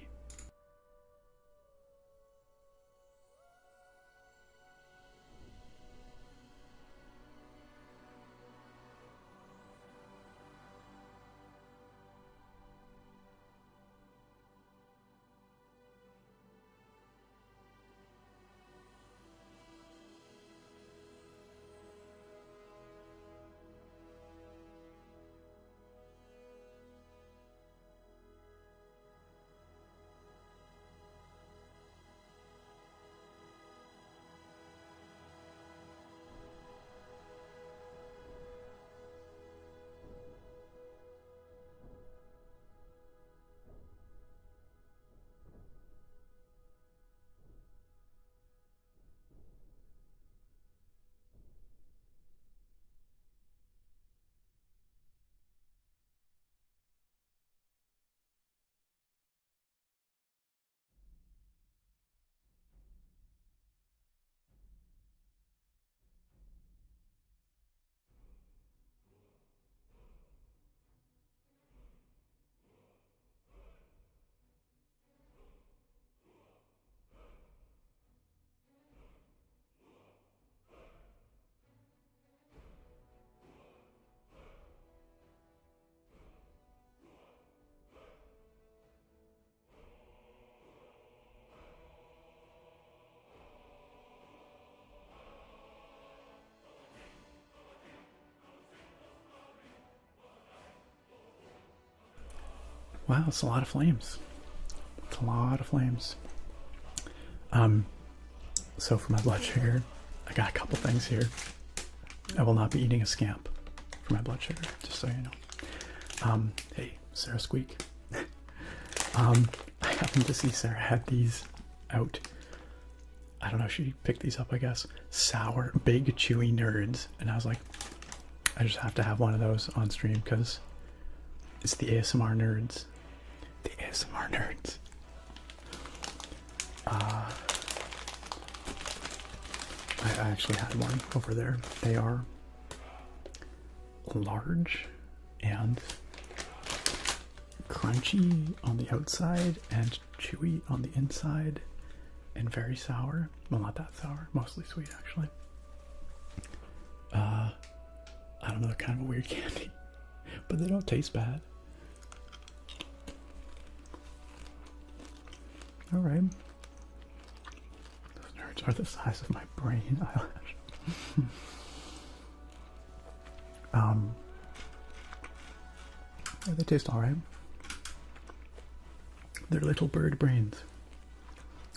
A: Wow, it's a lot of flames. It's a lot of flames. So for my blood sugar, I got a couple things here. I will not be eating a scamp for my blood sugar, just so you know. Hey, Sarah Squeak. I happened to see Sarah had these out. I don't know, she picked these up, I guess. Sour, big, chewy nerds. And I was like, I just have to have one of those on stream because it's the ASMR nerds. The ASMR nerds. I actually had one over there. They are large and crunchy on the outside and chewy on the inside and very sour. Well, not that sour, mostly sweet actually. I don't know, they're kind of a weird candy, but they don't taste bad. All right. Those nerds are the size of my brain eyelash. Yeah, they taste all right. They're little bird brains.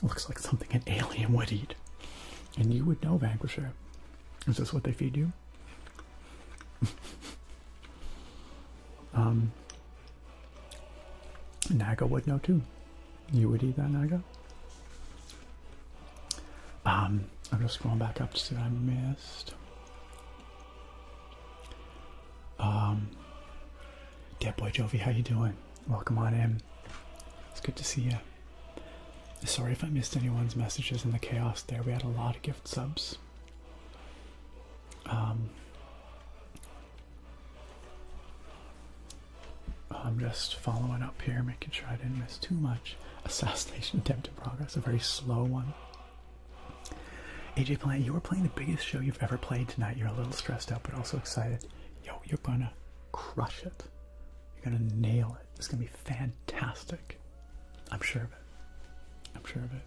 A: Looks like something an alien would eat. And you would know, Vanquisher. Is this what they feed you? Naga would know too. You would eat that, Naga? I'm just scrolling back up to see what I missed. Dead Boy Jovi, how you doing? Welcome on in. It's good to see you. Sorry if I missed anyone's messages in the chaos there. We had a lot of gift subs. I'm just following up here, making sure I didn't miss too much. Assassination attempt in progress, a very slow one. AJ Plant, you were playing the biggest show you've ever played tonight. You're a little stressed out, but also excited. Yo, you're gonna crush it. You're gonna nail it. It's gonna be fantastic. I'm sure of it. I'm sure of it.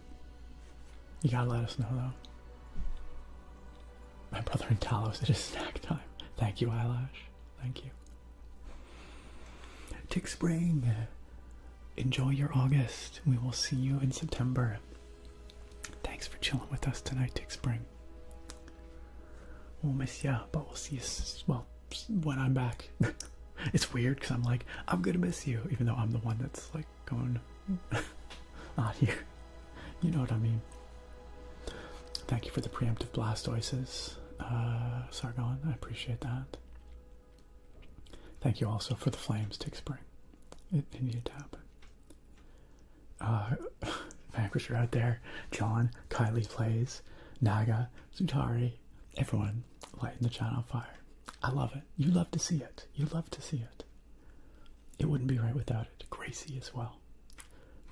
A: You gotta let us know, though. My brother in Talos, it is snack time. Thank you, Eyelash. Thank you. Tick Spring, enjoy your August. We will see you in September. Thanks for chilling with us tonight, Tick Spring. We'll miss ya, but we'll see you, well, when I'm back. It's weird because I'm like, I'm gonna miss you, even though I'm the one that's like going not here. You know what I mean. Thank you for the preemptive Blastoises, Sargon. I appreciate that. Thank you also for the flames, Tick Spring. It needed to happen. Vanquisher out there, John, Kylie Plays, Naga, Zutari, everyone lighting the channel on fire. I love it. You love to see it. You love to see it. It wouldn't be right without it. Gracie as well.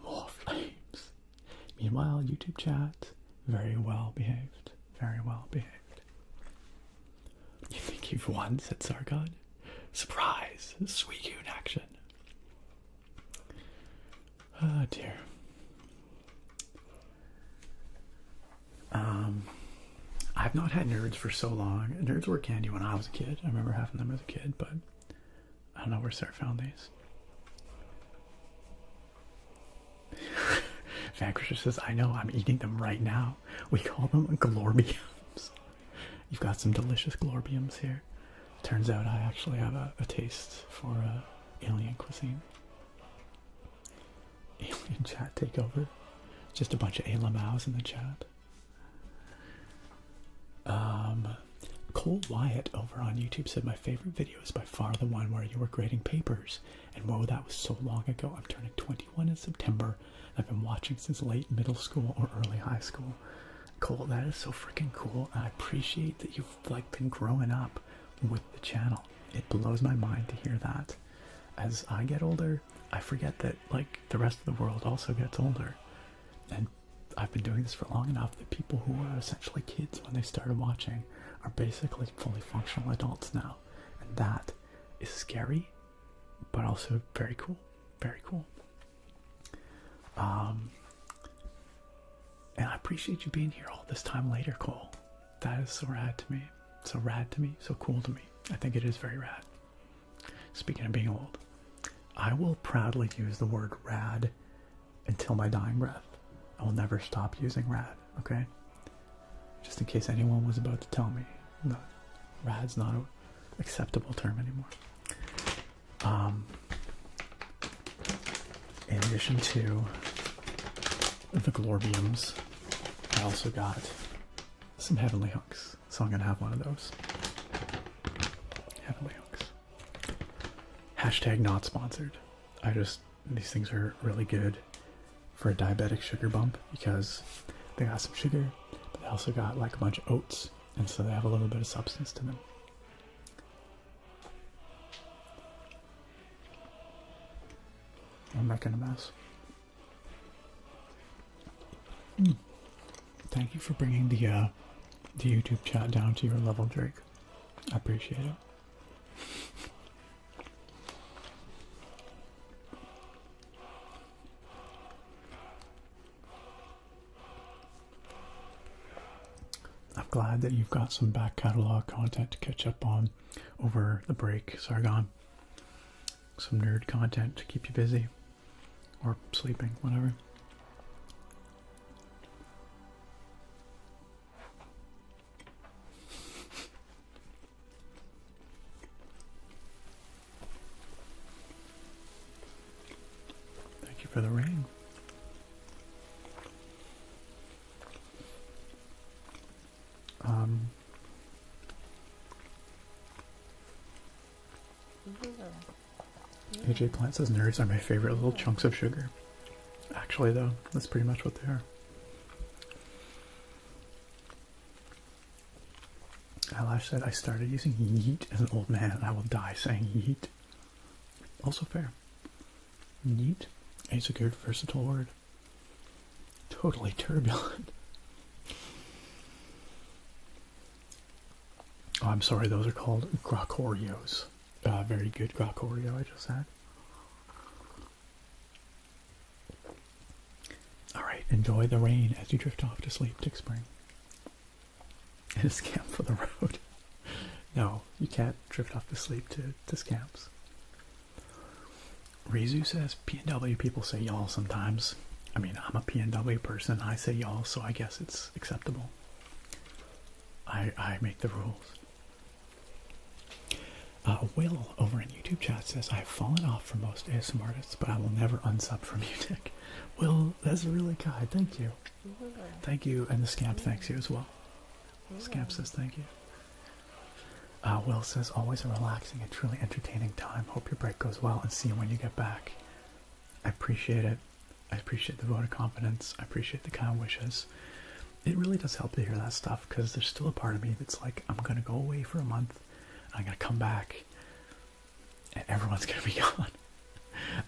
A: More flames. Meanwhile, YouTube chat, very well behaved. Very well behaved. You think you've won, said Sargon? Surprise! Suicune action. Oh dear. I've not had nerds for so long. Nerds were candy when I was a kid. I remember having them as a kid, but I don't know where Sarah found these. Vanquisher says, I know, I'm eating them right now. We call them glorbiums. You've got some delicious glorbiums here. Turns out I actually have a taste for alien cuisine. Alien chat takeover. Just a bunch of Alamaus in the chat. Cole Wyatt over on YouTube said, my favorite video is by far the one where you were grading papers. And whoa, that was so long ago. I'm turning 21 in September. I've been watching since late middle school or early high school. Cole, that is so freaking cool. And I appreciate that you've like been growing up with the channel. It blows my mind to hear that. As I get older, I forget that like the rest of the world also gets older. And I've been doing this for long enough that people who were essentially kids when they started watching are basically fully functional adults now. And that is scary, but also very cool. Very cool. And I appreciate you being here all this time later, Cole. That is so rad to me. So rad to me. So cool to me. I think it is very rad. Speaking of being old, I will proudly use the word rad until my dying breath. I will never stop using rad, okay? Just in case anyone was about to tell me that rad's not an acceptable term anymore. In addition to the glorbiums, I also got some heavenly hooks, so I'm gonna have one of those. Heavenly hooks. Hashtag not sponsored. These things are really good for a diabetic sugar bump because they got some sugar, but They also got like a bunch of oats, and so they have a little bit of substance to them. I'm making a mess. Thank you for bringing the YouTube chat down to your level, Drake. I appreciate it. I'm glad that you've got some back catalog content to catch up on over the break, Sargon. Some nerd content to keep you busy. Or sleeping, whatever. Thank you for the rain. AJ Plant says nerds are my favorite little chunks of sugar. Actually, though, that's pretty much what they are. Alash said, I started using yeet as an old man and I will die saying yeet. Also fair. Yeet is a good versatile word. Totally turbulent. Oh, I'm sorry, those are called Grok-Oreos. Very good Grok-Oreo I just had. Alright, enjoy the rain as you drift off to sleep, Tick Spring. And scamp for the road. No, you can't drift off to sleep to scamps. Rizu says, PNW people say y'all sometimes. I mean, I'm a PNW person, I say y'all, so I guess it's acceptable. I make the rules. Will over in YouTube chat says, I have fallen off from most ASM artists, but I will never unsub from you, Nick. Will, that's really kind. Thank you. Thank you, and the Scamp thanks you as well. Scamp says thank you. Will says, always a relaxing and truly entertaining time. Hope your break goes well and see you when you get back. I appreciate it. I appreciate the vote of confidence. I appreciate the kind wishes. It really does help to hear that stuff, because there's still a part of me that's like, I'm going to go away for a month. I'm going to come back and everyone's going to be gone.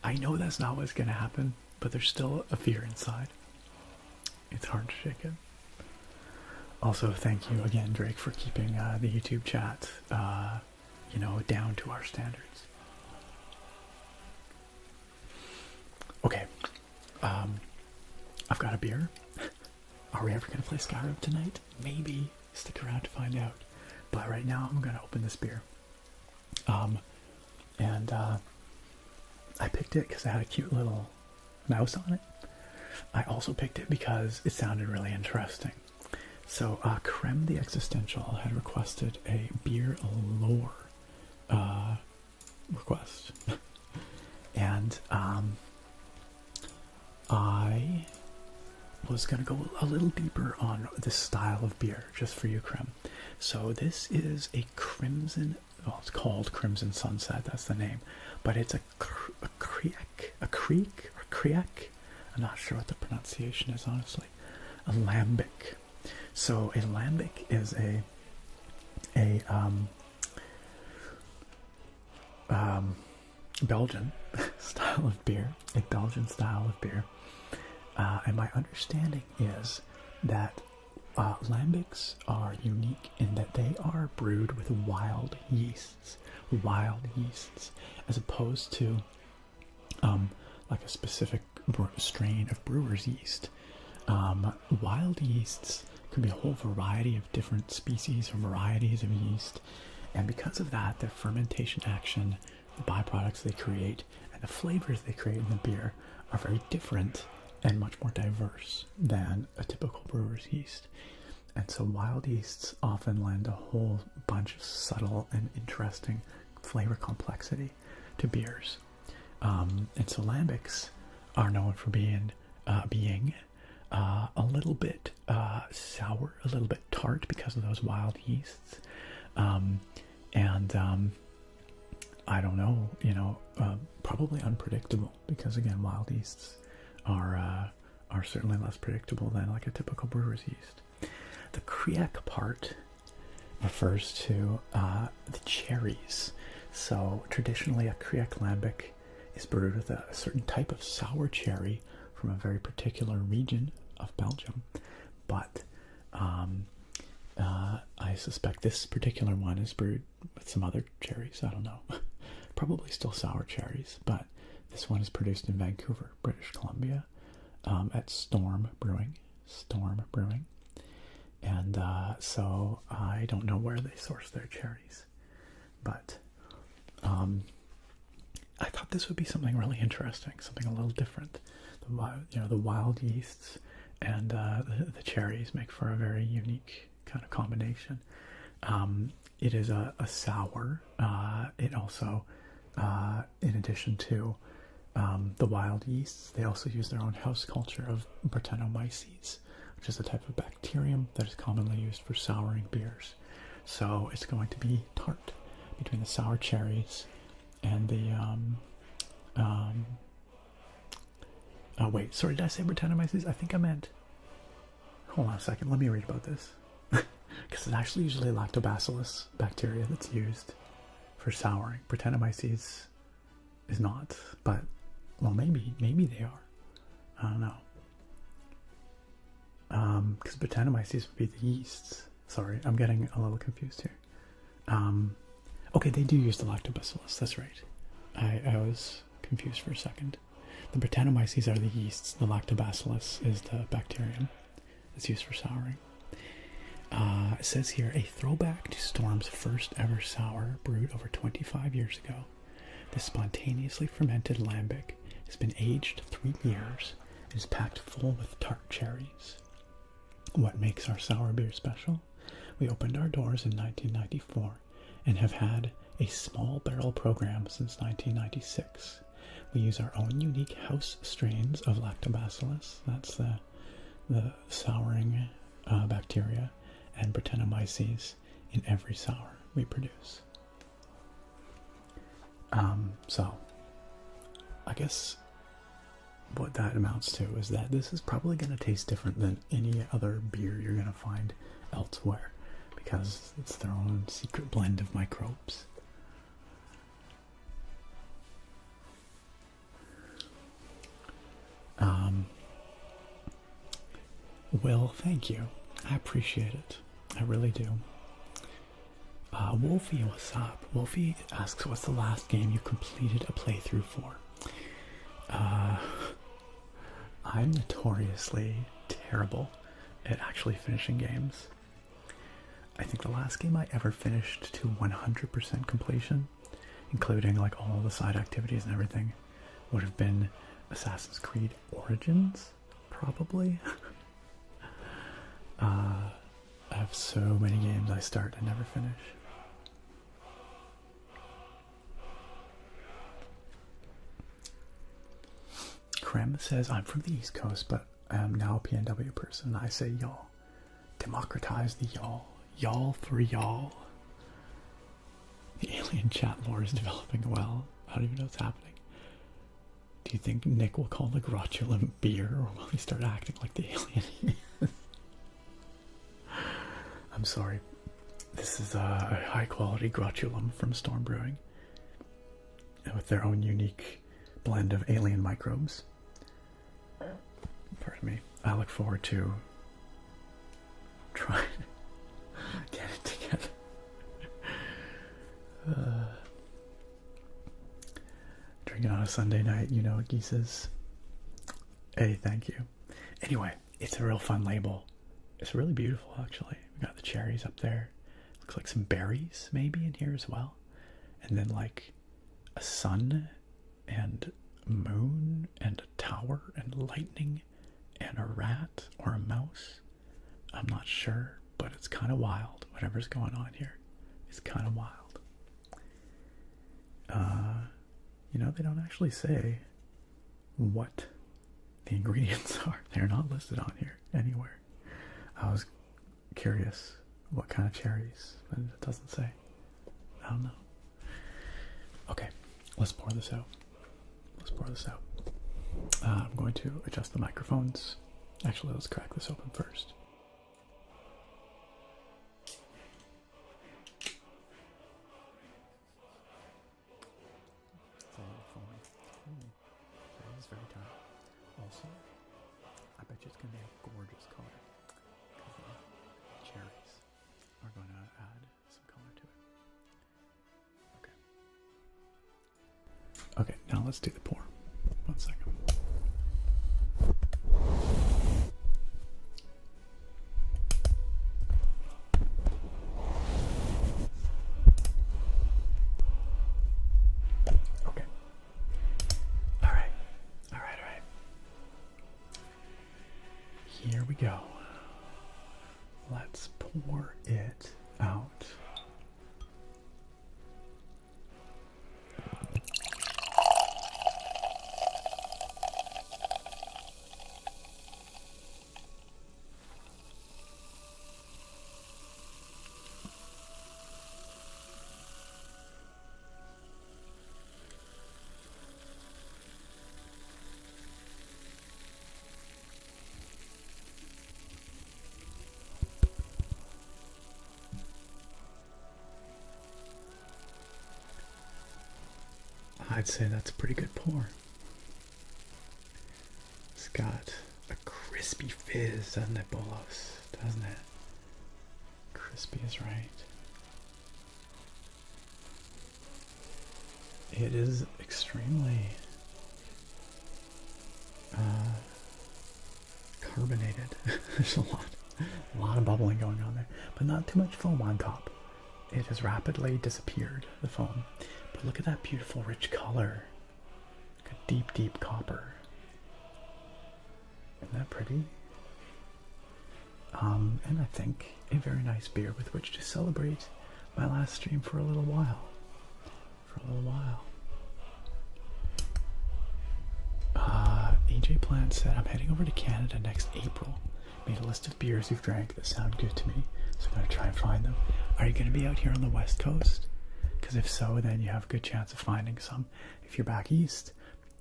A: I know that's not what's going to happen, but there's still a fear inside. It's hard to shake it. Also, thank you again, Drake, for keeping the YouTube chat, you know, down to our standards. Okay. I've got a beer. Are we ever going to play Skyrim tonight? Maybe. Stick around to find out. But right now, I'm going to open this beer. I picked it because it had a cute little mouse on it. I also picked it because it sounded really interesting. So, Creme the Existential had requested a beer lore request. And I was going to go a little deeper on this style of beer, just for you, Creme. So this is a Crimson, well, it's called Crimson Sunset, that's the name, but it's a creek. I'm not sure what the pronunciation is, honestly. A lambic. So a lambic is a Belgian style of beer, and my understanding is that lambics are unique in that they are brewed with wild yeasts, as opposed to like a specific strain of brewer's yeast. Wild yeasts could be a whole variety of different species or varieties of yeast, and because of that, their fermentation action, the byproducts they create, and the flavors they create in the beer are very different and much more diverse than a typical brewer's yeast. And so wild yeasts often lend a whole bunch of subtle and interesting flavor complexity to beers. And so lambics are known for being a little bit sour, a little bit tart because of those wild yeasts. I don't know, you know, probably unpredictable, because again, wild yeasts are certainly less predictable than like a typical brewer's yeast. the kriek part refers to the cherries. So traditionally a kriek lambic is brewed with a certain type of sour cherry from a very particular region of Belgium, but I suspect this particular one is brewed with some other cherries. I don't know. Probably still sour cherries, but this one is produced in Vancouver, British Columbia, at Storm Brewing. And so I don't know where they source their cherries, but I thought this would be something really interesting, something a little different. The wild yeasts and the cherries make for a very unique kind of combination. It is a sour. It also, in addition to the wild yeasts, they also use their own house culture of Brettanomyces, which is a type of bacterium that is commonly used for souring beers. So it's going to be tart between the sour cherries and the oh wait, sorry, did I say Brettanomyces? I think I meant, hold on a second, let me read about this. Because it's actually usually lactobacillus bacteria that's used for souring. Brettanomyces is not, but, well, maybe they are. I don't know. Because Brettanomyces would be the yeasts. Sorry, I'm getting a little confused here. Okay, they do use the lactobacillus, that's right. I was confused for a second. The Brettanomyces are the yeasts, the lactobacillus is the bacterium that's used for souring. It says here, a throwback to Storm's first ever sour brewed over 25 years ago. This spontaneously fermented lambic has been aged 3 years and is packed full with tart cherries. What makes our sour beer special? We opened our doors in 1994 and have had a small barrel program since 1996. We use our own unique house strains of lactobacillus, that's the souring bacteria, and Brettanomyces in every sour we produce. So I guess what that amounts to is that this is probably going to taste different than any other beer you're going to find elsewhere, because it's their own secret blend of microbes. Well, thank you. I appreciate it. I really do. Wolfie, what's up? Wolfie asks, what's the last game you completed a playthrough for? I'm notoriously terrible at actually finishing games. I think the last game I ever finished to 100% completion, including like all the side activities and everything, would have been Assassin's Creed Origins, probably. I have so many games I start and never finish. Krem says, I'm from the East Coast, but I am now a PNW person. I say y'all. Democratize the y'all. Y'all for y'all. The alien chat lore is developing well. I don't even know what's happening. Do you think Nick will call the Grotulum beer, or will he start acting like the alien he is? I'm sorry. This is a high quality Grotulum from Storm Brewing, with their own unique blend of alien microbes. Pardon me. I look forward to trying to get it together. Drinking on a Sunday night, you know what geese is. Hey, thank you. Anyway, it's a real fun label. It's really beautiful, actually. We got the cherries up there. Looks like some berries maybe in here as well. And then like a sun and moon and a tower and lightning and a rat or a mouse. I'm not sure, but it's kind of wild. Whatever's going on here is kind of wild. You know, they don't actually say what the ingredients are. They're not listed on here anywhere. I was curious what kind of cherries, but it doesn't say. I don't know. Okay, let's pour this out. I'm going to adjust the microphones. Actually, let's crack this open first. Okay, now let's do the pour. 1 second. Okay. All right. Here we go. Let's pour it out. I'd say that's a pretty good pour. It's got a crispy fizz, doesn't it, Bolos? Doesn't it? Crispy is right. It is extremely carbonated. There's a lot of bubbling going on there, but not too much foam on top. It has rapidly disappeared, the foam. But look at that beautiful rich color. Like a deep, deep copper. Isn't that pretty? And I think a very nice beer with which to celebrate my last stream for a little while. AJ Plant said, I'm heading over to Canada next April. Made a list of beers you've drank that sound good to me, so I'm going to try and find them. Are you going to be out here on the West Coast? Because if so, then you have a good chance of finding some. If you're back east,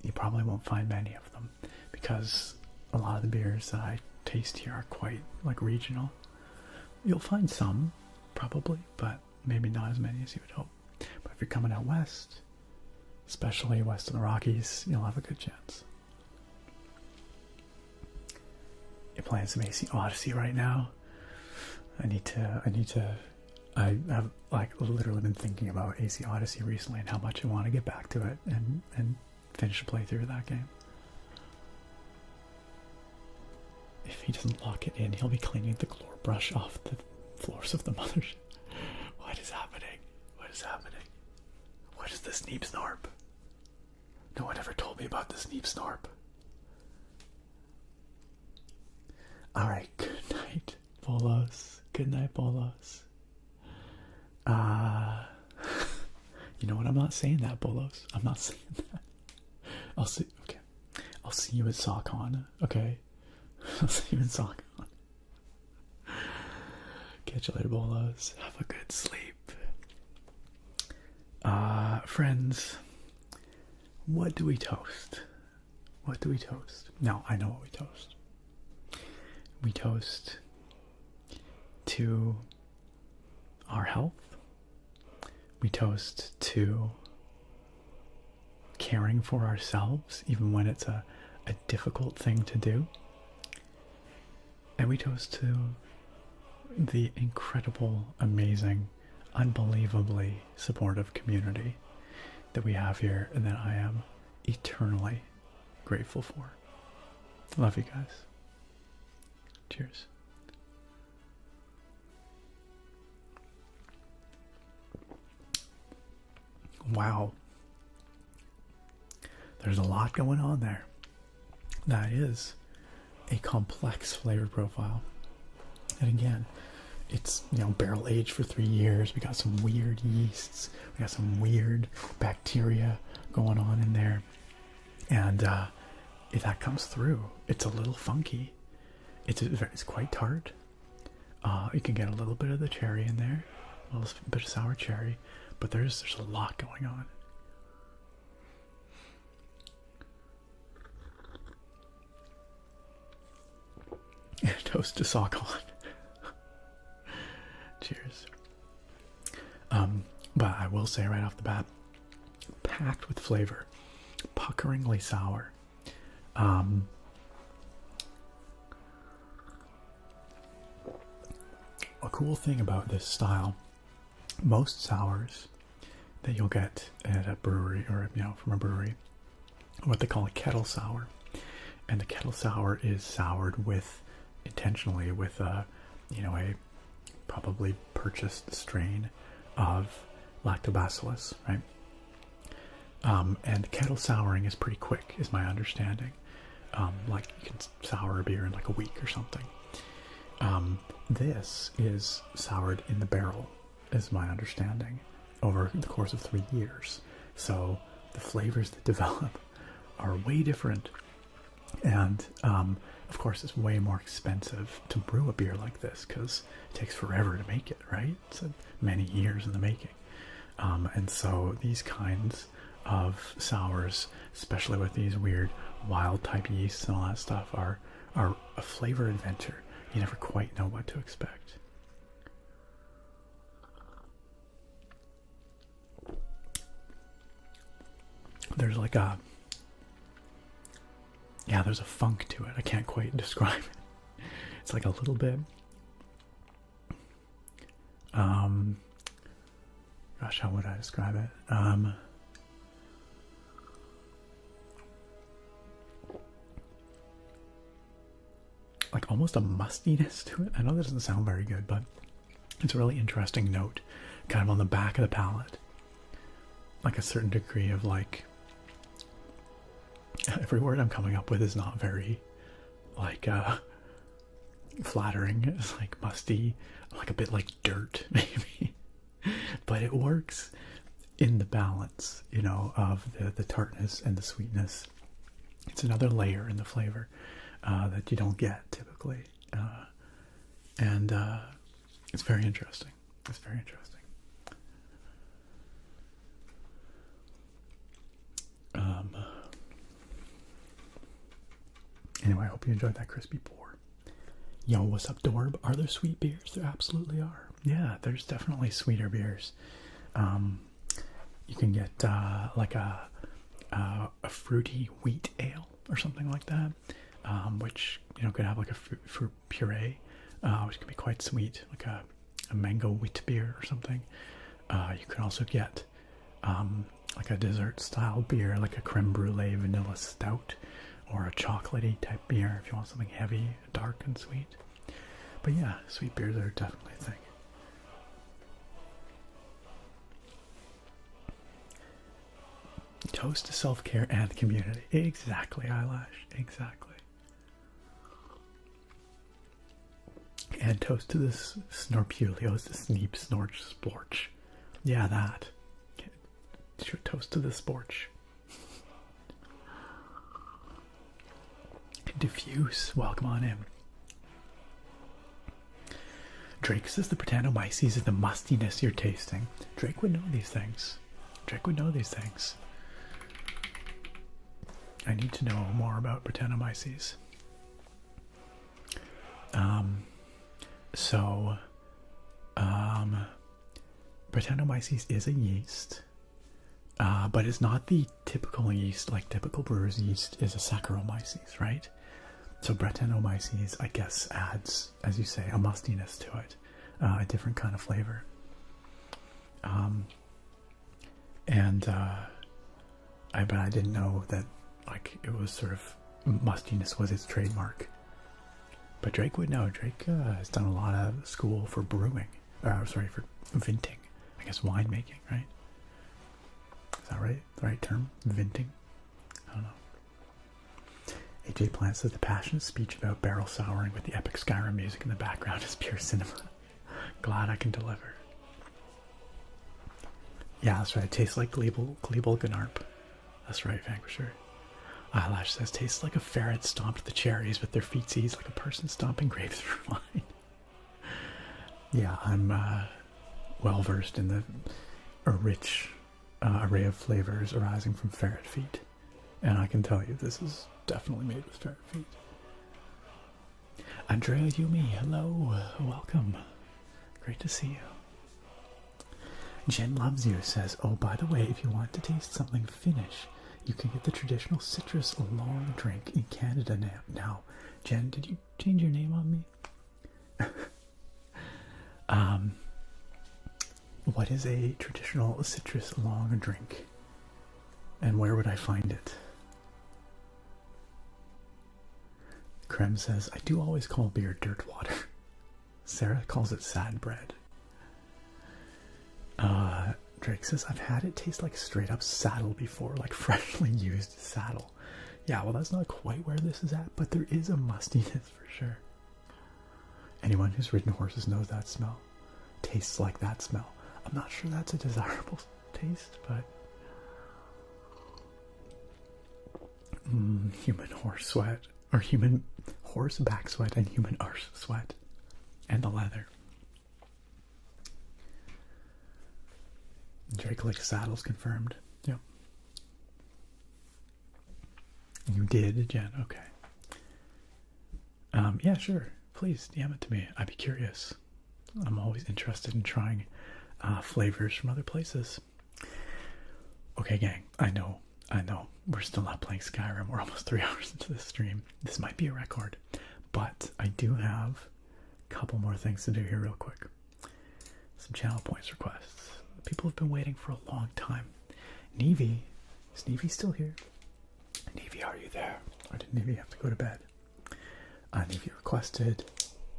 A: you probably won't find many of them, because a lot of the beers that I taste here are quite like regional. You'll find some, probably, but maybe not as many as you would hope. But if you're coming out west, especially west of the Rockies, you'll have a good chance. You're playing some AC Odyssey right now. I have like literally been thinking about AC Odyssey recently and how much I want to get back to it and finish a playthrough of that game. If he doesn't lock it in, he'll be cleaning the floor brush off the floors of the mothership. What is happening? What is happening? What is this Sneep Snorp? No one ever told me about the Sneep Snorp. Alright, good night, Bolos. Good night, Bolos. You know what? I'm not saying that, Bolos. I'm not saying that. I'll see. Okay. I'll see you at SockCon. Okay. I'll see you in SockCon. Catch you later, Bolos. Have a good sleep. Friends, what do we toast? What do we toast? No, I know what we toast. We toast to our health. We toast to caring for ourselves, even when it's a difficult thing to do. And we toast to the incredible, amazing, unbelievably supportive community that we have here and that I am eternally grateful for. Love you guys. Cheers. Wow. There's a lot going on there. That is a complex flavor profile. And again, it's, you know, barrel aged for 3 years. We got some weird yeasts. We got some weird bacteria going on in there. And if that comes through, it's a little funky. It's quite tart. You can get a little bit of the cherry in there, a little bit of sour cherry, but there's a lot going on. Toast to SockCon. Cheers. But I will say right off the bat, packed with flavor, puckeringly sour. A cool thing about this style, most sours that you'll get at a brewery, or from a brewery, what they call a kettle sour. And the kettle sour is soured intentionally with a probably purchased strain of lactobacillus, right? And kettle souring is pretty quick, is my understanding. Like you can sour a beer in like a week or something. This is soured in the barrel, is my understanding, over the course of 3 years. So the flavors that develop are way different. And of course, it's way more expensive to brew a beer like this because it takes forever to make it, right? It's many years in the making. And so these kinds of sours, especially with these weird wild type yeasts and all that stuff, are a flavor adventure. You never quite know what to expect. There's like there's a funk to it. I can't quite describe it. It's like a little bit gosh, how would I describe it? Like almost a mustiness to it. I know that doesn't sound very good, but it's a really interesting note, kind of on the back of the palate. Like a certain degree of like, every word I'm coming up with is not very like flattering. It's like musty, like a bit like dirt maybe, but it works in the balance, of the tartness and the sweetness. It's another layer in the flavor that you don't get typically, and it's very interesting. It's very interesting. Anyway, I hope you enjoyed that crispy pour. Yo, what's up, Dorb? Are there sweet beers? There absolutely are. Yeah, there's definitely sweeter beers. You can get like a fruity wheat ale or something like that, which could have like a fruit puree, which can be quite sweet, like a mango wheat beer or something. You can also get like a dessert style beer, like a creme brulee vanilla stout, or a chocolatey type beer if you want something heavy, dark and sweet. But yeah, sweet beers are definitely a thing. Toast to self-care and community. Exactly, Eyelash. Exactly. And toast to this Snorpulios, the Sneep Snorch Splorch. Yeah, that. Toast to the Sporch. Diffuse, welcome on in. Drake says the Brettanomyces is the mustiness you're tasting. Drake would know these things. Drake would know these things. I need to know more about Brettanomyces. Brettanomyces is a yeast, but it's not the typical yeast, like typical brewer's yeast is a Saccharomyces, right? So Brettanomyces, I guess, adds, as you say, a mustiness to it, a different kind of flavor. But I didn't know that, like, it was sort of mustiness was its trademark. But Drake would know. Drake has done a lot of school for brewing, for vinting. I guess winemaking, right? Is that right? The right term? Vinting? I don't know. AJ Plant says the passionate speech about barrel souring with the epic Skyrim music in the background is pure cinema. Glad I can deliver. Yeah, that's right. It tastes like Glebel Gnarp. That's right, Vanquisher. Eyelash says tastes like a ferret stomped the cherries with their feetsies like a person stomping grapes through wine. Yeah, I'm well versed in a rich array of flavors arising from ferret feet. And I can tell you this is definitely made with ferret feet. Andrea Yumi, hello, welcome. Great to see you. Jen Loves You says, oh, by the way, if you want to taste something Finnish, you can get the traditional citrus long drink in Canada now. Jen, did you change your name on me? What is a traditional citrus long drink? And where would I find it? Krem says, I do always call beer dirt water. Sarah calls it sad bread. Drake says, I've had it taste like straight up saddle before, like freshly used saddle. Yeah, well, that's not quite where this is at, but there is a mustiness for sure. Anyone who's ridden horses knows that smell. Tastes like that smell. I'm not sure that's a desirable taste, but human horse sweat, or human horse back sweat and human arse sweat, and the leather. Drake Lake saddles confirmed. Yep. You did, Jen. Okay. Yeah, sure. Please DM it to me. I'd be curious. I'm always interested in trying flavors from other places. Okay, gang. I know. We're still not playing Skyrim. We're almost 3 hours into the stream. This might be a record, but I do have a couple more things to do here real quick. Some channel points requests. People have been waiting for a long time. Nevi, is Nevi still here? Nevi, are you there? Or did Nevi have to go to bed? Nevi requested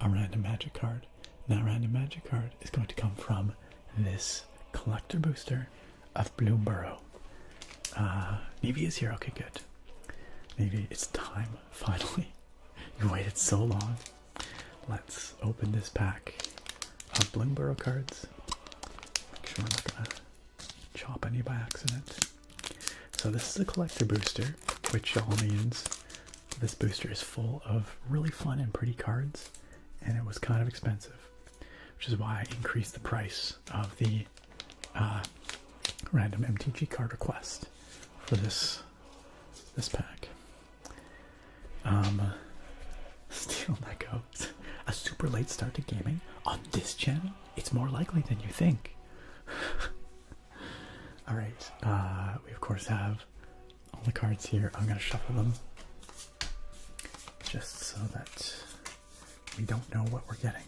A: a random magic card. And that random magic card is going to come from this collector booster of Bloomburrow. Nevi is here. Okay, good. Nevi, it's time, finally. You waited so long. Let's open this pack of Bloomburrow cards. Make sure I'm not gonna chop any by accident. So this is a collector booster, which all means this booster is full of really fun and pretty cards, and it was kind of expensive, which is why I increased the price of the random MTG card request for this pack. Steel Echo, a super late start to gaming on this channel? It's more likely than you think. Alright, we of course have all the cards here. I'm going to shuffle them just so that we don't know what we're getting.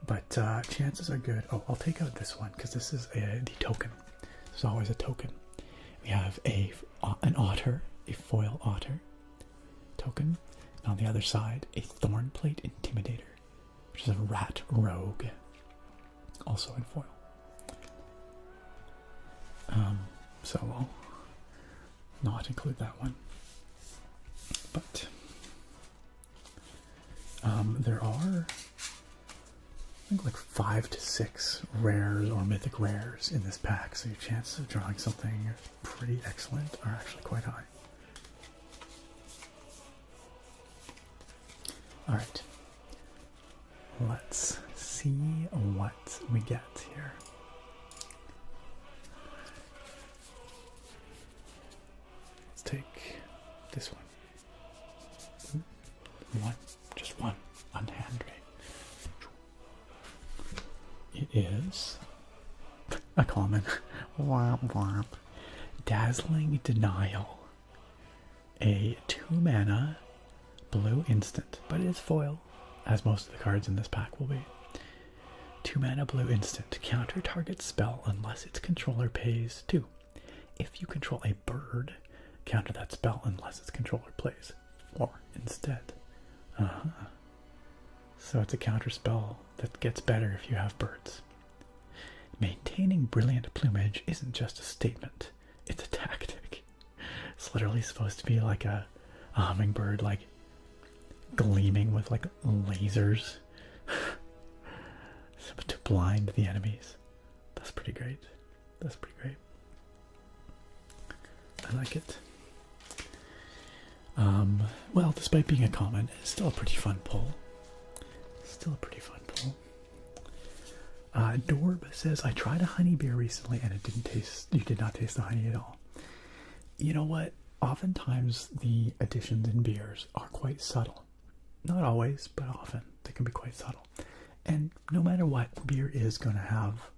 A: But chances are good. Oh, I'll take out this one because this is the token. There's always a token. We have an otter, a foil otter token. And on the other side, a Thornplate Intimidator, which is a rat rogue, also in foil. So we'll not include that one. But there are, I think, like 5 to 6 rares or mythic rares in this pack, so your chances of drawing something pretty excellent are actually quite high. Alright, let's see what we get here. Let's take this one. Just one, unhand ray. It is a common. Womp womp. Dazzling Denial. A 2-mana blue instant, but it is foil, as most of the cards in this pack will be. 2-mana blue instant. Counter target spell unless its controller pays 2. If you control a bird, counter that spell unless its controller plays 4 instead. So it's a counter spell that gets better if you have birds. Maintaining brilliant plumage isn't just a statement, it's a tactic. It's literally supposed to be like a hummingbird, like gleaming with like lasers to blind the enemies. That's pretty great. I like it. Well, despite being a common, it's still a pretty fun pull. Dorb says, I tried a honey beer recently and it didn't taste, you did not taste the honey at all. You know what? Oftentimes the additions in beers are quite subtle. Not always, but often they can be quite subtle. And no matter what, beer is going to have,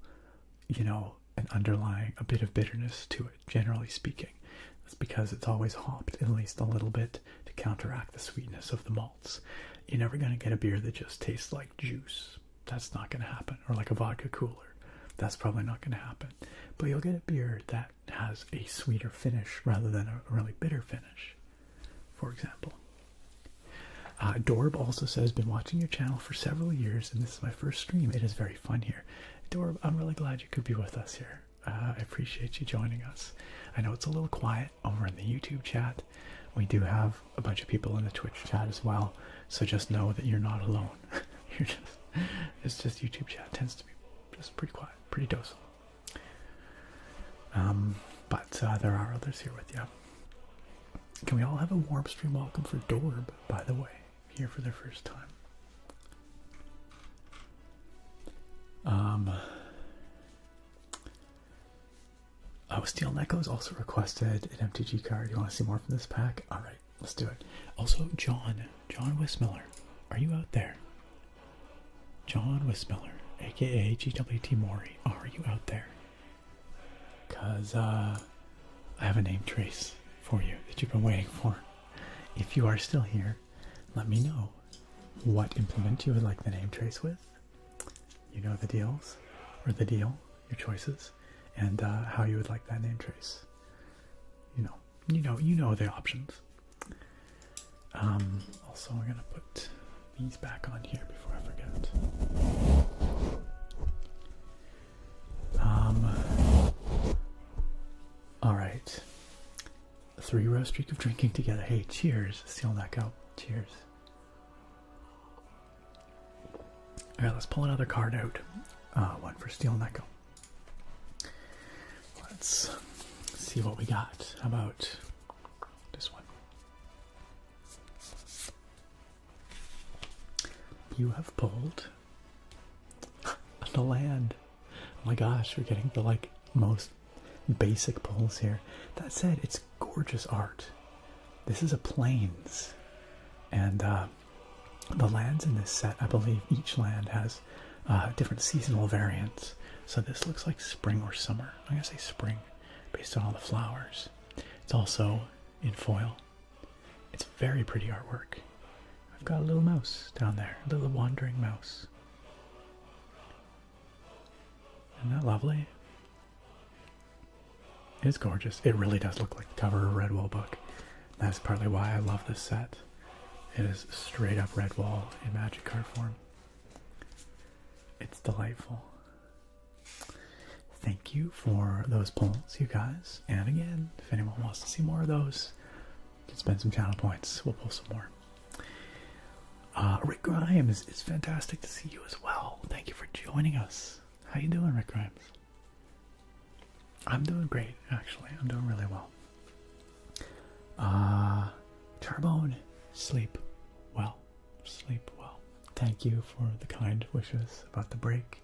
A: an underlying, a bit of bitterness to it, generally speaking. That's because it's always hopped at least a little bit to counteract the sweetness of the malts. You're never going to get a beer that just tastes like juice. that's not going to happen. Or like a vodka cooler, that's probably not going to happen. But you'll get a beer that has a sweeter finish rather than a really bitter finish, for example. Dorb also says, been watching your channel for several years, and this is my first stream. It is very fun here. Dorb, I'm really glad you could be with us here. I appreciate you joining us. I know it's a little quiet over in the YouTube chat. We do have a bunch of people in the Twitch chat as well, so just know that you're not alone. It's just YouTube chat tends to be just pretty quiet, pretty docile. But there are others here with you. Can we all have a warm stream welcome for Dorb, by the way, here for their first time? Steel Necko's also requested an MTG card. You want to see more from this pack? Alright, let's do it. Also, John Wismiller, are you out there? John Wismiller, aka GWT Mori, are you out there? Because I have a name trace for you that you've been waiting for. If you are still here, let me know what implement you would like the name trace with. You know the deals, or the deal, your choices, and how you would like that name trace. You know the options. Also, I'm gonna put these back on here before I forget. All right. 3-row streak of drinking together. Hey, cheers, Steel Necko. Cheers. All right, let's pull another card out. One for Steel Necko. Let's see what we got. How about this one? You have pulled the land. Oh my gosh, we're getting the most basic pulls here. That said, it's gorgeous art. This is a plains, and the lands in this set, I believe each land has different seasonal variants. So this looks like spring or summer. I'm gonna say spring based on all the flowers. It's also in foil. It's very pretty artwork. I've got a little mouse down there, a little wandering mouse. Isn't that lovely? It's gorgeous. It really does look like the cover of a Redwall book. That's partly why I love this set. It is straight up Redwall in Magic card form. It's delightful. Thank you for those polls, you guys. And again, if anyone wants to see more of those, you can spend some channel points. We'll pull some more. Rick Grimes, it's fantastic to see you as well. Thank you for joining us. How you doing, Rick Grimes? I'm doing great, actually. I'm doing really well. Charbone, sleep well. Sleep well. Thank you for the kind wishes about the break.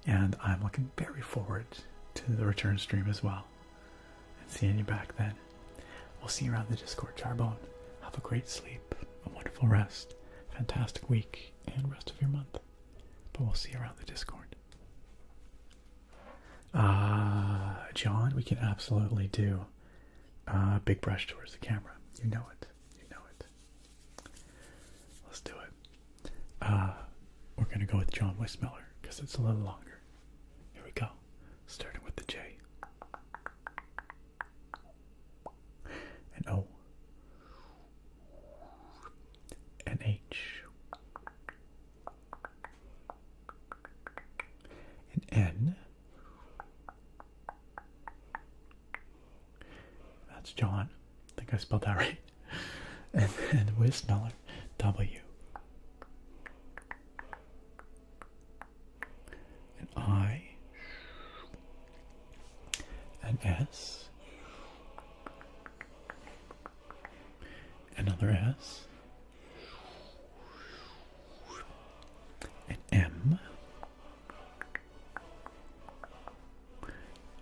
A: And I'm looking very forward to the return stream as well. And seeing you back then. We'll see you around the Discord, Charbone. Have a great sleep, a wonderful rest, fantastic week, and rest of your month. But we'll see you around the Discord. John, we can absolutely do a big brush towards the camera. You know it. You know it. Let's do it. We're going to go with John Wismiller because it's a little longer. Here we go. Starting with the J. An O. An H. An N. That's John. I think I spelled that right. And then Wismiller. W. An I. An S. Another S. An M.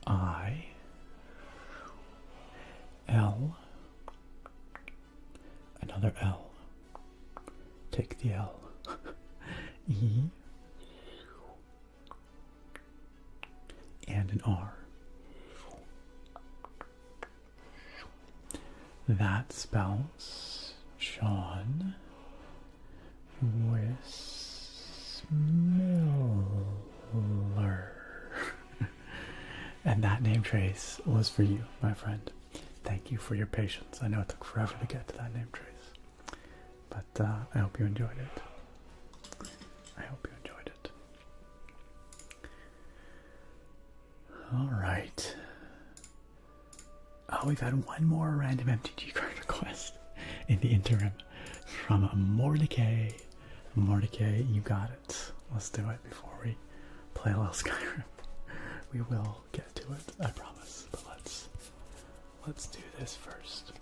A: I. L. Another L. Take the L. E. And an R. That spells John Wismiller. Miller. And that name trace was for you, my friend. Thank you for your patience. I know it took forever to get to that name trace. But I hope you enjoyed it. I hope you enjoyed it. Alright. Oh, we've had one more random MTG card request in the interim from Mordecai. Mordecai, you got it. Let's do it before we play a little Skyrim. We will get to it, I promise. But let's do this first.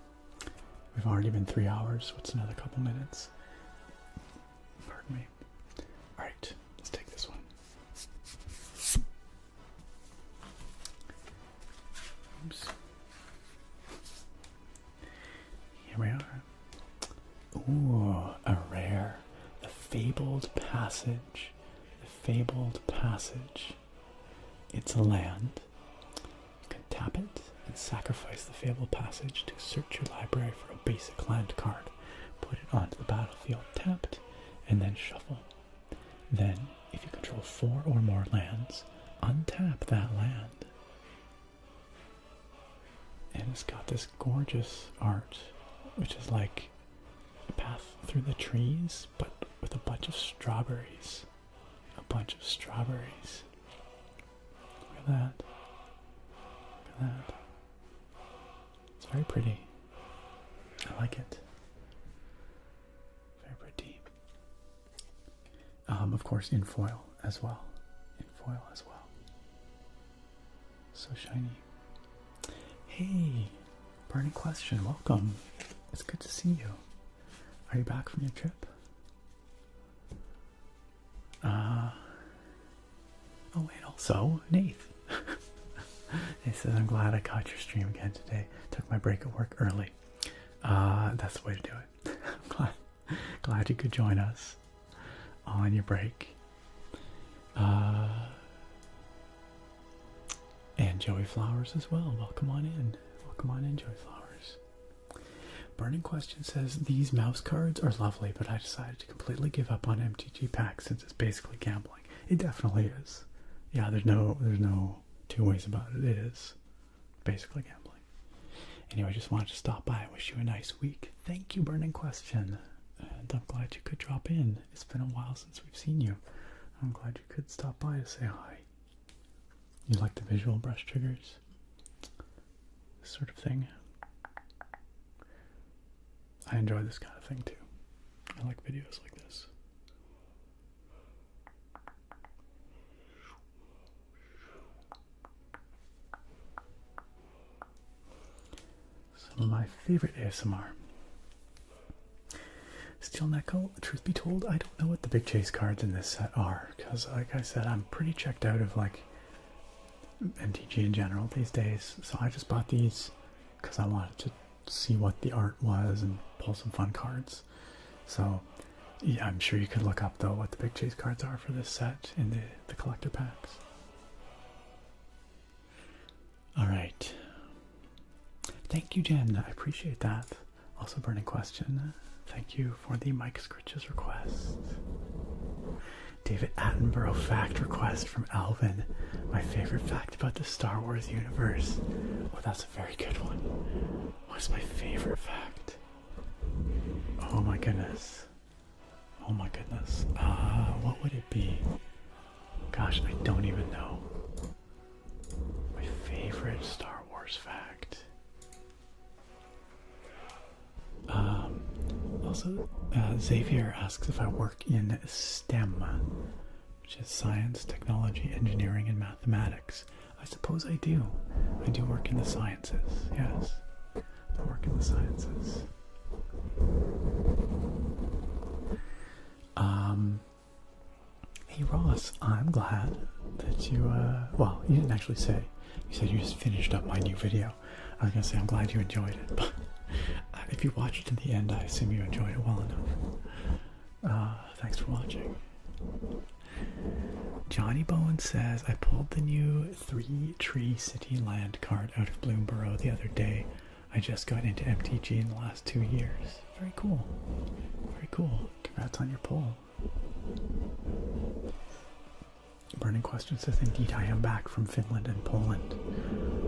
A: We've already been 3 hours. What's another couple minutes? Pardon me. Alright, let's take this one. Oops. Here we are. Ooh, a rare. The Fabled Passage. The Fabled Passage. It's a land. You can tap it and sacrifice the Fabled Passage to search your library for a basic land card. Put it onto the battlefield tapped, and then shuffle. Then, if you control 4 or more lands, untap that land. And it's got this gorgeous art, which is like a path through the trees, but with a bunch of strawberries. A bunch of strawberries. Look at that. Look at that. It's very pretty. I like it. Very pretty. Of course, in foil as well. In foil as well. So shiny. Hey, Burning Question, welcome. It's good to see you. Are you back from your trip? Oh, and also, Nath. He says, I'm glad I caught your stream again today. Took my break at work early. That's the way to do it. I'm glad you could join us on your break. And Joey Flowers as well. Welcome on in. Welcome on in, Joey Flowers. Burning Question says, these mouse cards are lovely, but I decided to completely give up on MTG packs since it's basically gambling. It definitely is. Yeah, there's no two ways about it. It is basically gambling. Anyway, I just wanted to stop by and wish you a nice week. Thank you, Burning Question. And I'm glad you could drop in. It's been a while since we've seen you. I'm glad you could stop by to say hi. You like the visual brush triggers? This sort of thing. I enjoy this kind of thing too. I like videos like this. Some of my favorite ASMR. Steel Neko, truth be told, I don't know what the big chase cards in this set are, because like I said, I'm pretty checked out of like MTG in general these days, so I just bought these because I wanted to see what the art was and pull some fun cards. So yeah, I'm sure you could look up though what the big chase cards are for this set in the collector packs. Alright. Thank you, Jen. I appreciate that. Also, Burning Question. Thank you for the Mike Scritches request. David Attenborough fact request from Alvin. My favorite fact about the Star Wars universe. Oh, that's a very good one. What's my favorite fact? Oh my goodness. Oh my goodness. What would it be? Gosh, I don't even know. My favorite Star Wars fact. Also, Xavier asks if I work in STEM, which is science, technology, engineering, and mathematics. I suppose I do. I do work in the sciences, yes. I work in the sciences. Hey Ross, I'm glad that you, well, you didn't actually say. You said you just finished up my new video. I was going to say I'm glad you enjoyed it, but if you watched to the end, I assume you enjoyed it well enough. Thanks for watching. Johnny Bowen says, I pulled the new 3-tree city land card out of Bloomborough the other day. I just got into MTG in the last 2 years. Very cool. Very cool. Congrats on your pull. Burning Question says, indeed, I am back from Finland and Poland.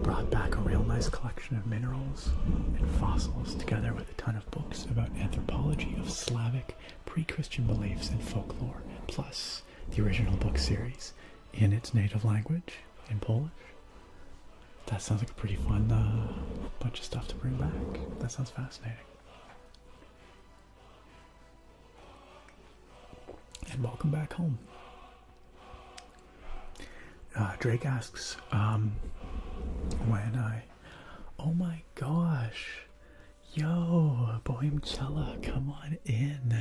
A: Brought back a real nice collection of minerals and fossils, together with a ton of books about anthropology of Slavic pre-Christian beliefs and folklore, plus the original book series in its native language, in Polish. That sounds like a pretty fun bunch of stuff to bring back. That sounds fascinating. And welcome back home. Drake asks, oh my gosh, yo, Bohemcella, come on in,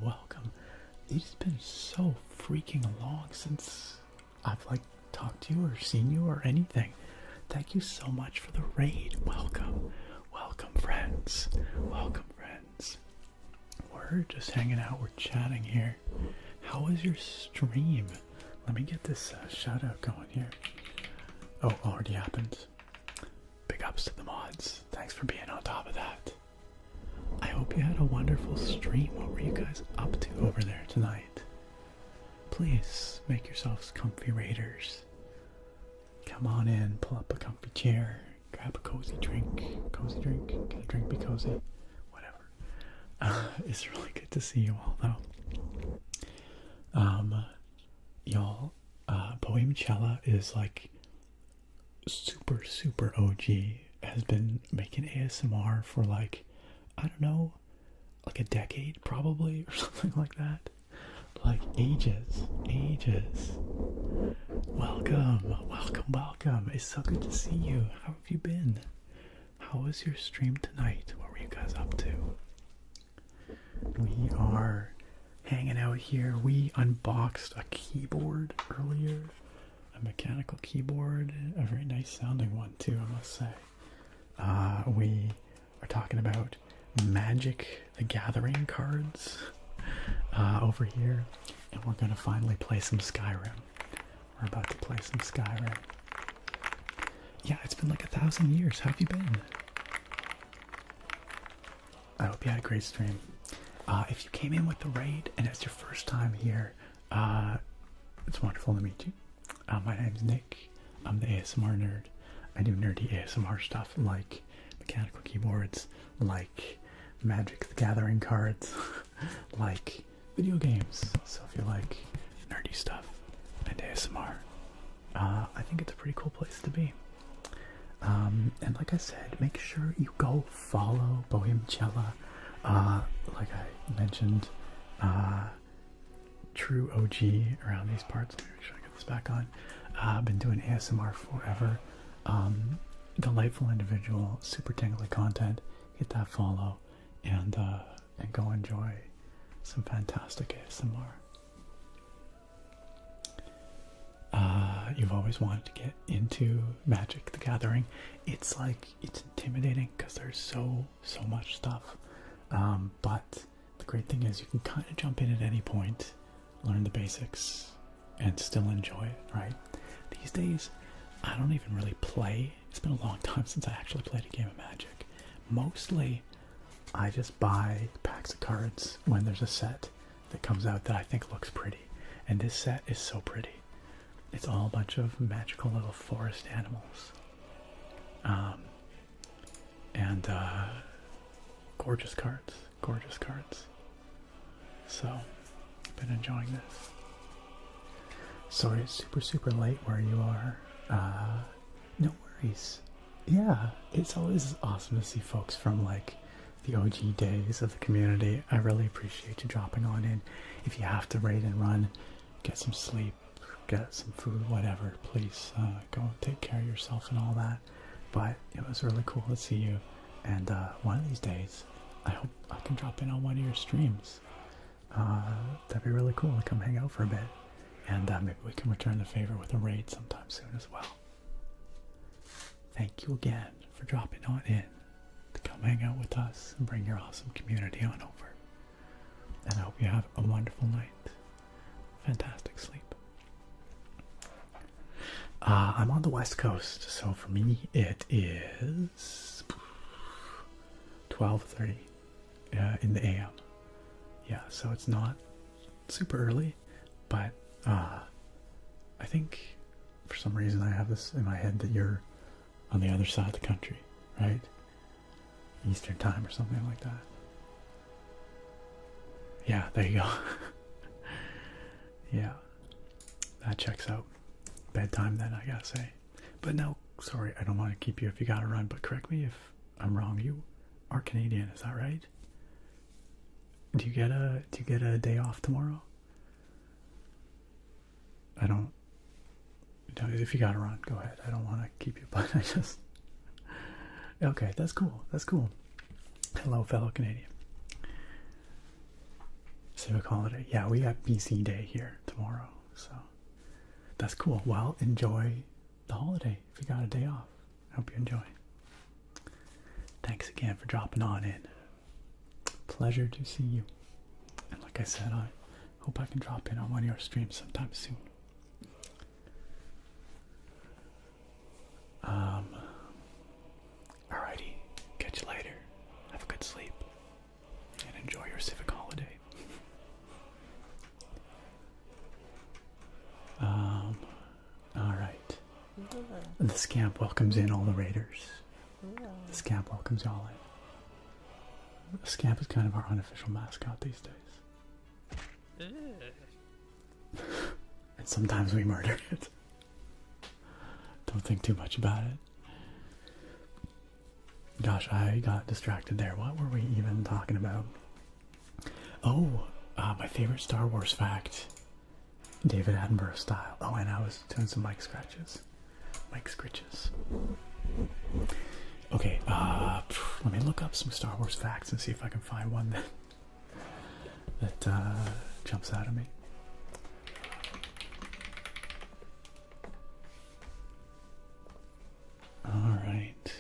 A: welcome. It's been so freaking long since I've like talked to you or seen you or anything. Thank you so much for the raid. Welcome friends, we're just hanging out, we're chatting here. How was your stream? Let me get this shout out going here. Oh, already happened. Big ups to the mods. Thanks for being on top of that. I hope you had a wonderful stream. What were you guys up to over there tonight? Please make yourselves comfy raiders. Come on in, pull up a comfy chair, grab a cozy drink. Can a drink be cozy? Whatever. It's really good to see you all though. Y'all, Bohemcella is like super OG, has been making ASMR for like, I don't know, like a decade probably, or something like that. Like ages. Welcome. It's so good to see you. How have you been? How was your stream tonight? What were you guys up to? We are hanging out here. We unboxed a keyboard earlier, a mechanical keyboard, a very nice sounding one too, I must say. We are talking about Magic the Gathering cards over here, and we're gonna finally play some Skyrim. We're about to play some Skyrim. Yeah, it's been like 1,000 years. How have you been? I hope you had a great stream. If you came in with the raid and it's your first time here, it's wonderful to meet you. My name's Nick. I'm the ASMR nerd. I do nerdy ASMR stuff like mechanical keyboards, like Magic the Gathering cards, like video games. So if you like nerdy stuff and ASMR, I think it's a pretty cool place to be. And like I said, make sure you go follow Bohemcella. Like I mentioned, true OG around these parts. Let me make sure I get this back on. I've been doing ASMR forever. Delightful individual, super tingly content. Hit that follow and go enjoy some fantastic ASMR. You've always wanted to get into Magic the Gathering. It's intimidating because there's so much stuff. But the great thing is you can kind of jump in at any point, learn the basics, and still enjoy it, right? These days, I don't even really play. It's been a long time since I actually played a game of Magic. Mostly, I just buy packs of cards when there's a set that comes out that I think looks pretty. And this set is so pretty. It's all a bunch of magical little forest animals. Gorgeous cards. So, I've been enjoying this. Sorry it's super late where you are. No worries. Yeah, it's always awesome to see folks from like the OG days of the community. I really appreciate you dropping on in. If you have to raid and run, get some sleep, get some food, whatever, please go take care of yourself and all that. But it was really cool to see you, and one of these days I hope I can drop in on one of your streams. That'd be really cool to come hang out for a bit, and maybe we can return the favor with a raid sometime soon as well. Thank you again for dropping on in to come hang out with us and bring your awesome community on over. And I hope you have a wonderful night. Fantastic sleep. I'm on the West Coast, so for me it is 12:30 in the AM. Yeah, so it's not super early, but I think for some reason I have this in my head that you're on the other side of the country, right? Eastern time or something like that. Yeah, there you go. Yeah, that checks out. Bedtime then, I gotta say. But no, sorry, I don't want to keep you if you gotta run, but correct me if I'm wrong. You are Canadian, is that right? Do you get a day off tomorrow? I don't. If you gotta run, go ahead. I don't want to keep you, but I just. Okay, that's cool. That's cool. Hello, fellow Canadian. Civic holiday. Yeah, we got BC Day here tomorrow, so that's cool. Well, enjoy the holiday if you got a day off. I hope you enjoy. Thanks again for dropping on in. Pleasure to see you. And like I said, I hope I can drop in on one of your streams sometime soon. Alrighty, catch you later. Have a good sleep and enjoy your civic holiday. Alright. The scamp welcomes in all the raiders. The scamp welcomes y'all in. The scamp is kind of our unofficial mascot these days. And sometimes we murder it. Don't think too much about it. Gosh, I got distracted there. What were we even talking about? Oh, my favorite Star Wars fact. David Attenborough style. Oh, and I was doing some mic scratches. Mic scritches. Okay, let me look up some Star Wars facts and see if I can find one that jumps out at me. Alright.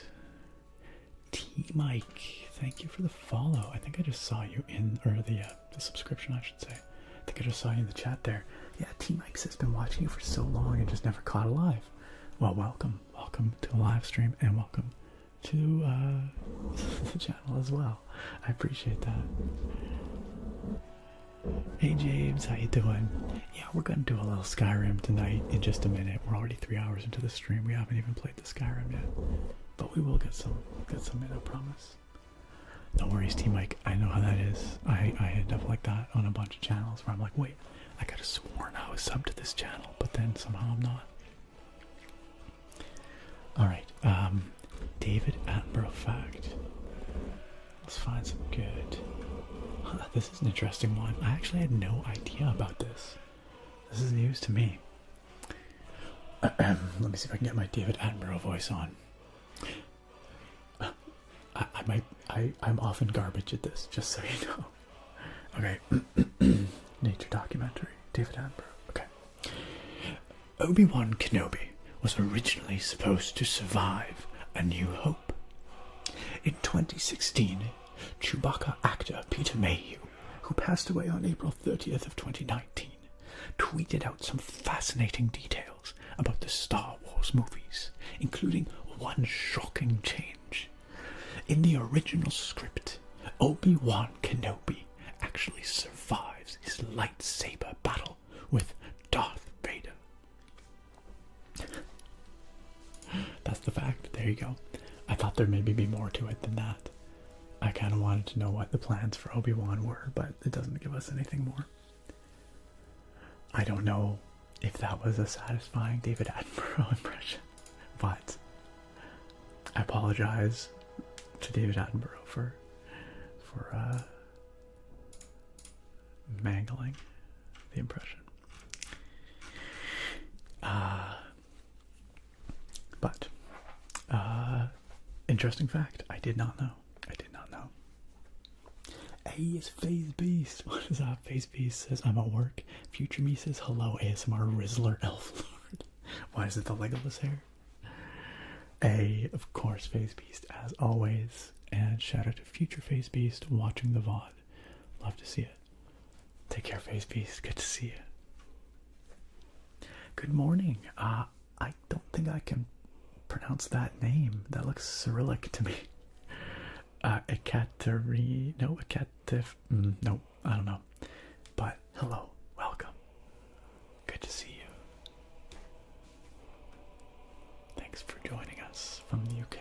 A: T-Mike, thank you for the follow. I think I just saw you in, or the subscription, I should say. I think I just saw you in the chat there. Yeah, T-Mike has been watching you for so long and just never caught a live. Well, welcome. Welcome to a live stream and welcome to the channel as well. I appreciate that. Hey James, how you doing? Yeah, we're gonna do a little Skyrim tonight in just a minute. We're already 3 hours into the stream. We haven't even played the Skyrim yet, but we will get some in, I promise. No worries, T-Mike. I know how that is. I end up like that on a bunch of channels where I'm like, wait, I could have sworn I was subbed to this channel, but then somehow I'm not. Alright, David Attenborough fact. Let's find some good. This is an interesting one. I actually had no idea about this. This is news to me. Let me see if I can get my David Attenborough voice on. I'm often garbage at this, just so you know. Okay. Nature documentary. David Attenborough. Okay. Obi-Wan Kenobi was originally supposed to survive A New Hope. In 2016, Chewbacca actor Peter Mayhew, who passed away on April 30th of 2019, tweeted out some fascinating details about the Star Wars movies, including one shocking change. In the original script, Obi-Wan Kenobi actually survives his lightsaber battle with Darth Vader. That's the fact. There you go. I thought there maybe be more to it than that. I kind of wanted to know what the plans for Obi-Wan were, but it doesn't give us anything more. I don't know if that was a satisfying David Attenborough impression, but I apologize to David Attenborough for mangling the impression. But interesting fact, I did not know. A is Phase Beast. What is that? Phase Beast says, I'm at work. Future me says, hello, ASMR Rizzler Elf Lord. Why is it the Legolas hair? A, of course, Phase Beast, as always. And shout out to Future Phase Beast watching the VOD. Love to see it. Take care, Phase Beast. Good to see you. Good morning. I don't think I can pronounce that name. That looks Cyrillic to me. No, I don't know. But hello, Good to see you. Thanks for joining us from the UK.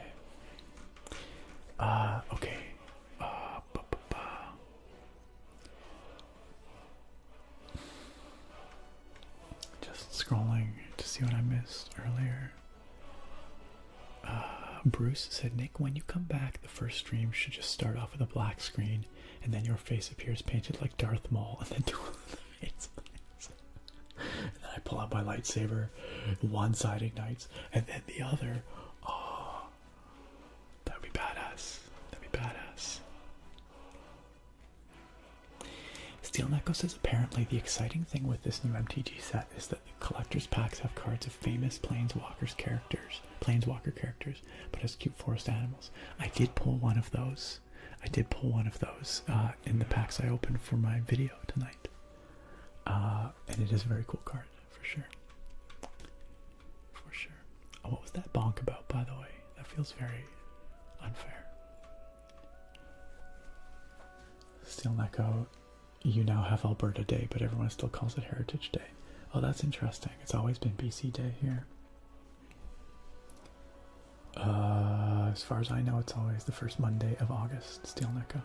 A: Okay. Just scrolling to see what I missed earlier. Bruce said, Nick, when you come back, the first stream should just start off with a black screen, and then your face appears painted like Darth Maul, and then do all the face. And then I pull out my lightsaber, one side ignites, and then the other. Oh, that would be badass. That'd be badass. Steel Neko says apparently the exciting thing with this new MTG set is that the collector's packs have cards of famous planeswalker characters, but as cute forest animals. I did pull one of those. In the packs I opened for my video tonight. And it is a very cool card, for sure. For sure. Oh, what was that bonk about, by the way? That feels very unfair. Steel Neko, you now have Alberta Day, but everyone still calls it Heritage Day. Oh, that's interesting. It's always been BC Day here. As far as I know, it's always the first Monday of August, Steel Neko.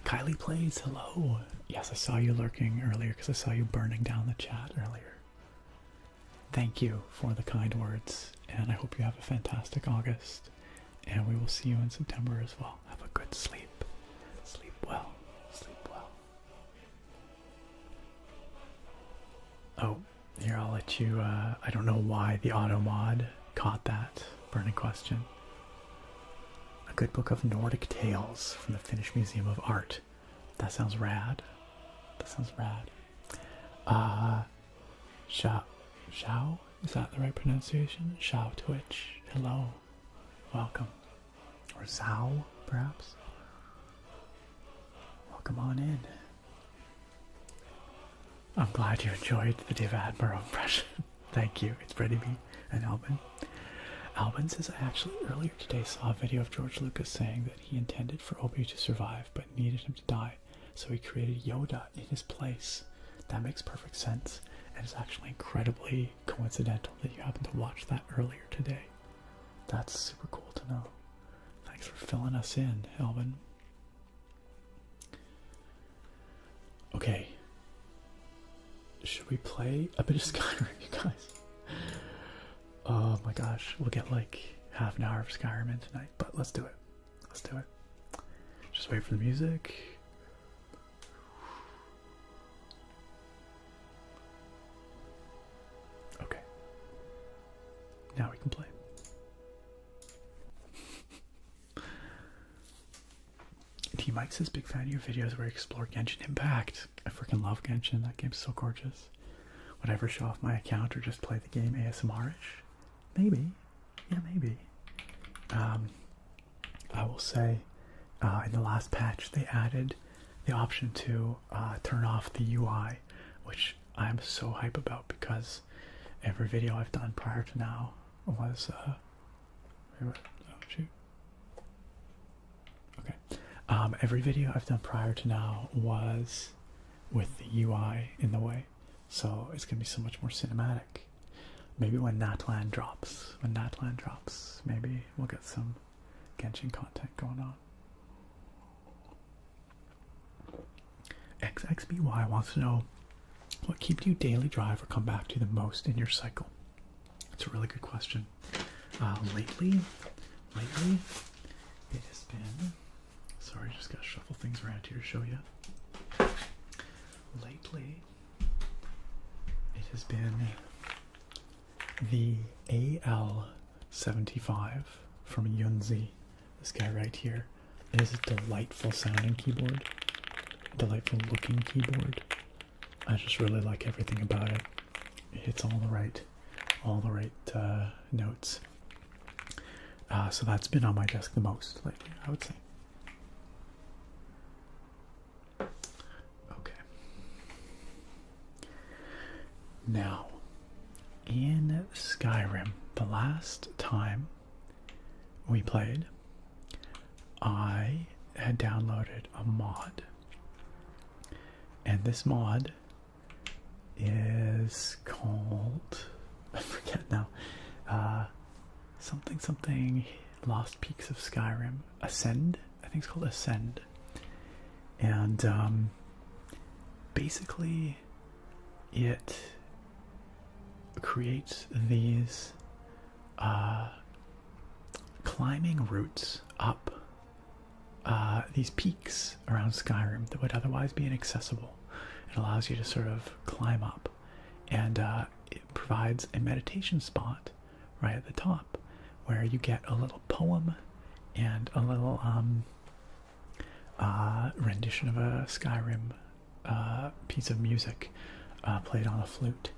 A: Kylie Plays, hello. Yes, I saw you lurking earlier because I saw you burning down the chat earlier. Thank you for the kind words, and I hope you have a fantastic August, and we will see you in September as well. Have a good sleep. Sleep well. Sleep well. Oh, here, I'll let you, I don't know why the auto mod caught that burning question. A good book of Nordic tales from the Finnish Museum of Art. That sounds rad. That sounds rad. Shao? Is that the right pronunciation? Shao Twitch. Hello. Welcome. Or Zhao, perhaps? Welcome on in. I'm glad you enjoyed the Div Admiral impression. Thank you. It's Freddie B and Albin. Albin says, I actually earlier today saw a video of George Lucas saying that he intended for Obi to survive but needed him to die, so he created Yoda in his place. That makes perfect sense, and it's actually incredibly coincidental that you happened to watch that earlier today. That's super cool to know. Thanks for filling us in, Albin. Okay. Should we play a bit of Skyrim, you guys? Oh my gosh, we'll get like half an hour of Skyrim in tonight, but let's do it. Let's do it. Just wait for the music. Okay. Now we can play. T Mike says, big fan of your videos where you explore Genshin Impact. I freaking love Genshin. That game's so gorgeous. Would I ever show off my account or just play the game ASMR-ish? Maybe. Yeah, maybe. I will say, in the last patch, they added the option to turn off the UI, which I'm so hype about because every video I've done prior to now was, oh shoot. Okay. Every video I've done prior to now was with the UI in the way, so it's going to be so much more cinematic. Maybe when Natlan drops, maybe we'll get some Genshin content going on. XXBY wants to know, what keeps you daily drive or come back to the most in your cycle? It's a really good question. Lately, it has been, sorry, just gotta shuffle things around here to show you. Lately, it has been the AL75 from Yunzi, this guy right here. It is a delightful sounding keyboard, delightful looking keyboard. I just really like everything about it. It hits all the right notes. So that's been on my desk the most lately, I would say. Okay. Now, in Skyrim, the last time we played, I had downloaded a mod, and this mod is called, I forget now, something Lost Peaks of Skyrim. Ascend? I think it's called Ascend. And basically it creates these climbing routes up these peaks around Skyrim that would otherwise be inaccessible. It allows you to sort of climb up, and it provides a meditation spot right at the top where you get a little poem and a little rendition of a Skyrim piece of music played on a flute.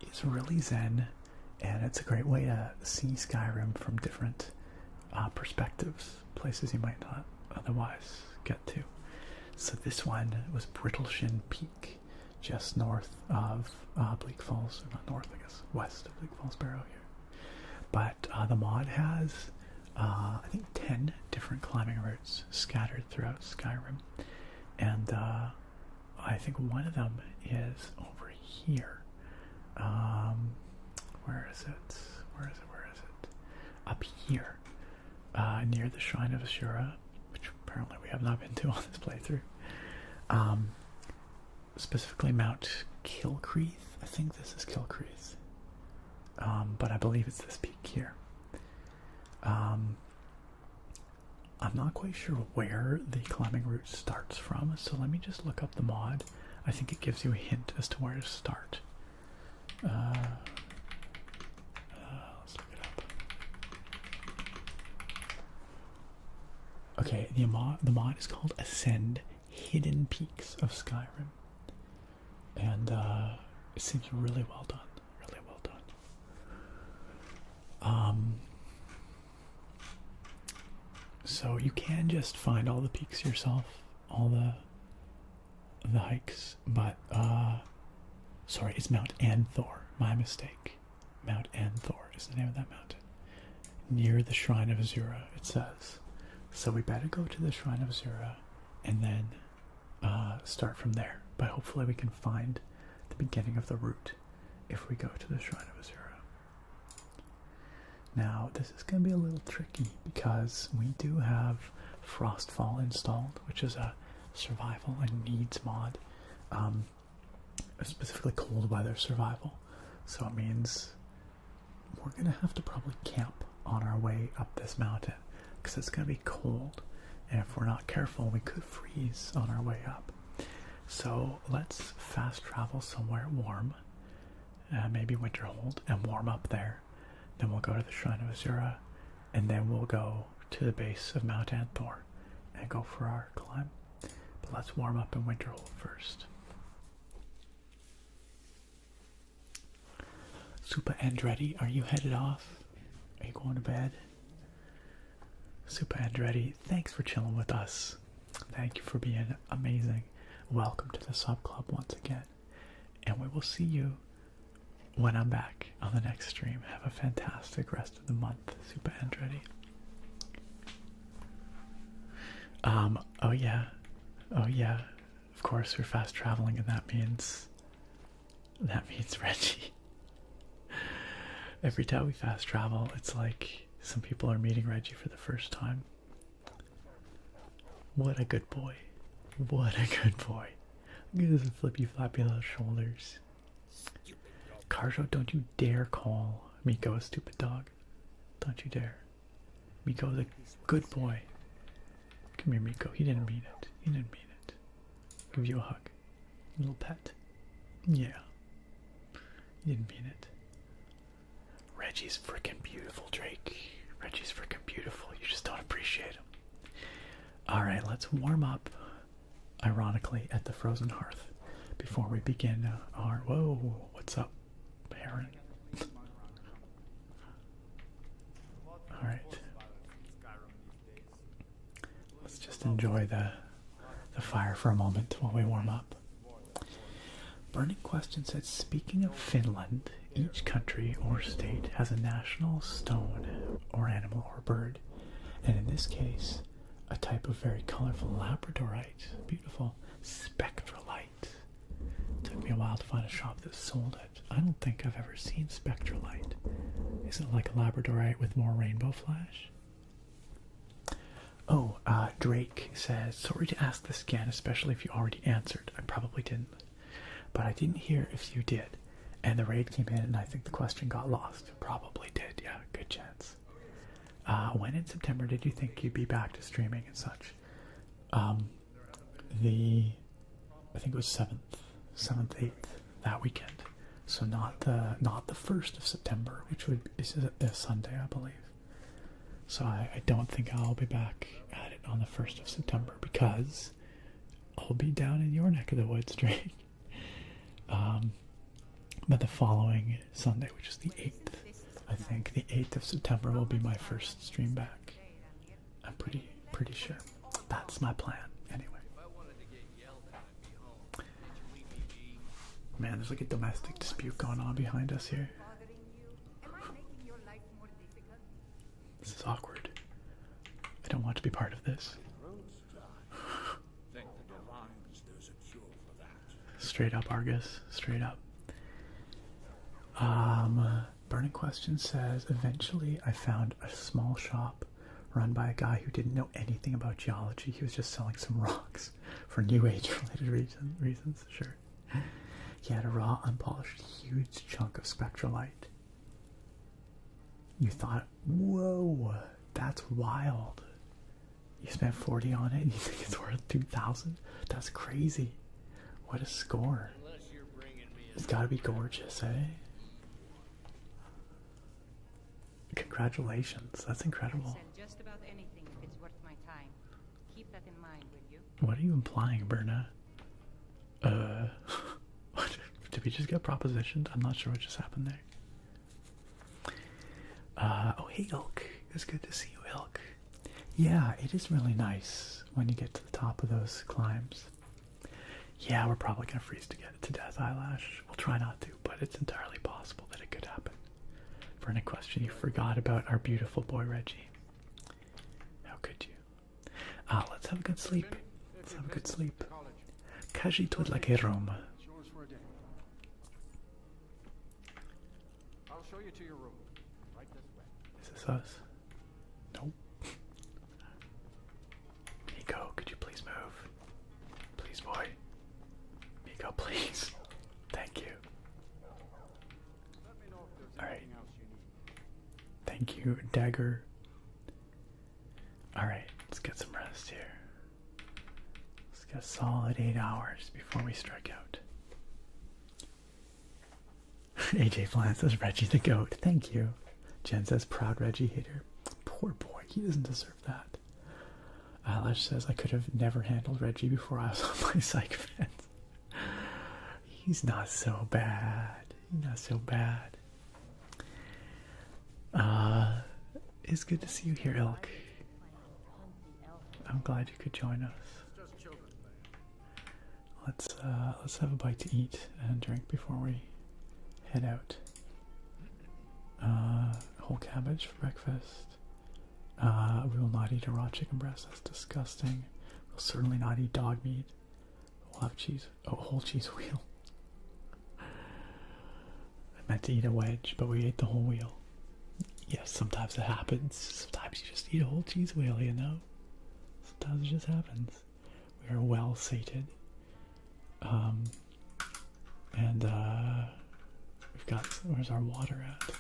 A: It's really zen, and it's a great way to see Skyrim from different perspectives, places you might not otherwise get to. So this one was Brittleshin Peak, just north of Bleak Falls, or not north, I guess, west of Bleak Falls Barrow here. But the mod has, I think, 10 different climbing routes scattered throughout Skyrim. And I think one of them is over here. Where is it? Where is it? Up here, near the Shrine of Ashura, which apparently we have not been to on this playthrough. Specifically Mount Kilcreath. I think this is Kilcreath. But I believe it's this peak here. I'm not quite sure where the climbing route starts from, so let me just look up the mod. I think it gives you a hint as to where to start. Let's look it up. Okay, the mod is called Ascend Hidden Peaks of Skyrim. And it seems really well done. Really well done. So you can just find all the peaks yourself, all the hikes, but sorry, it's Mount Anthor. My mistake. Mount Anthor is the name of that mountain. Near the Shrine of Azura, it says. So we better go to the Shrine of Azura and then start from there. But hopefully we can find the beginning of the route if we go to the Shrine of Azura. Now, this is going to be a little tricky because we do have Frostfall installed, which is a survival and needs mod. Specifically cold weather survival. So it means we're going to have to probably camp on our way up this mountain because it's going to be cold. And if we're not careful, we could freeze on our way up. So let's fast travel somewhere warm, maybe Winterhold, and warm up there. Then we'll go to the Shrine of Azura, and then we'll go to the base of Mount Anthor and go for our climb. But let's warm up in Winterhold first. Supa Andretti, are you headed off? Are you going to bed? Supa Andretti, thanks for chilling with us. Thank you for being amazing. Welcome to the sub club once again. And we will see you when I'm back on the next stream. Have a fantastic rest of the month, Supa Andretti. Oh yeah. Of course we're fast traveling, and that means Reggie. Every time we fast travel, it's like some people are meeting Reggie for the first time. What a good boy. What a good boy. Look at his flippy flappy little shoulders. Carjo, don't you dare call Miko a stupid dog. Don't you dare. Miko's a good boy. Come here, Miko. He didn't mean it. He didn't mean it. Give you a hug. Little pet. Yeah. He didn't mean it. Reggie's freaking beautiful, Drake. Reggie's freaking beautiful. You just don't appreciate him. Alright, let's warm up, ironically, at the Frozen Hearth before we begin our... Whoa, what's up, Heron? Alright. Let's just enjoy the fire for a moment while we warm up. Burning Question said, speaking of Finland, each country or state has a national stone or animal or bird. And in this case, a type of very colorful labradorite, beautiful spectralite. Took me a while to find a shop that sold it. I don't think I've ever seen Spectralite. Is it like a Labradorite with more rainbow flash? Oh, Drake says, sorry to ask this again, especially if you already answered. I probably didn't. But I didn't hear if you did. And the raid came in and I think the question got lost. Probably did, yeah, good chance. When in September did you think you'd be back to streaming and such? I think it was 7th, 8th, that weekend. So not the 1st of September, which is a Sunday, I believe. So I don't think I'll be back at it on the 1st of September because I'll be down in your neck of the woods, Drake. But the following Sunday, which is the 8th, I think the 8th of September will be my first stream back. I'm pretty sure. That's my plan, anyway. Man, there's like a domestic dispute going on behind us here. This is awkward. I don't want to be part of this. Straight up, Argus. Straight up. Burning Question says, eventually I found a small shop run by a guy who didn't know anything about geology. He was just selling some rocks for New Age related reasons. Sure. He had a raw, unpolished, huge chunk of spectralite. You thought, whoa, that's wild. You spent 40 on it and you think it's worth 2,000? That's crazy. What a score. It's gotta be gorgeous, eh? Congratulations, that's incredible.
B: Just about anything if it's worth my time. Keep that in mind, will you?
A: What are you implying, Berna? What? Did we just get propositioned? I'm not sure what just happened there. Oh, hey, Ilk. It's good to see you, Ilk. Yeah, it is really nice when you get to the top of those climbs. Yeah, we're probably going to freeze to death, Eyelash. We'll try not to, but it's entirely possible that it could happen. For any question, you forgot about our beautiful boy, Reggie. How could you? Let's have a good sleep. Let's have a good sleep. Kaji tudlak a room.
C: I'll show you to your room. Right this way.
A: Is this us? Nope. Miko, could you please move? Please, boy. Miko, please. Thank you.
C: Let me know if there's
A: All right.
C: anything else you need.
A: Thank you, Dagger. Alright, let's get some rest here. Let's get a solid 8 hours before we strike out. AJ Flan says Reggie the goat. Thank you. Jen says proud Reggie hater. Poor boy, he doesn't deserve that. Alash says I could have never handled Reggie before I was on my psych fence. He's not so bad. He's not so bad. It's good to see you here, Ilk. I'm glad you could join us. Let's have a bite to eat and drink before we head out. Whole cabbage for breakfast. We will not eat a raw chicken breast. That's disgusting. We'll certainly not eat dog meat. We'll have cheese. Oh, whole cheese wheel. I meant to eat a wedge, but we ate the whole wheel. Yes, sometimes it happens. Sometimes you just eat a whole cheese wheel, you know? Sometimes it just happens. We are well sated. And we've got, where's our water at?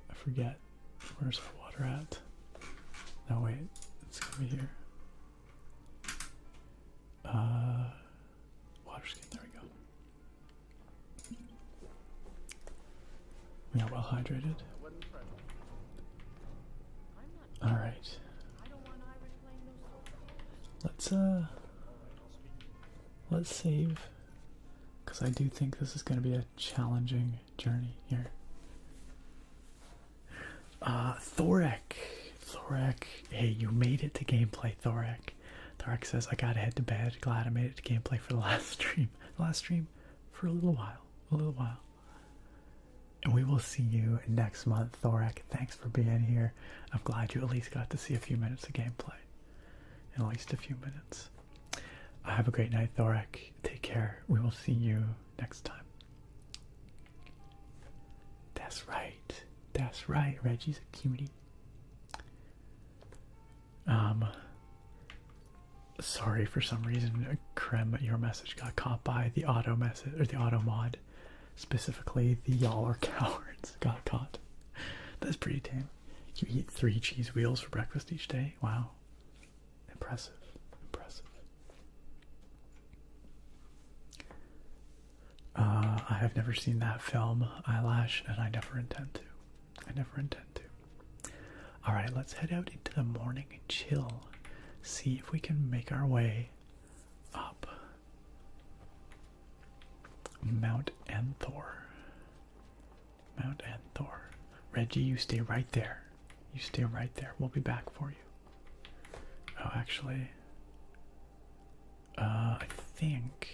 A: I forget. Where's our water at? No, wait. It's gonna be here. Water skin, there we go. We are well hydrated. Alright. Let's save. Because I do think this is going to be a challenging journey here. Thorek, hey, you made it to gameplay, Thorek. Thorek says, I gotta head to bed. Glad I made it to gameplay for the last stream. For a little while. And we will see you next month, Thorek. Thanks for being here. I'm glad you at least got to see a few minutes of gameplay. At least a few minutes. Have a great night, Thorak. Take care. We will see you next time. That's right. That's right. Reggie's a cutie. Sorry, for some reason, Krem, your message got caught by the auto message, or the auto mod. Specifically, the y'all are cowards got caught. That's pretty tame. You eat 3 cheese wheels for breakfast each day? Wow. Impressive. Impressive. I have never seen that film, Eyelash, and I never intend to. I never intend to. Alright, let's head out into the morning and chill. See if we can make our way up Mount Enthor. Mount Enthor. Reggie, you stay right there. You stay right there. We'll be back for you. Oh, actually, I think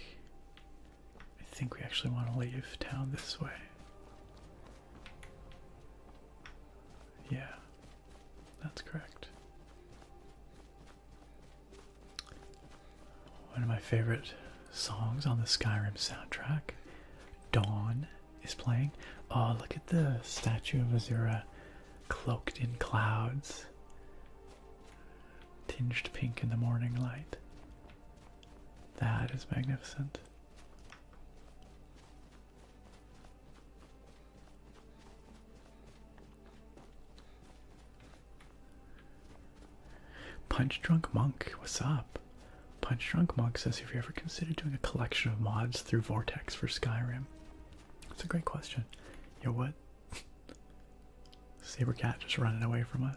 A: we actually want to leave town this way. Yeah, that's correct. One of my favorite songs on the Skyrim soundtrack, Dawn, is playing. Oh, look at the statue of Azura cloaked in clouds, tinged pink in the morning light. That is magnificent. Punch Drunk Monk, what's up? Punch Drunk Monk says, have you ever considered doing a collection of mods through Vortex for Skyrim? That's a great question. Yo, what? Saber Cat just running away from us.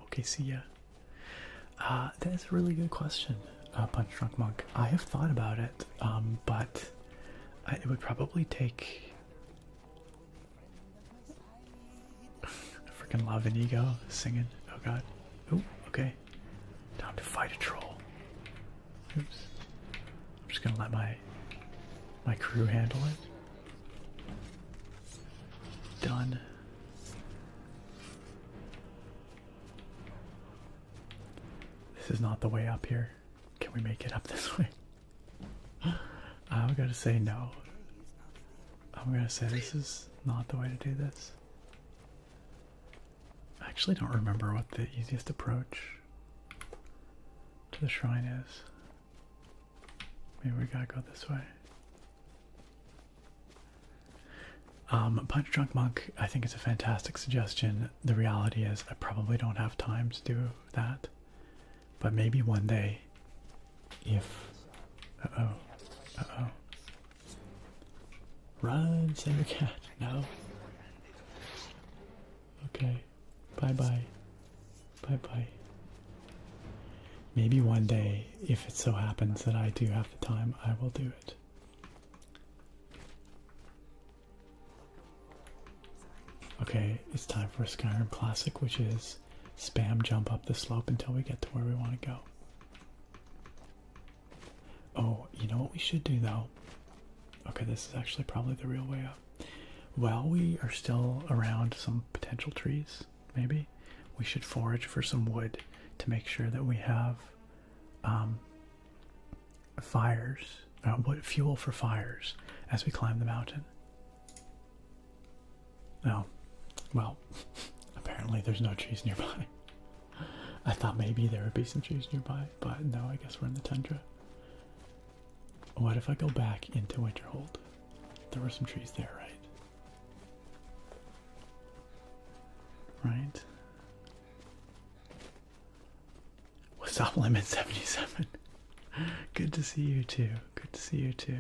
A: Okay, see ya. That is a really good question, Punch Drunk Monk. I have thought about it, but it would probably take... I freaking love Inigo singing. Oh god. Oh, okay. Time to fight a troll. Oops. I'm just gonna let my crew handle it. Done. This is not the way up here. Can we make it up this way? I'm gonna say no. I'm gonna say this is not the way to do this. I actually don't remember what the easiest approach to the shrine is. Maybe we gotta go this way. Punch Drunk Monk, I think it's a fantastic suggestion. The reality is I probably don't have time to do that. But maybe one day, if... Uh-oh. Run, Saber Cat. No. Okay. Bye-bye. Bye-bye. Maybe one day, if it so happens that I do have the time, I will do it. Okay, it's time for a Skyrim classic, which is spam jump up the slope until we get to where we want to go. Oh, you know what we should do though? Okay, this is actually probably the real way up. While we are still around some potential trees, maybe, we should forage for some wood to make sure that we have fires, fuel for fires as we climb the mountain. Oh, well, apparently there's no trees nearby. I thought maybe there would be some trees nearby, but no, I guess we're in the tundra. What if I go back into Winterhold? There were some trees there, right? Right? What's up, Lemon 77? Good to see you too. Good to see you too.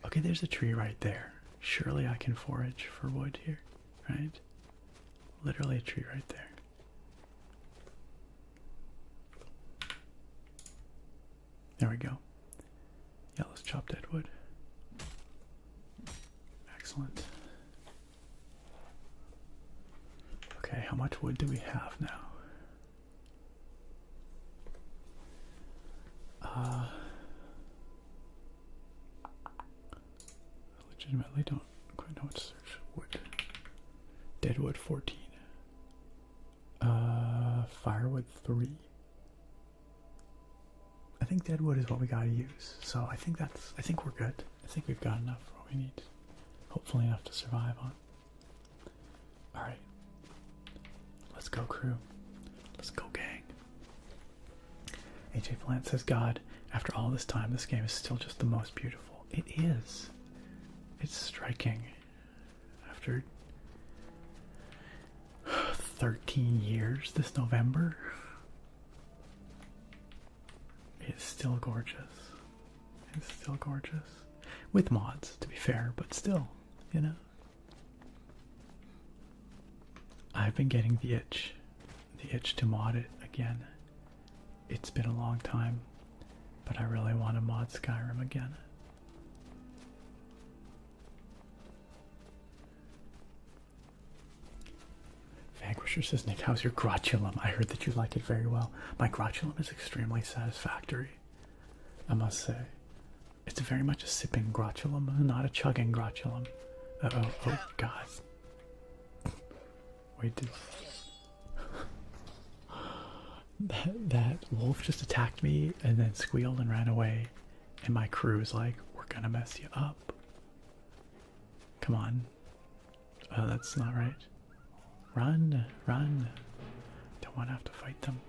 A: Okay, there's a tree right there. Surely I can forage for wood here, right? Literally a tree right there. There we go. Yeah, let's chop dead wood. Excellent. Okay, how much wood do we have now? Legitimately don't quite know what to search. Wood. Deadwood 14. Firewood 3. I think deadwood is what we gotta use. So I think we're good. I think we've got enough for what we need. Hopefully enough to survive on. Alright. Let's go, crew. Let's go, gang. AJ Plant says, God, after all this time, this game is still just the most beautiful. It is. It's striking. After 13 years this November, it's still gorgeous. It's still gorgeous. With mods, to be fair, but still, you know. I've been getting the itch to mod it again. It's been a long time, but I really want to mod Skyrim again. Vanquisher says, Nick, how's your gratulum? I heard that you like it very well. My gratulum is extremely satisfactory, I must say. It's very much a sipping gratulum, not a chugging gratulum. Uh-oh, oh god. Wait, did... that wolf just attacked me and then squealed and ran away, and my crew is like, we're gonna mess you up. Come on. Oh, that's not right. Run, run. Don't want to have to fight them.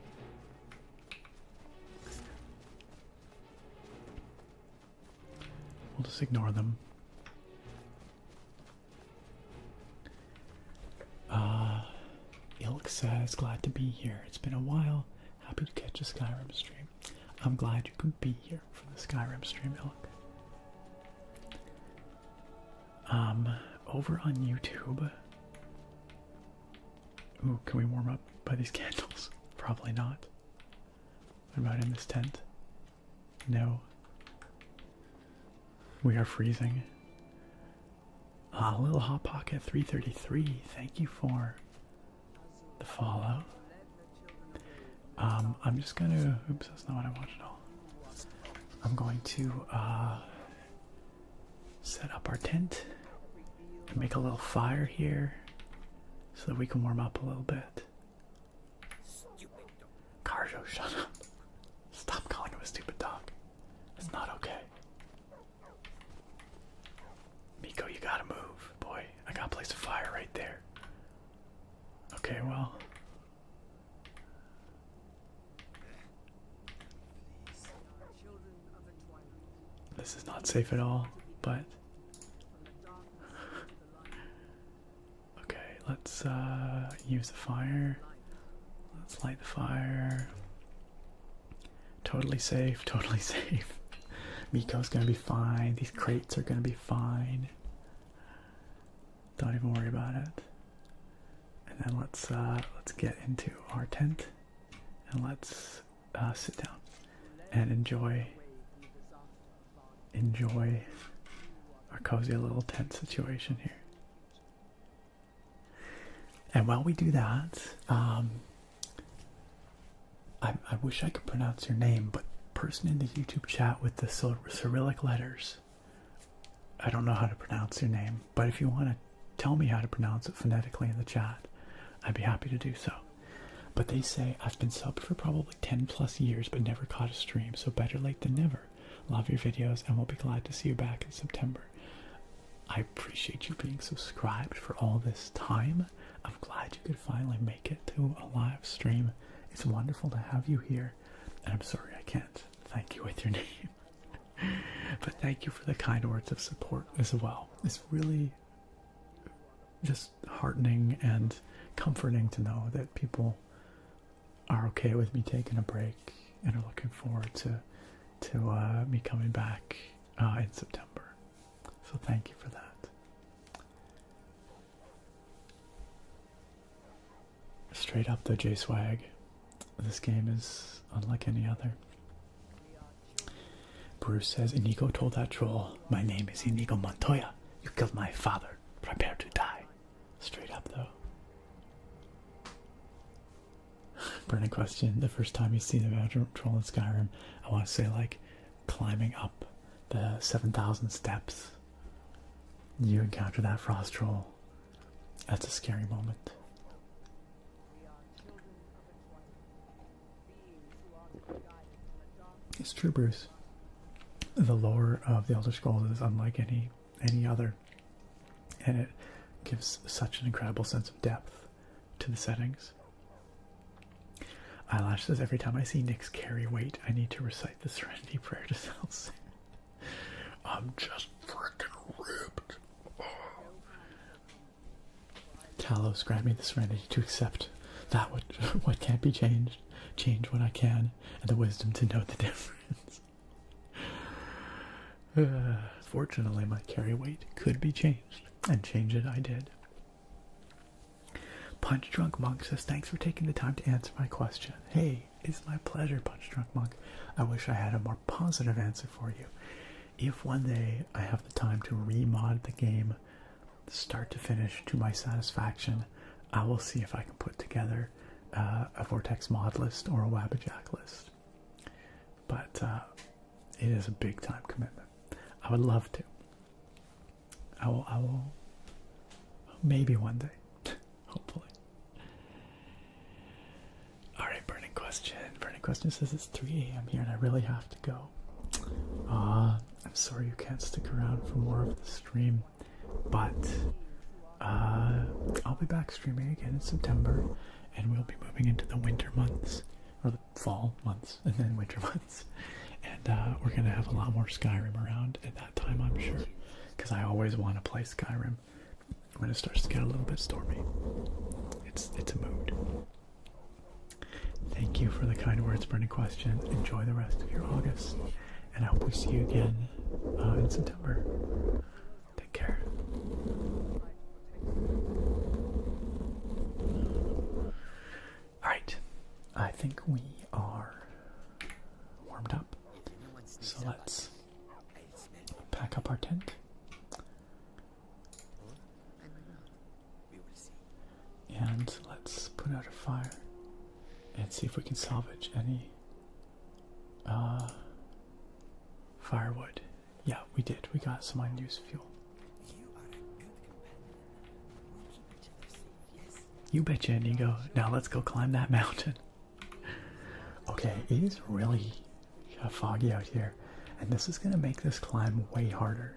A: We'll just ignore them. Ilk says, glad to be here. It's been a while. Happy to catch a Skyrim stream. I'm glad you could be here for the Skyrim stream, Ilk. Over on YouTube. Ooh, can we warm up by these candles? Probably not. What about in this tent? No. We are freezing. Little Hot Pocket 333. Thank you for the follow. I'm just gonna. Oops, that's not what I wanted at all. I'm going to set up our tent and make a little fire here so that we can warm up a little bit. Carjo, shut up. Stop calling him a stupid dog. It's not okay. Miko, you gotta move. Boy, I gotta place a fire right there. Okay, well. This is not safe at all, but... Okay, let's use the fire. Let's light the fire. Totally safe, totally safe. Miko's gonna be fine. These crates are gonna be fine. Don't even worry about it. And then let's get into our tent and let's sit down and enjoy our cozy little tent situation here. And while we do that, I wish I could pronounce your name, but person in the YouTube chat with the Cyrillic letters, I don't know how to pronounce your name, but if you want to tell me how to pronounce it phonetically in the chat, I'd be happy to do so. But they say, I've been subbed for probably 10 plus years but never caught a stream, so better late than never. Love your videos and we'll be glad to see you back in September. I appreciate you being subscribed for all this time. I'm glad you could finally make it to a live stream. It's wonderful to have you here, and I'm sorry I can't thank you with your name. But thank you for the kind words of support as well. It's really just heartening and comforting to know that people are okay with me taking a break and are looking forward to me coming back in September. So thank you for that. Straight up though, J-Swag, this game is unlike any other. Bruce says, Inigo told that troll, my name is Inigo Montoya. You killed my father. Prepare to die. Straight up though. Burning question, the first time you see the Mountain Troll in Skyrim, I want to say like climbing up the 7,000 steps. You encounter that frost troll. That's a scary moment. It's true, Bruce. The lore of the Elder Scrolls is unlike any other, and it gives such an incredible sense of depth to the settings. Eyelash says, every time I see Nick's carry weight, I need to recite the Serenity Prayer to Celsius. I'm just freaking ripped. Talos, grant me the serenity to accept that what can't be changed, change what I can, and the wisdom to know the difference. Fortunately, my carry weight could be changed, and change it I did. Punch Drunk Monk says, thanks for taking the time to answer my question. Hey, it's my pleasure, Punch Drunk Monk. I wish I had a more positive answer for you. If one day I have the time to remod the game start to finish to my satisfaction, I will see if I can put together a Vortex mod list or a Wabbajack list. But it is a big time commitment. I would love to. I will maybe one day. Hopefully. Alright, Burning Question. Burning Question says it's 3 a.m. here and I really have to go. I'm sorry you can't stick around for more of the stream, but I'll be back streaming again in September, and we'll be moving into the winter months, or the fall months, and then winter months, and we're going to have a lot more Skyrim around at that time, I'm sure, because I always want to play Skyrim when it starts to get a little bit stormy. It's a mood. Thank you for the kind words, Burning Question. Enjoy the rest of your August, and I hope we see you again in September. Take care. Alright, I think we are warmed up, so let's pack up our tent and let's put out a fire and see if we can salvage any firewood. Yeah, we did. We got some unused fuel. You betcha, Inigo. Now let's go climb that mountain. Okay, it is really foggy out here, and this is going to make this climb way harder.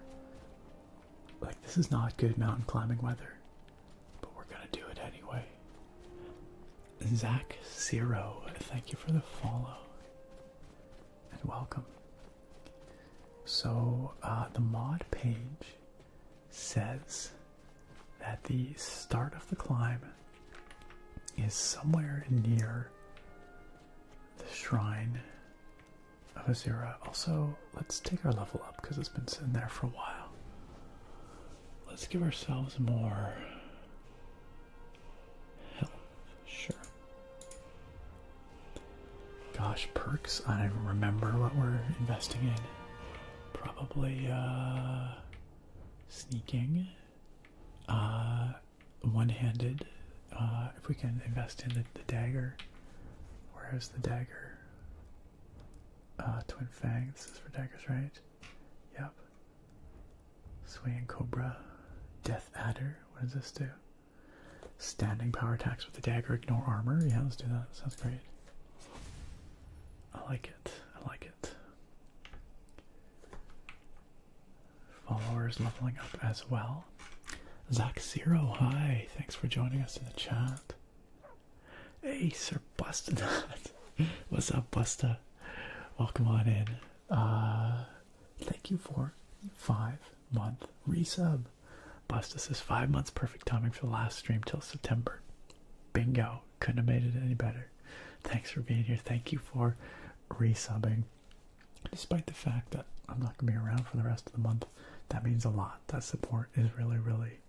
A: Like, this is not good mountain climbing weather, but we're going to do it anyway. Zach Zero, thank you for the follow, and welcome. So, the mod page says that the start of the climb is somewhere near the shrine of Azura. Also, let's take our level up because it's been sitting there for a while. Let's give ourselves more health. Sure. Gosh, perks. I don't even remember what we're investing in. Probably sneaking, one-handed. If we can invest in the dagger. Where's the dagger? Twin Fang. This is for daggers, right? Yep. Swinging Cobra. Death Adder. What does this do? Standing power attacks with the dagger. Ignore armor. Yeah, let's do that. Sounds great. I like it. I like it. Followers leveling up as well. Zach Zero, hi. Thanks for joining us in the chat. Hey, Sir Bustinut. What's up, Busta? Welcome on in. Thank you for 5-month resub. Busta says 5 months, perfect timing for the last stream till September. Bingo. Couldn't have made it any better. Thanks for being here. Thank you for resubbing. Despite the fact that I'm not going to be around for the rest of the month, that means a lot. That support is really, really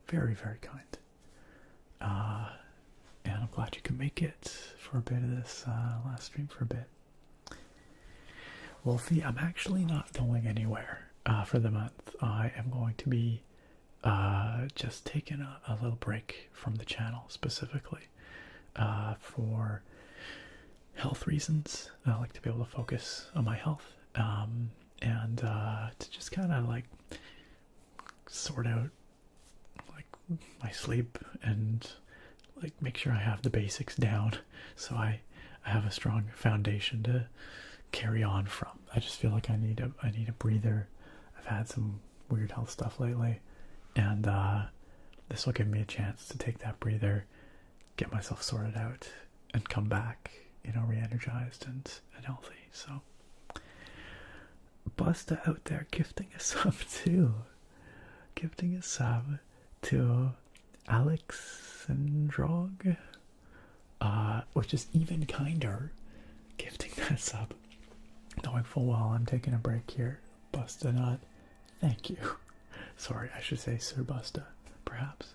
A: very, very kind. And I'm glad you can make it for a bit of this last stream for a bit. Wolfie, I'm actually not going anywhere for the month. I am going to be just taking a little break from the channel specifically for health reasons. I like to be able to focus on my health and to just kind of like sort out like my sleep and like make sure I have the basics down so I have a strong foundation to carry on from. I just feel like I need a breather. I've had some weird health stuff lately, and this will give me a chance to take that breather, get myself sorted out, and come back, you know, re-energized and healthy. So, Busta out there gifting a sub too. Gifting a sub to Alex and Drog, which is even kinder. Gifting that sub, knowing full well I'm taking a break here. Busta Nut, thank you. Sorry, I should say Sir Busta, perhaps.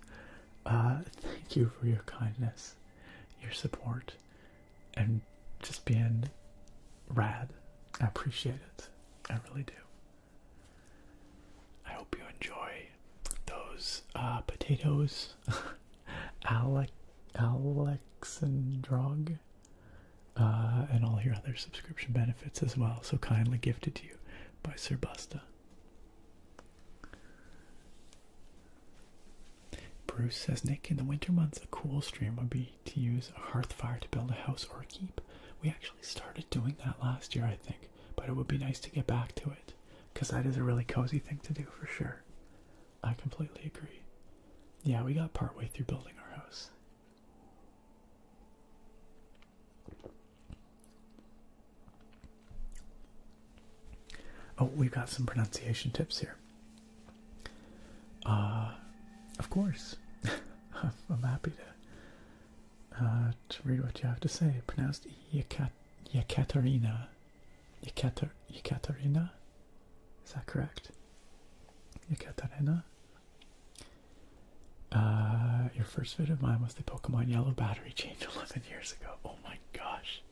A: Thank you for your kindness, your support, and just being rad. I appreciate it. I really do. I hope you enjoy those potatoes, Alex and Drog, and all your other subscription benefits as well, so kindly gifted to you by Sir Busta. Bruce says, Nick, in the winter months a cool stream would be to use a hearth fire to build a house or a keep. We actually started doing that last year, I think, but it would be nice to get back to it, because that is a really cozy thing to do for sure. I completely agree. Yeah, we got partway through building our house. Oh, we've got some pronunciation tips here. Of course. I'm happy to read what you have to say. Pronounced Yekaterina. Yekaterina? Is that correct? Yekaterina? Your first vid of mine was the Pokemon Yellow battery change 11 years ago. Oh my gosh.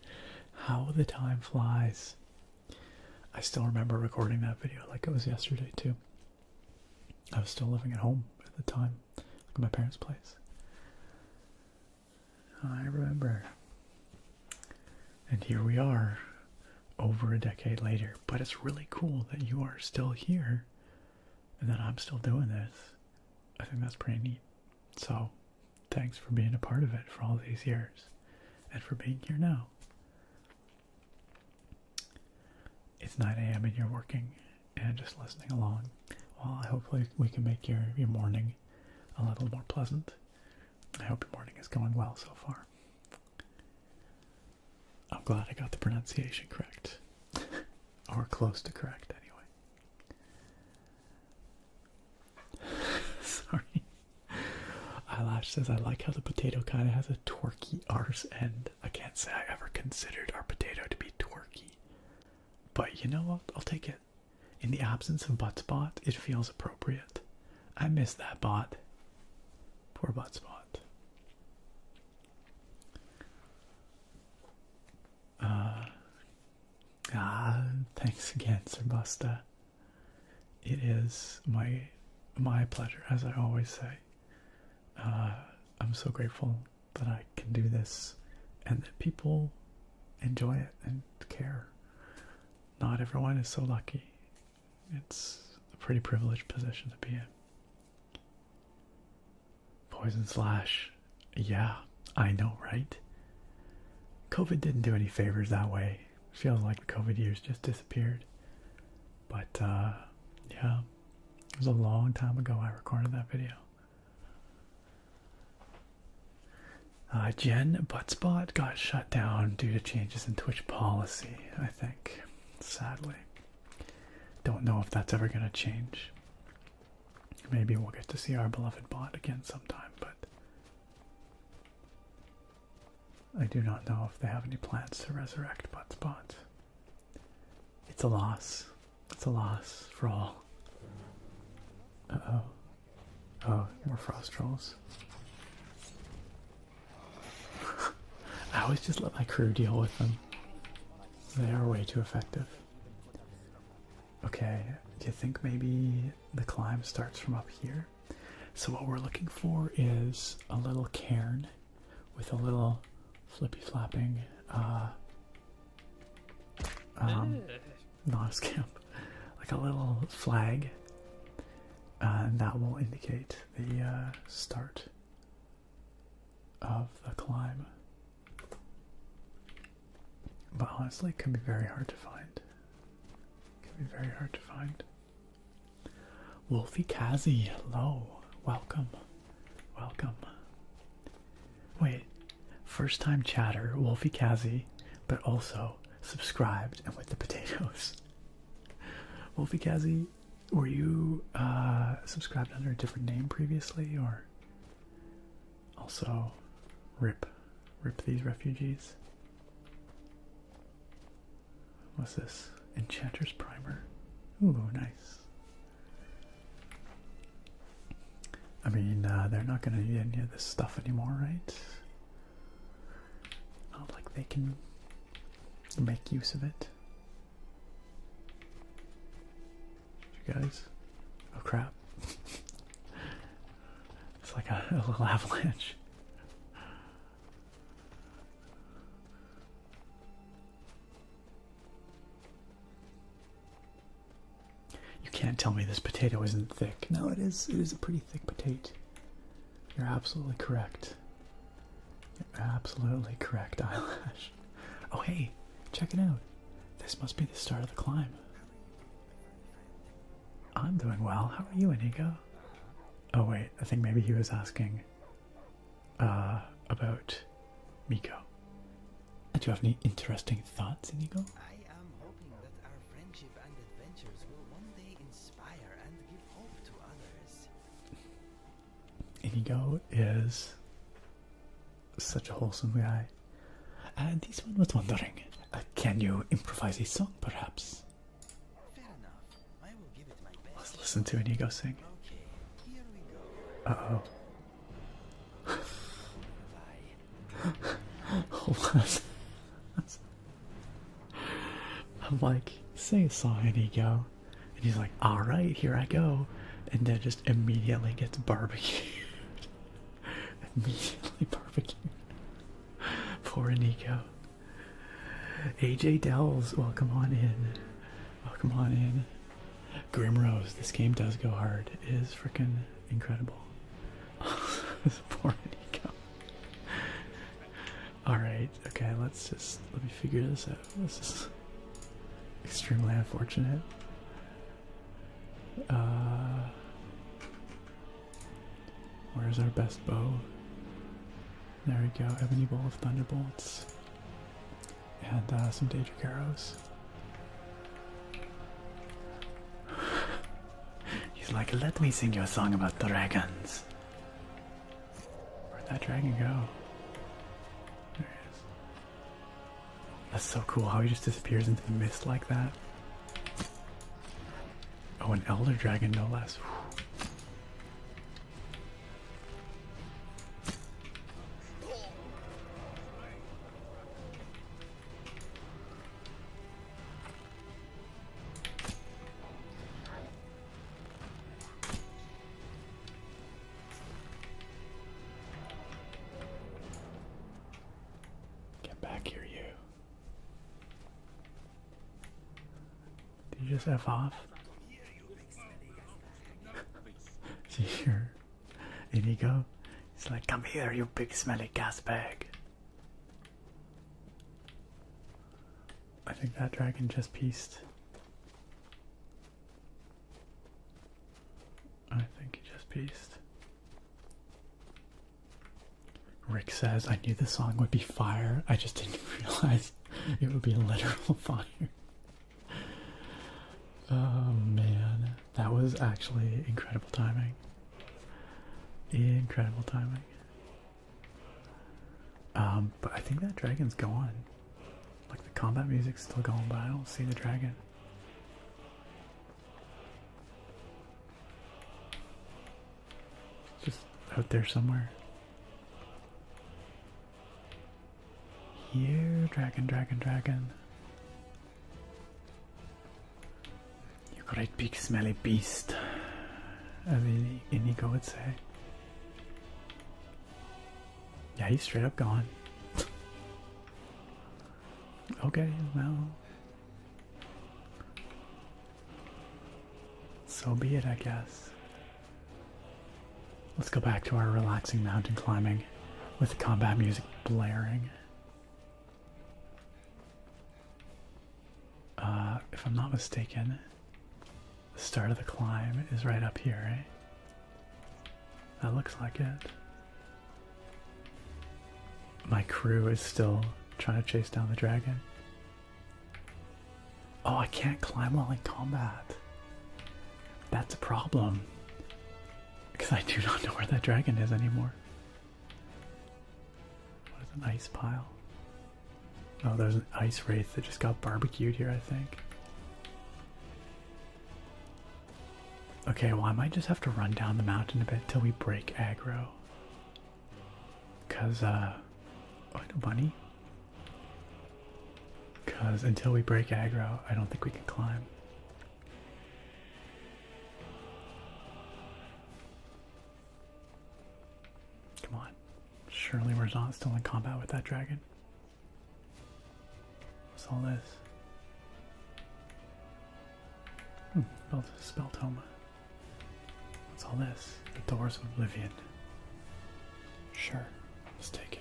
A: How the time flies. I still remember recording that video like it was yesterday too. I was still living at home at the time, like my parents' place. I remember. And here we are, over a decade later. But it's really cool that you are still here and that I'm still doing this. I think that's pretty neat. So, thanks for being a part of it for all these years and for being here now. It's 9 a.m. and you're working and just listening along. Well, hopefully we can make your morning a little more pleasant. I hope your morning is going well so far. I'm glad I got the pronunciation correct. Or close to correct, anyway. Sorry. Eyelash says, I like how the potato kind of has a twerky arse end. I can't say I ever considered our potato to be twerky. But you know what? I'll take it. In the absence of Butt Spot, it feels appropriate. I miss that bot. Poor Butt Spot. Thanks again, Sir Busta. It is my pleasure, as I always say. I'm so grateful that I can do this and that people enjoy it and care. Not everyone is so lucky. It's a pretty privileged position to be in. Poison Slash. Yeah, I know, right? COVID didn't do any favors that way. Feels like the COVID years just disappeared. But, yeah. It was a long time ago I recorded that video. Jen Buttspot got shut down due to changes in Twitch policy, I think. Sadly. Don't know if that's ever going to change. Maybe we'll get to see our beloved bot again sometime, but I do not know if they have any plans to resurrect Buttspot. It's a loss. It's a loss for all. Uh-oh. Oh, more frost trolls. I always just let my crew deal with them. They are way too effective. Okay, do you think maybe the climb starts from up here? So what we're looking for is a little cairn with a little flippy flapping, not a scamp, like a little flag, and that will indicate the start of the climb. But honestly, it can be very hard to find. Can be very hard to find. Wolfie Kazi, hello. Welcome. Welcome. Wait. First time chatter, Wolfie Kazi, but also subscribed and with the potatoes. Wolfie Kazi, were you subscribed under a different name previously, or also rip these refugees? What's this? Enchanter's Primer. Ooh, nice. I mean, they're not gonna need any of this stuff anymore, right? Not like they can make use of it. You guys? Oh crap. It's like a little avalanche. You can't tell me this potato isn't thick. No, it is. It is a pretty thick potato. You're absolutely correct. You're absolutely correct, Eyelash. Oh hey, check it out. This must be the start of the climb. I'm doing well. How are you, Inigo? Oh wait, I think maybe he was asking about Miko. Do you have any interesting thoughts, Inigo?
D: I am hoping that our friendship and adventures will one day inspire and give hope to others.
A: Inigo is such a wholesome guy. And this one was wondering, can you improvise a song, perhaps?
D: Fair enough. I will give it my best.
A: Let's listen to Inigo sing.
D: Okay, here we go.
A: Uh-oh.
D: Bye.
A: Hold on. I'm like, sing a song, Inigo. And he's like, alright, here I go. And then just immediately gets barbecued. Immediately barbecued. Poor Inigo. AJ Dells, welcome on in. Welcome on in. Grimrose, this game does go hard. It is freaking incredible. Poor Inigo. Alright, okay, let me figure this out. This is extremely unfortunate. Where's our best bow? There we go, Ebony Bowl of Thunderbolts. And some Daedric arrows. He's like, let me sing you a song about dragons. Where'd that dragon go? There he is. That's so cool how he just disappears into the mist like that. Oh, an elder dragon, no less. Whew. Get back here, you. Did you just F off? See here, Inigo? He's like, come here, you big smelly gas bag. I think that dragon just pieced. I think he just pieced. Rick says, I knew the song would be fire. I just didn't realize it would be literal fire. Oh man, that was actually incredible timing. Incredible timing. But I think that dragon's gone. Like the combat music's still going, but I don't see the dragon. Just out there somewhere. Here, dragon, dragon, dragon. You great big smelly beast, as Inigo would say. Yeah, he's straight up gone. Okay, well. So be it, I guess. Let's go back to our relaxing mountain climbing with the combat music blaring. if I'm not mistaken, the start of the climb is right up here, right? That looks like it. My crew is still trying to chase down the dragon. Oh, I can't climb while in combat. That's a problem. Because I do not know where that dragon is anymore. What is an ice pile? Oh, there's an ice wraith that just got barbecued here, I think. Okay, well I might just have to run down the mountain a bit till we break aggro. Cause, oh, no bunny. Cause until we break aggro, I don't think we can climb. Come on. Surely we're not still in combat with that dragon. What's all this? Built a spell tome. What's all this? The Doors of Oblivion. Sure, let's take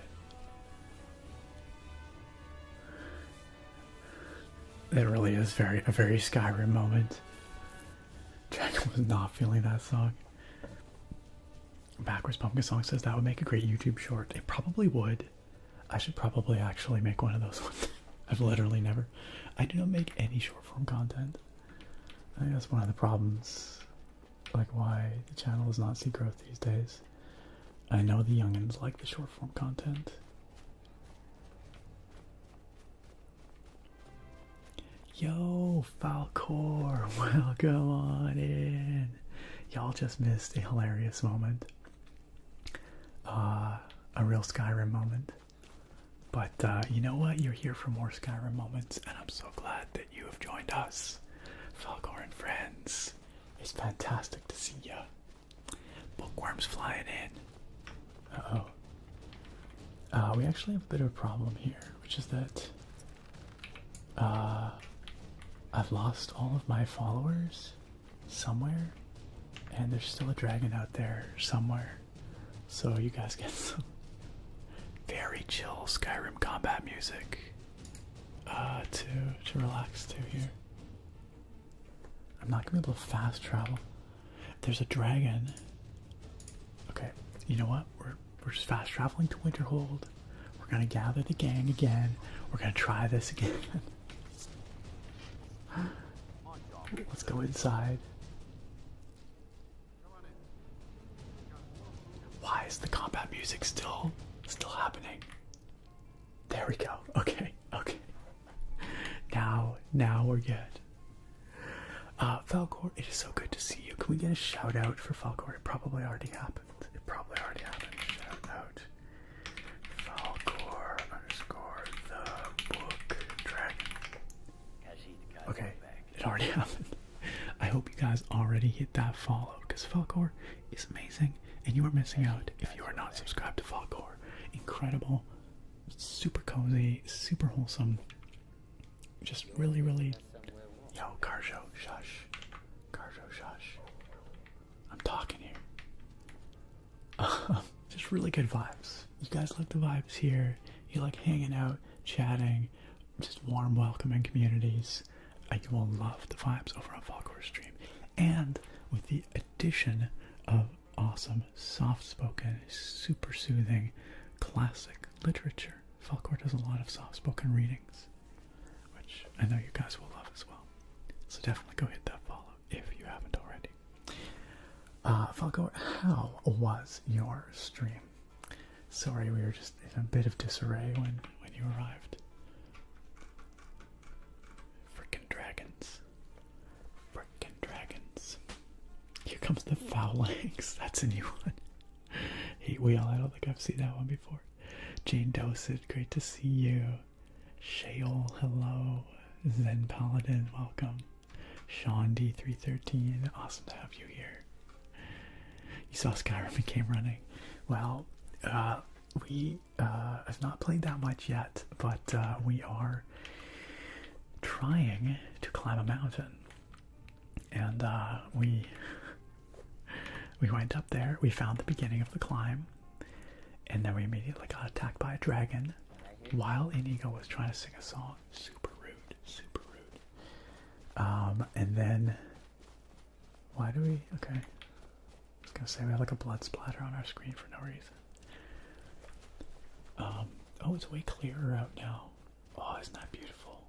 A: it. It really is a very Skyrim moment. Dragon was not feeling that song. Backwards Pumpkin Song says that would make a great YouTube short. It probably would. I should probably actually make one of those ones. I've literally never. I do not make any short form content. I think that's one of the problems. Like why the channel does not see growth these days. I know the youngins like the short form content. Yo, Falcor, welcome on in. Y'all just missed a hilarious moment. A real Skyrim moment. But you know what? You're here for more Skyrim moments, and I'm so glad that you have joined us. Falcor and friends. It's fantastic to see ya. Bookworms flying in. Uh-oh. We actually have a bit of a problem here, which is that I've lost all of my followers somewhere, and there's still a dragon out there somewhere. So you guys get some very chill Skyrim combat music to relax to here. I'm not gonna be able to fast travel. There's a dragon. Okay, you know what? We're just fast traveling to Winterhold. We're gonna gather the gang again. We're gonna try this again. Let's go inside. Why is the combat music still happening? There we go. Okay. Now we're good. Falcor, it is so good to see you. Can we get a shout out for Falcor? It probably already happened. Shout out. Falcor _ the book dragon. Okay, it already happened. I hope you guys already hit that follow, because Falcor is amazing, and you are missing out if you are not subscribed to Falcor. Incredible, super cozy, super wholesome, just really, yo, Carjo, shush. I'm talking here. Just really good vibes. You guys like the vibes here. You like hanging out, chatting, just warm, welcoming communities. You will love the vibes over on Falcor's stream. And with the addition of awesome, soft-spoken, super soothing, classic literature, Falcor does a lot of soft-spoken readings, which I know you guys will love as well. So definitely go hit that follow if you haven't already. Falcor, how was your stream? Sorry, we were just in a bit of disarray when you arrived. Frickin' dragons. Here comes the Phalanx. That's a new one. Hate Wheel, I don't think I've seen that one before. Jane Dosage, great to see you. Sheol, hello. Zen Paladin, welcome. Sean D313, awesome to have you here. You saw Skyrim and came running. Well, we have not played that much yet, but we are trying to climb a mountain. And we went up there, we found the beginning of the climb, and then we immediately got attacked by a dragon while Inigo was trying to sing a song. Super rude. And then, why do we, okay. I was gonna say we have like a blood splatter on our screen for no reason. Oh, it's way clearer out now. Oh, isn't that beautiful?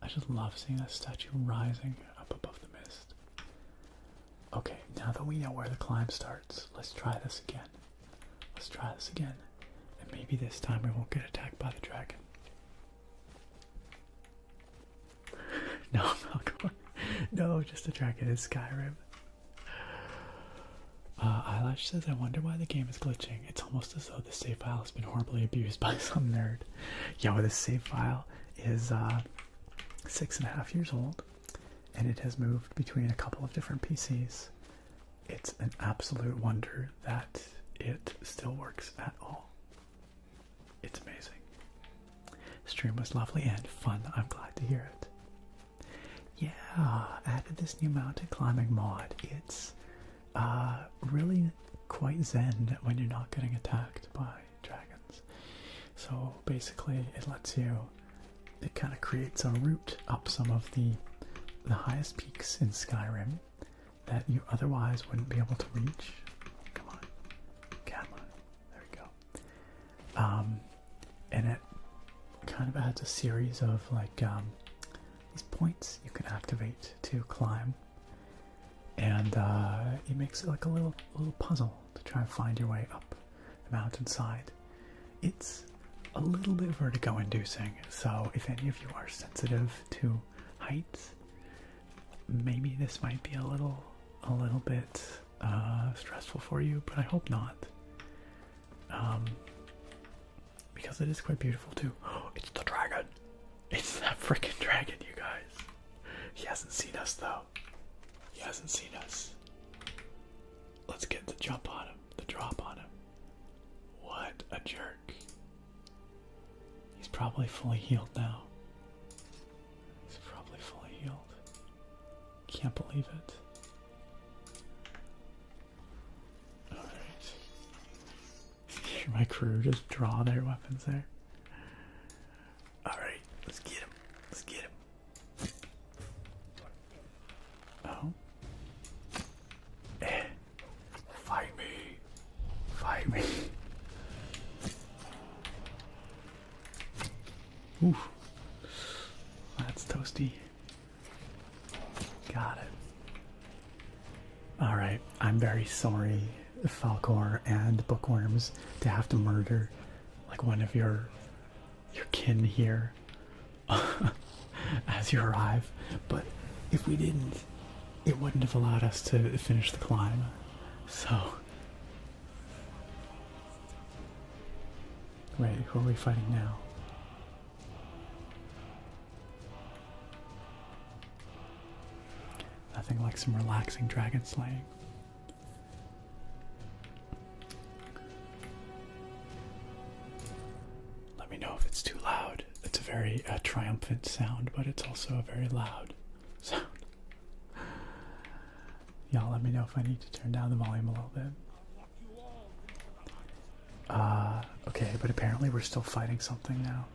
A: I just love seeing that statue rising up above the mist. Okay, now that we know where the climb starts, let's try this again. Let's try this again. And maybe this time we won't get attacked by the dragon. No, Falcor. No, just a dragon in Skyrim. Eyelash says, I wonder why the game is glitching. It's almost as though the save file has been horribly abused by some nerd. Yo, this save file is 6.5 years old, and it has moved between a couple of different PCs. It's an absolute wonder that it still works at all. It's amazing. Stream was lovely and fun. I'm glad to hear it. Yeah, added this new mountain climbing mod. It's really quite zen when you're not getting attacked by dragons. So basically it lets you, it kind of creates a route up some of the highest peaks in Skyrim that you otherwise wouldn't be able to reach. Come on, there we go. And it kind of adds a series of like these points you can activate to climb. And it makes it like a little puzzle to try and find your way up the mountainside. It's a little bit vertigo inducing, so if any of you are sensitive to heights, maybe this might be a little bit stressful for you, but I hope not. Because it is quite beautiful too. It's the dragon! It's that freaking dragon, you guys. He hasn't seen us though. He hasn't seen us. Let's get the jump on him, the drop on him. What a jerk. He's probably fully healed now. He's probably fully healed. Can't believe it. Alright. Hear my crew just draw their weapons there. Alright, let's get him. Let's get him. Oh. Fight me. Fight me. Ooh. That's toasty. Got it. Alright, I'm very sorry, Falcor and Bookworms, to have to murder like one of your kin here as you arrive, but if we didn't, it wouldn't have allowed us to finish the climb. So, wait, who are we fighting now? Nothing like some relaxing dragon slaying. Let me know if it's too loud. It's a very triumphant sound, but it's also a very loud sound. Y'all let me know if I need to turn down the volume a little bit. Okay, but apparently we're still fighting something now.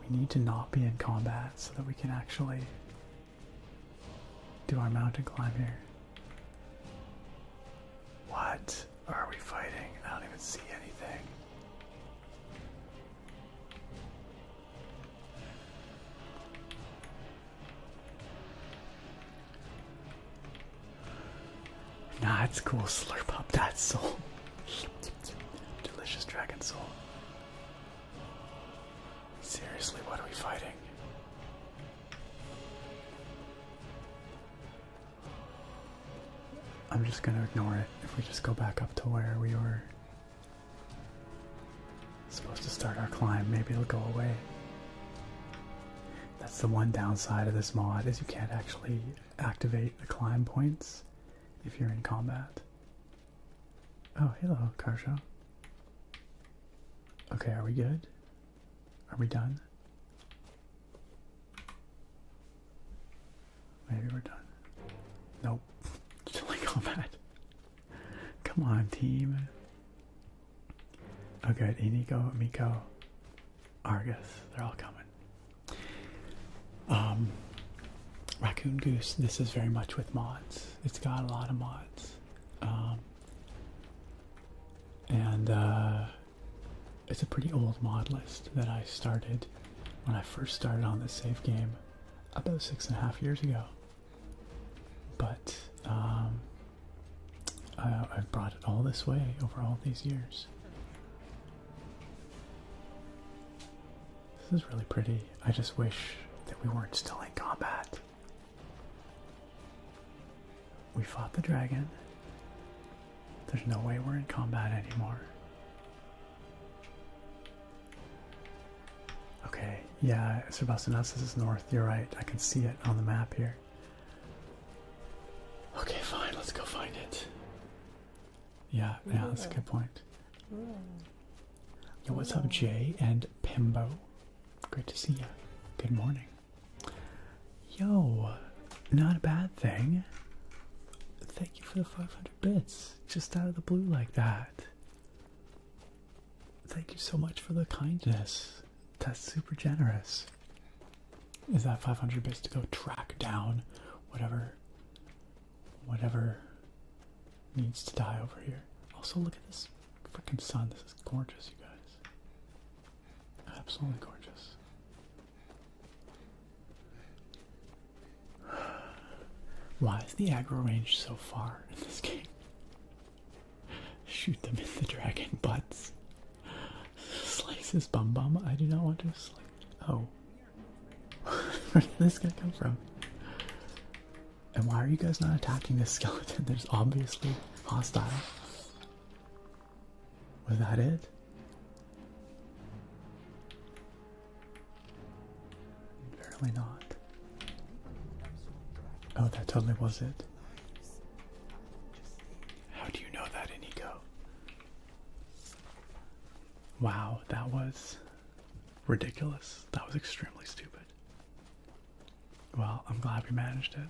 A: We need to not be in combat so that we can actually do our mountain climb here. What are we fighting? I don't even see anything. Nah, it's cool. Slurp up that soul. Delicious dragon soul. Seriously, what are we fighting? I'm just gonna ignore it. If we just go back up to where we were supposed to start our climb, maybe it'll go away. That's the one downside of this mod, is you can't actually activate the climb points if you're in combat. Oh, hello, car show. Okay, are we good? Are we done? Maybe we're done. Nope. Still in combat. Come on, team. Oh good, Inigo, Miko, Argus, they're all coming. Raccoon Goose, this is very much with mods. It's got a lot of mods. And it's a pretty old mod list that I started when I first started on this save game about 6.5 years ago. But I've brought it all this way over all these years. This is really pretty. I just wish that we weren't still in combat. We fought the dragon. There's no way we're in combat anymore. Okay, yeah, Sebastian, this is north. You're right. I can see it on the map here. Okay, fine. Let's go find it. Yeah, that's a good point. Yo, what's up, Jay and Pimbo? Great to see you. Good morning. Yo, not a bad thing. Thank you for the 500 bits. Just out of the blue like that. Thank you so much for the kindness. That's super generous. Is that 500 bits to go track down whatever needs to die over here? Also, look at this freaking sun. This is gorgeous, you guys. Absolutely gorgeous. Why is the aggro range so far in this game? Shoot them in the dragon butts. Slice his bum bum. I do not want to slice. Oh. Where did this guy come from? And why are you guys not attacking this skeleton? There's obviously hostile. Was that it? Apparently not. Oh, that totally was it. How do you know that, Inigo? Wow, that was ridiculous. That was extremely stupid. Well, I'm glad we managed it.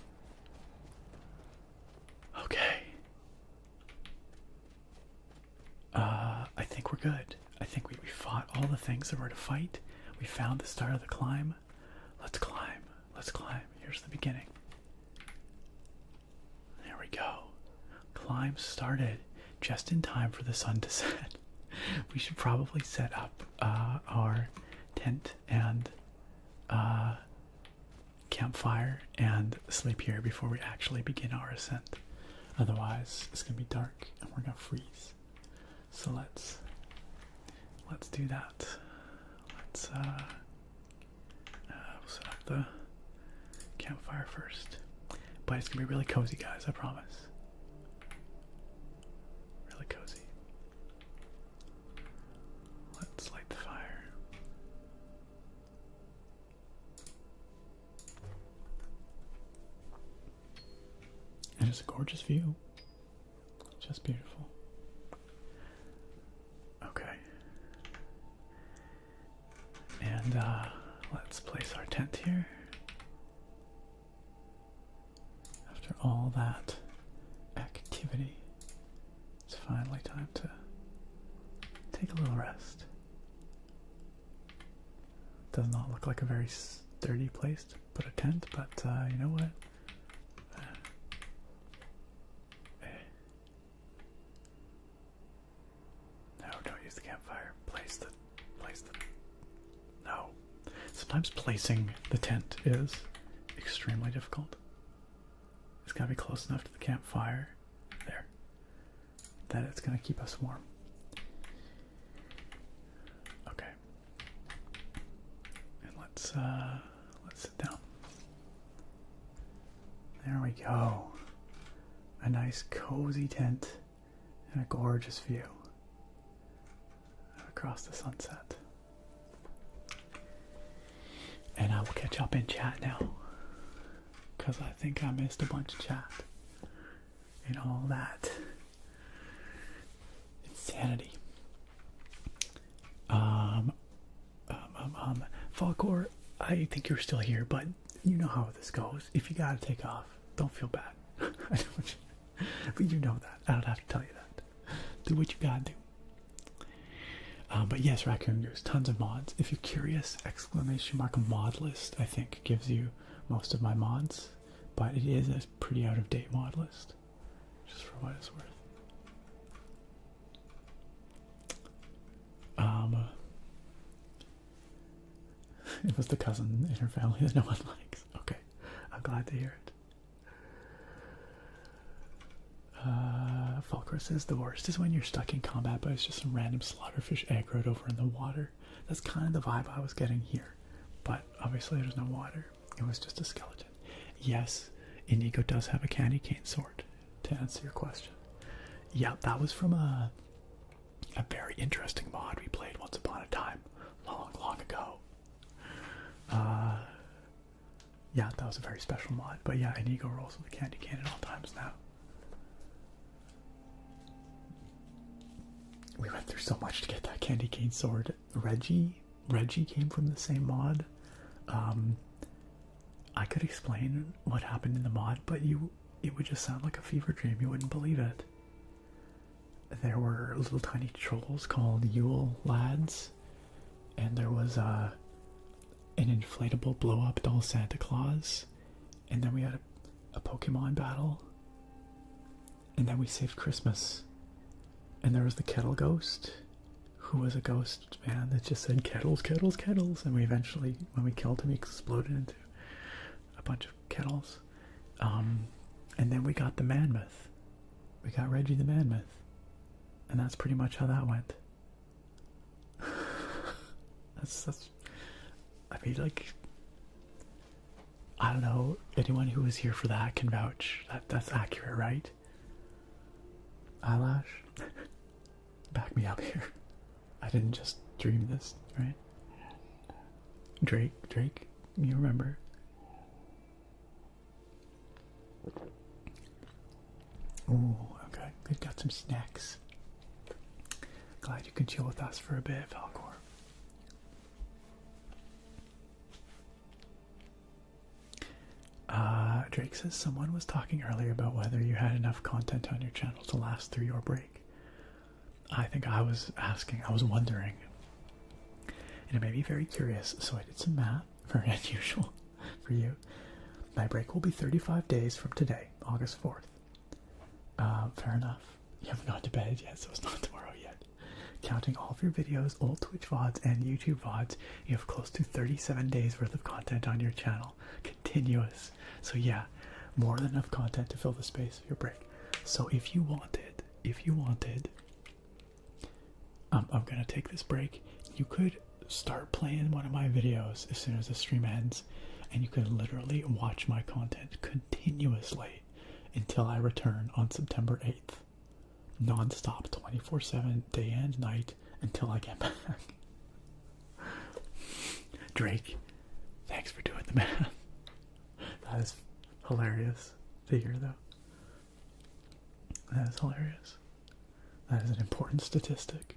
A: Okay. I think we're good. I think we fought all the things that were to fight. We found the start of the climb. Let's climb. Let's climb. Here's the beginning. There we go. Climb started just in time for the sun to set. We should probably set up our tent and campfire and sleep here before we actually begin our ascent. Otherwise, it's gonna be dark and we're gonna freeze. So let's do that. Let's we'll set up the campfire first. But it's gonna be really cozy, guys, I promise. Really cozy. Let's light the fire. And it's a gorgeous view. Just beautiful. Okay. And let's place our tent here. After all that activity, it's finally time to take a little rest. Does not look like a very sturdy place to put a tent, but you know what? No, don't use the campfire. Place the. No. Sometimes placing the tent is extremely difficult. It's gotta be close enough to the campfire. There. That it's gonna keep us warm. Okay. And let's sit down. There we go. A nice cozy tent and a gorgeous view across the sunset. And I will catch up in chat now, because I think I missed a bunch of chat and all that insanity. Falcor, I think you're still here, but you know how this goes. If you gotta take off, don't feel bad. I don't, but you know that. I don't have to tell you that. Do what you gotta do. But yes, Raccoon, there's tons of mods. If you're curious, !mod list, I think, gives you most of my mods. but it is a pretty out of date mod list, just for what it's worth. It was the cousin in her family that no one likes. Okay, I'm glad to hear it. Falcor says the worst is when you're stuck in combat, but it's just some random slaughterfish aggroed over in the water. That's kind of the vibe I was getting here, but obviously there's no water. It was just a skeleton. Yes, Inigo does have a candy cane sword, to answer your question. Yeah, that was from a very interesting mod we played once upon a time, long ago. Yeah, that was a very special mod. But yeah, Inigo rolls with a candy cane at all times now. We went through so much to get that candy cane sword. Reggie came from the same mod. I could explain what happened in the mod, but it would just sound like a fever dream. You wouldn't believe it. There were little tiny trolls called Yule lads, and there was an inflatable blow-up doll Santa Claus, and then we had a Pokemon battle, and then we saved Christmas, and there was the kettle ghost, who was a ghost man that just said kettles, kettles, kettles, and we eventually, when we killed him, he exploded into a bunch of kettles. And then we got the Mammoth. We got Reggie the Mammoth, and that's pretty much how that went. that's I mean, like, I don't know, anyone who was here for that can vouch that that's accurate, right? Eyelash? Back me up here. I didn't just dream this, right? Drake, you remember? Ooh, okay, good, got some snacks. Glad you can chill with us for a bit, Falcor. Drake says someone was talking earlier about whether you had enough content on your channel to last through your break. I think I was wondering. And it made me very curious, so I did some math, very unusual for you. My break will be 35 days from today, August 4th. Fair enough. You haven't gone to bed yet, so it's not tomorrow yet. Counting all of your videos, old Twitch VODs, and YouTube VODs, you have close to 37 days worth of content on your channel. Continuous. So yeah, more than enough content to fill the space of your break. So if you wanted, I'm gonna take this break. You could start playing one of my videos as soon as the stream ends, and you could literally watch my content continuously until I return on September 8th. Non-stop, 24/7, day and night, until I get back. Drake, thanks for doing the math. That is hilarious to hear, though. That is hilarious. That is an important statistic.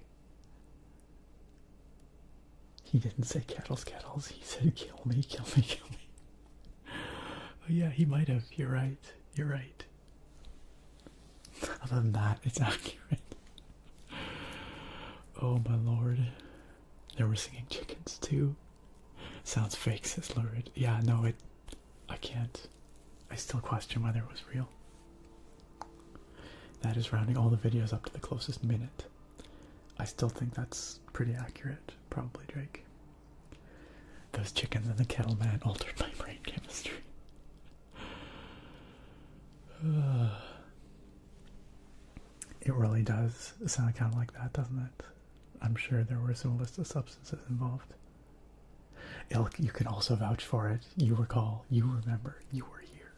A: He didn't say kettles, kettles. He said kill me, kill me, kill me. Oh yeah, he might have. You're right. You're right. Other than that, it's accurate. Oh my lord. They were singing chickens too. Sounds fake, says Lurid. Yeah, no, I can't. I still question whether it was real. That is rounding all the videos up to the closest minute. I still think that's pretty accurate. Probably Drake. Those chickens in the kettle, man, altered my brain chemistry. It really does sound kind of like that, doesn't it? I'm sure there was some illicit substances involved. Ilk, you can also vouch for it. You recall, you remember, you were here.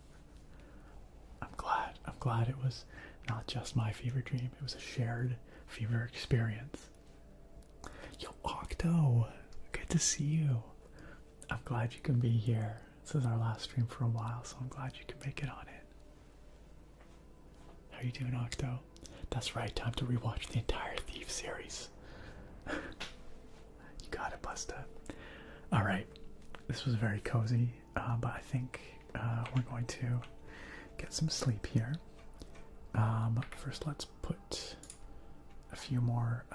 A: I'm glad it was not just my fever dream, it was a shared fever experience. Yo, Octo, good to see you. I'm glad you can be here. This is our last stream for a while, so I'm glad you can make it on it. How you doing, Octo? That's right, time to rewatch the entire Thief series. You got it, Busta. Alright, this was very cozy, but I think we're going to get some sleep here. First, let's put a few more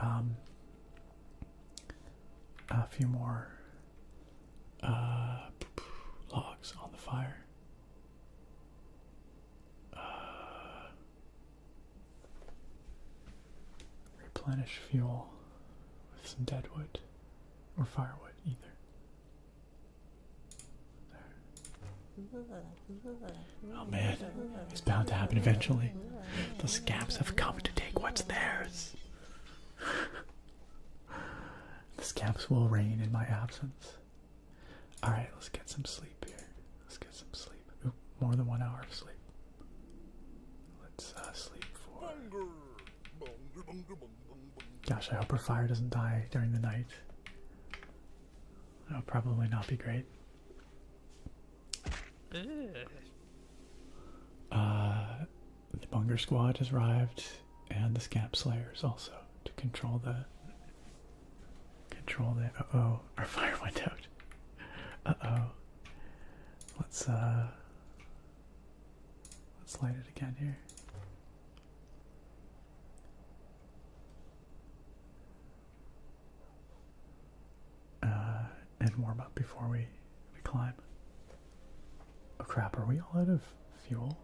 A: logs on the fire. replenish fuel with some dead wood or firewood, either. Oh man, it's bound to happen eventually. The scamps have come to take what's theirs. The scamps will reign in my absence. Alright, let's get some sleep here. Let's get some sleep. Ooh, more than 1 hour of sleep. Let's sleep for... Gosh, I hope our fire doesn't die during the night. That would probably not be great. The Bunger Squad has arrived, and the Scamp Slayers also, to control the... Uh-oh, our fire went out. Uh-oh. Let's light it again here. And warm up before we climb. Oh crap, are we all out of fuel?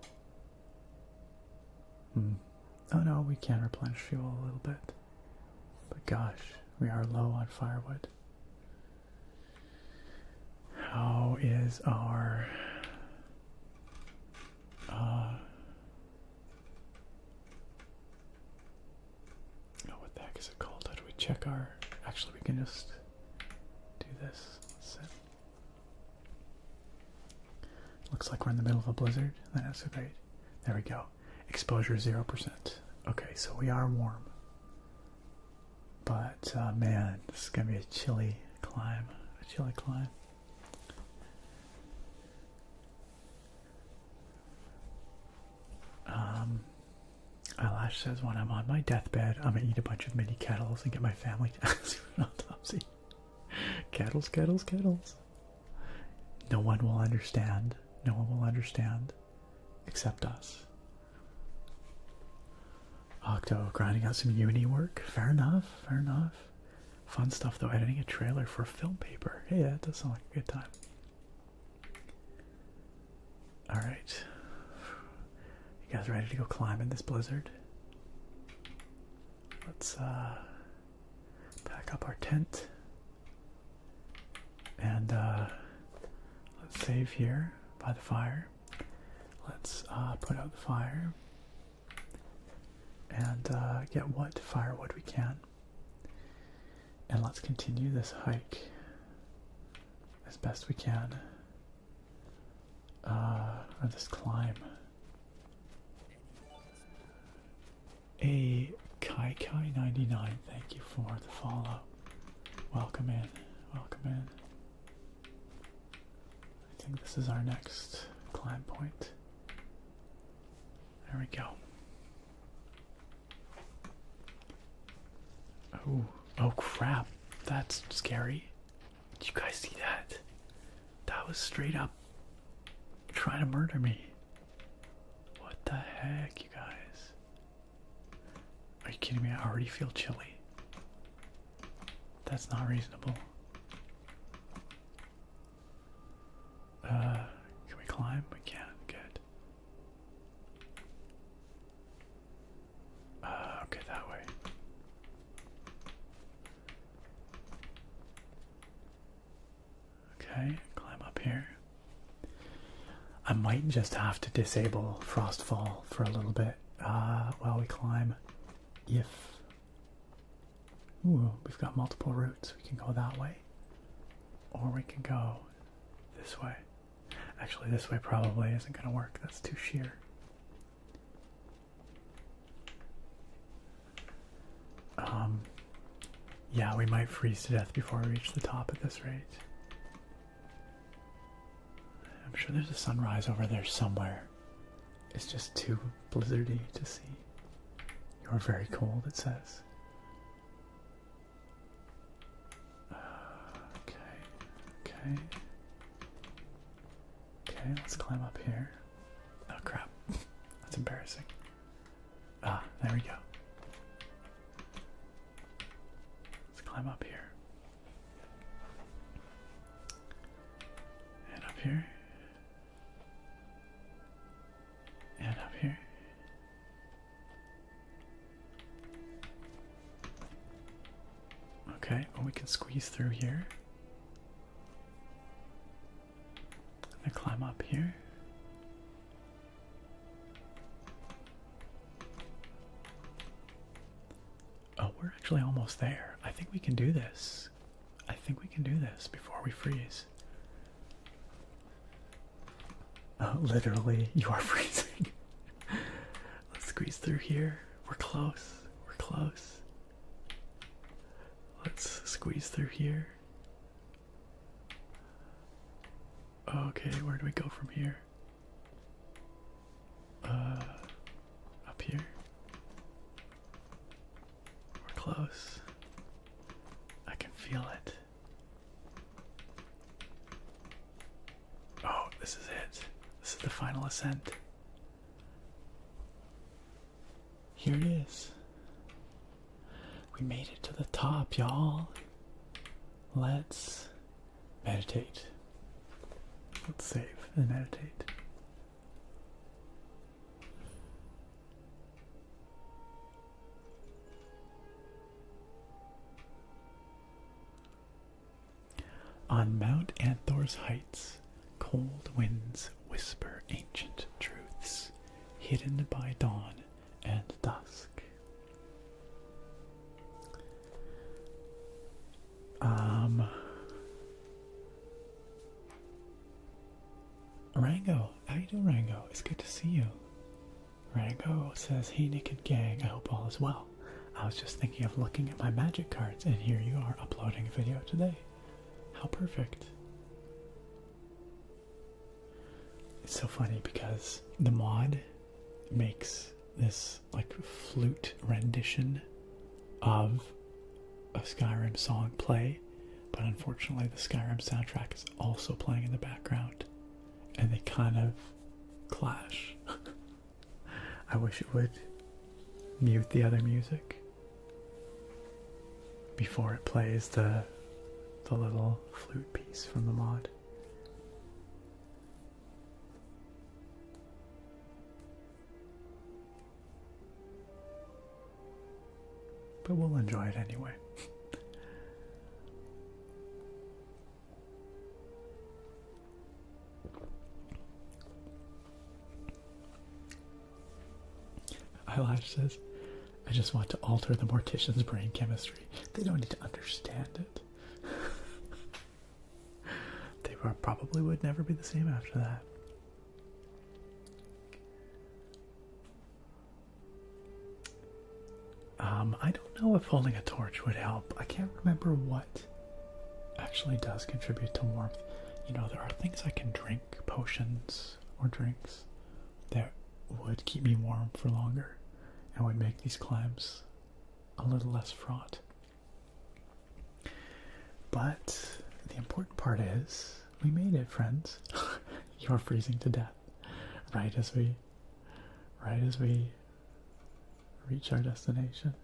A: Oh no, we can replenish fuel a little bit. But gosh, we are low on firewood. How is our... oh, what the heck is it called? How do we check our... Actually, we can just do this. Set. Looks like we're in the middle of a blizzard. That's so great. There we go. Exposure 0%. Okay, so we are warm. But, man, this is going to be a chilly climb. A chilly climb. Eyelash says, when I'm on my deathbed, I'm going to eat a bunch of mini kettles and get my family to ask for an autopsy. Kettles, kettles, kettles. No one will understand. No one will understand. Except us. Octo, grinding out some uni work. Fair enough, fair enough. Fun stuff though, editing a trailer for film paper. Hey, that does sound like a good time. Alright. You guys ready to go climb in this blizzard? Let's pack up our tent. And let's save here by the fire. Let's put out the fire. And get what firewood we can. And let's continue this hike as best we can. Or this climb. A Kai99, thank you for the follow. Welcome in, welcome in. I think this is our next climb point. There we go. Oh crap, that's scary. Did you guys see that? That was straight up trying to murder me. What the heck, you guys? Are you kidding me? I already feel chilly. That's not reasonable. Can we climb? We can, good. Okay, that way. Okay, climb up here. I might just have to disable Frostfall for a little bit while we climb. If... Ooh, we've got multiple routes. We can go that way. Or we can go this way. Actually, this way probably isn't going to work. That's too sheer. Yeah, we might freeze to death before we reach the top at this rate. I'm sure there's a sunrise over there somewhere. It's just too blizzardy to see. You're very cold, it says. Okay. Okay, let's climb up here. Oh crap. That's embarrassing. Ah, there we go. Let's climb up here. And up here. And up here. Okay, well, we can squeeze through here. I'm gonna climb up here. Oh, we're actually almost there. I think we can do this. I think we can do this before we freeze. Literally, you are freezing. Let's squeeze through here. We're close. We're close. Let's squeeze through here. Okay, where do we go from here? Up here. We're close. I can feel it. Oh, this is it. This is the final ascent. Here it is. We made it to the top, y'all. Let's meditate. Let's save and meditate. On Mount Anthor's heights, cold winds whisper ancient truths, hidden by dawn and dusk. Rango, how you doing, Rango? It's good to see you. Rango says, hey Nick and gang, I hope all is well. I was just thinking of looking at my magic cards, and here you are uploading a video today. How perfect. It's so funny because the mod makes this like flute rendition of a Skyrim song play, but unfortunately the Skyrim soundtrack is also playing in the background, and they kind of clash. I wish it would mute the other music before it plays the little flute piece from the mod. But we'll enjoy it anyway. Eyelash says, I just want to alter the mortician's brain chemistry. They don't need to understand it. They probably would never be the same after that. I don't know if holding a torch would help. I can't remember what actually does contribute to warmth. You know, there are things I can drink, potions or drinks, that would keep me warm for longer and would make these climbs a little less fraught. But the important part is, we made it, friends. You're freezing to death right as we reach our destination.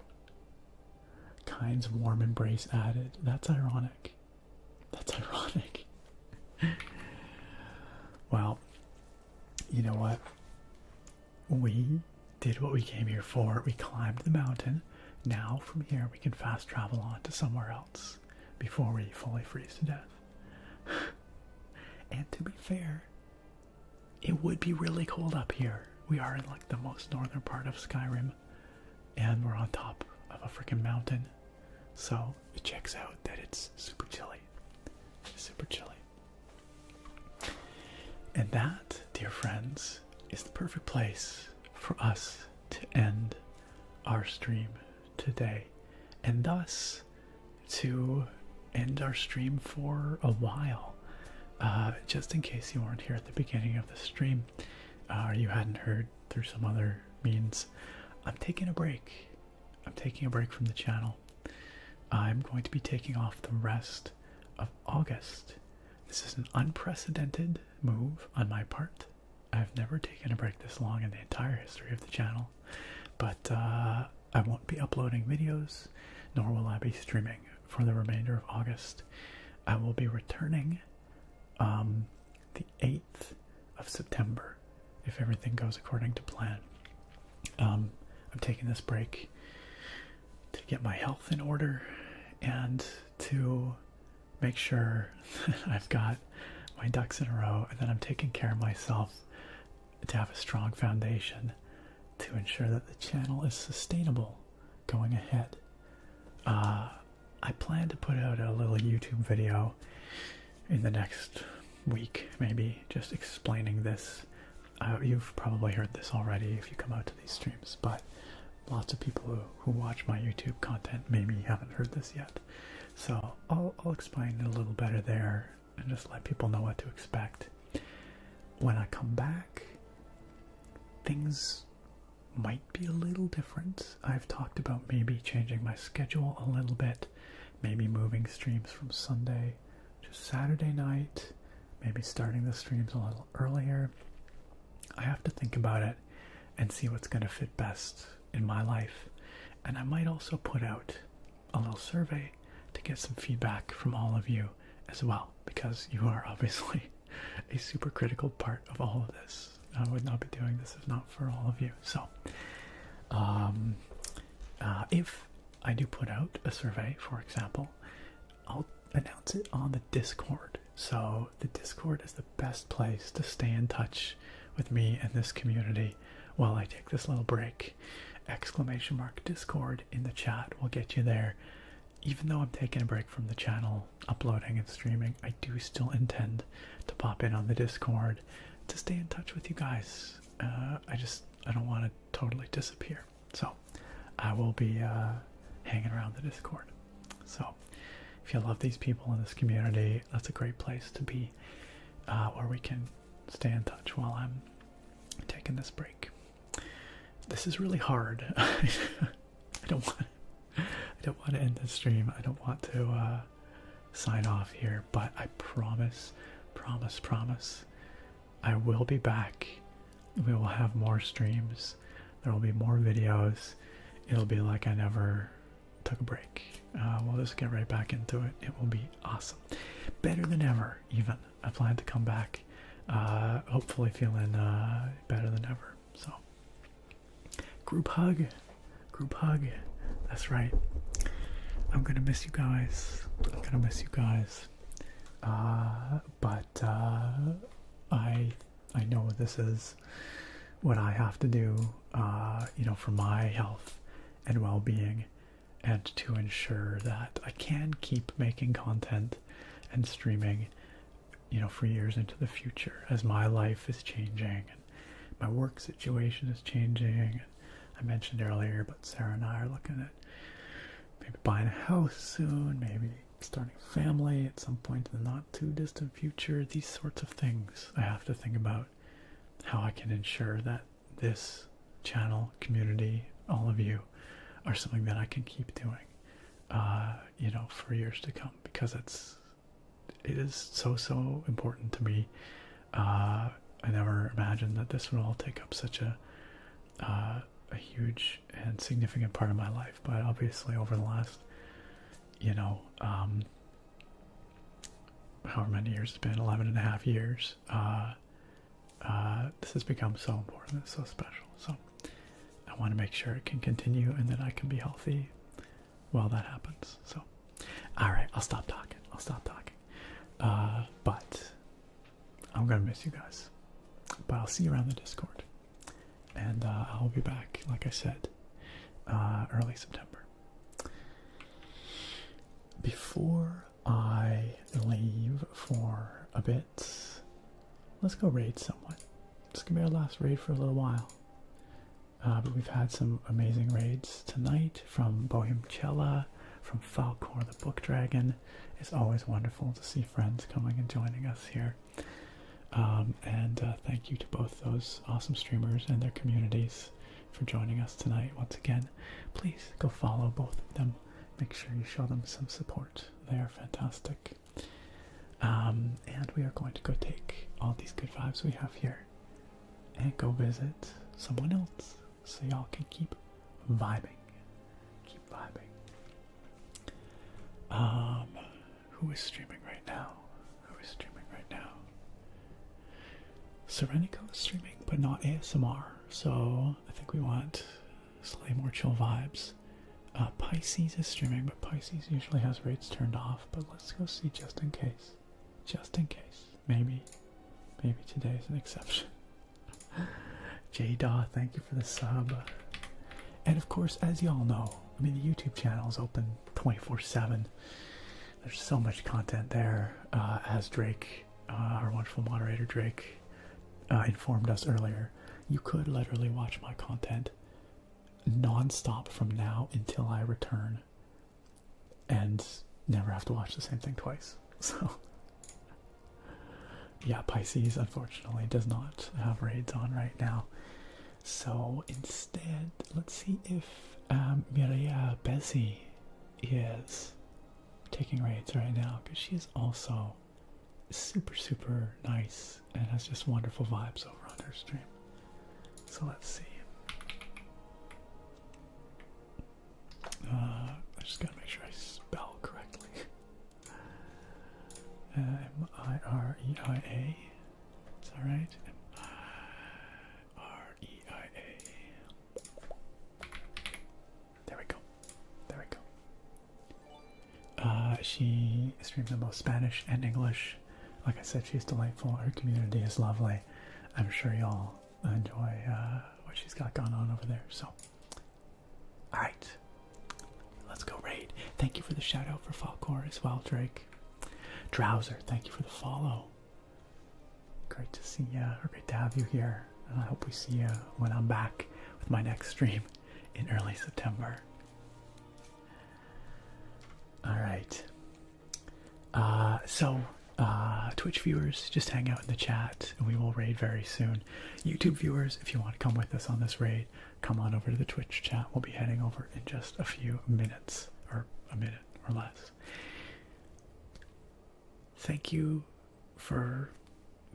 A: Kind's warm embrace added. That's ironic. That's ironic. Well, you know what? We did what we came here for. We climbed the mountain. Now from here we can fast travel on to somewhere else before we fully freeze to death. And to be fair, it would be really cold up here. We are in like the most northern part of Skyrim, and we're on top of a freaking mountain. So it checks out that it's super chilly. Super chilly. And that, dear friends, is the perfect place for us to end our stream today. And thus, to end our stream for a while. Just in case you weren't here at the beginning of the stream, or you hadn't heard through some other means, I'm taking a break. I'm taking a break from the channel. I'm going to be taking off the rest of August. This is an unprecedented move on my part. I've never taken a break this long in the entire history of the channel, but I won't be uploading videos, nor will I be streaming for the remainder of August. I will be returning the 8th of September, if everything goes according to plan. I'm taking this break to get my health in order and to make sure that I've got my ducks in a row and that I'm taking care of myself to have a strong foundation to ensure that the channel is sustainable going ahead. I plan to put out a little YouTube video in the next week, maybe, just explaining this. You've probably heard this already if you come out to these streams, but lots of people who watch my YouTube content maybe haven't heard this yet. So I'll explain it a little better there and just let people know what to expect. When I come back, things might be a little different. I've talked about maybe changing my schedule a little bit, maybe moving streams from Sunday to Saturday night, maybe starting the streams a little earlier. I have to think about it and see what's going to fit best in my life. And I might also put out a little survey to get some feedback from all of you as well, because you are obviously a super critical part of all of this. I would not be doing this if not for all of you. So if I do put out a survey, for example, I'll announce it on the Discord. So the Discord is the best place to stay in touch with me and this community while I take this little break. !Discord in the chat will get you there. Even though I'm taking a break from the channel, uploading and streaming, I do still intend to pop in on the Discord to stay in touch with you guys. I don't want to totally disappear. So I will be hanging around the Discord. So if you love these people in this community, that's a great place to be, where we can stay in touch while I'm taking this break. This is really hard. I don't want to end the stream. I don't want to sign off here, but I promise, I will be back. We will have more streams. There will be more videos. It'll be like I never took a break. We'll just get right back into it. It will be awesome. Better than ever, even. I plan to come back, hopefully feeling better than ever. So, group hug. That's right. I'm gonna miss you guys. But I know this is what I have to do, for my health and well-being, and to ensure that I can keep making content and streaming, for years into the future, as my life is changing and my work situation is changing. And I mentioned earlier, but Sarah and I are looking at maybe buying a house soon, maybe starting a family at some point in the not too distant future. These sorts of things I have to think about, how I can ensure that this channel, community, all of you, are something that I can keep doing, for years to come, because it is so important to me. I never imagined that this would all take up such a huge and significant part of my life, but obviously over the last, however many years it's been, 11 and a half years, this has become so important, it's so special. So I want to make sure it can continue and that I can be healthy while that happens. So, alright, I'll stop talking. But I'm gonna miss you guys. But I'll see you around the Discord. And I'll be back, like I said, early September. Before I leave for a bit, let's go raid someone. This can be our last raid for a little while. But we've had some amazing raids tonight from Bohemcella, from Falcor the Book Dragon. It's always wonderful to see friends coming and joining us here. And thank you to both those awesome streamers and their communities for joining us tonight. Once again, please go follow both of them. Make sure you show them some support. They are fantastic. And we are going to go take all these good vibes we have here and go visit someone else, so y'all can keep vibing. Who is streaming right now? Serenico is streaming, but not ASMR, so I think we want slightly more chill vibes. Pisces is streaming, but Pisces usually has rates turned off. But let's go see just in case. Just in case. Maybe today's an exception. J-Daw, thank you for the sub. And of course, as y'all know, I mean, the YouTube channel is open 24/7. There's so much content there. As Drake, our wonderful moderator Drake, informed us earlier, you could literally watch my content non-stop from now until I return and never have to watch the same thing twice. So yeah, Pisces unfortunately does not have raids on right now. So instead, let's see if Mireia Bessie is taking raids right now, because she is also super nice and has just wonderful vibes over on her stream. So let's see. I just gotta make sure I spell correctly. M-I-R-E-I-A. Is that right? M-I-R-E-I-A. There we go. There we go. She streams in both Spanish and English. Like I said, she's delightful. Her community is lovely. I'm sure y'all enjoy what she's got going on over there. So, alright. Let's go raid. Thank you for the shout out for Falcor as well, Drake. Drowser, thank you for the follow. Great to see you, or great to have you here. And I hope we see you when I'm back with my next stream in early September. Alright. Twitch viewers, just hang out in the chat and we will raid very soon. YouTube viewers, if you want to come with us on this raid, come on over to the Twitch chat. We'll be heading over in just a few minutes, or a minute or less. Thank you for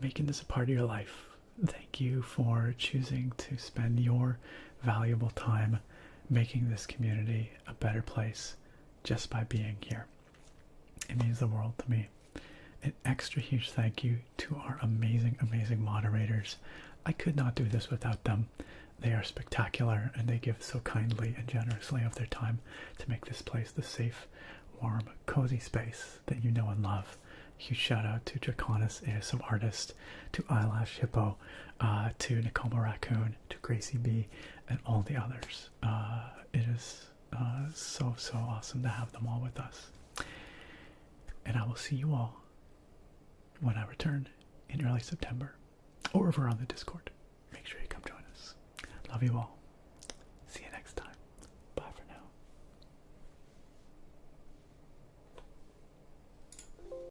A: making this a part of your life. Thank you for choosing to spend your valuable time making this community a better place just by being here. It means the world to me. An extra huge thank you to our amazing moderators. I could not do this without them. They are spectacular and they give so kindly and generously of their time to make this place the safe, warm, cozy space that you know and love. Huge shout out to Draconis ASM Artist, to Eyelash Hippo, to Nicoma Raccoon, to Gracie B, and all the others. It is so awesome to have them all with us. And I will see you all when I return in early September, or over on the Discord. Make sure you come join us. Love you all.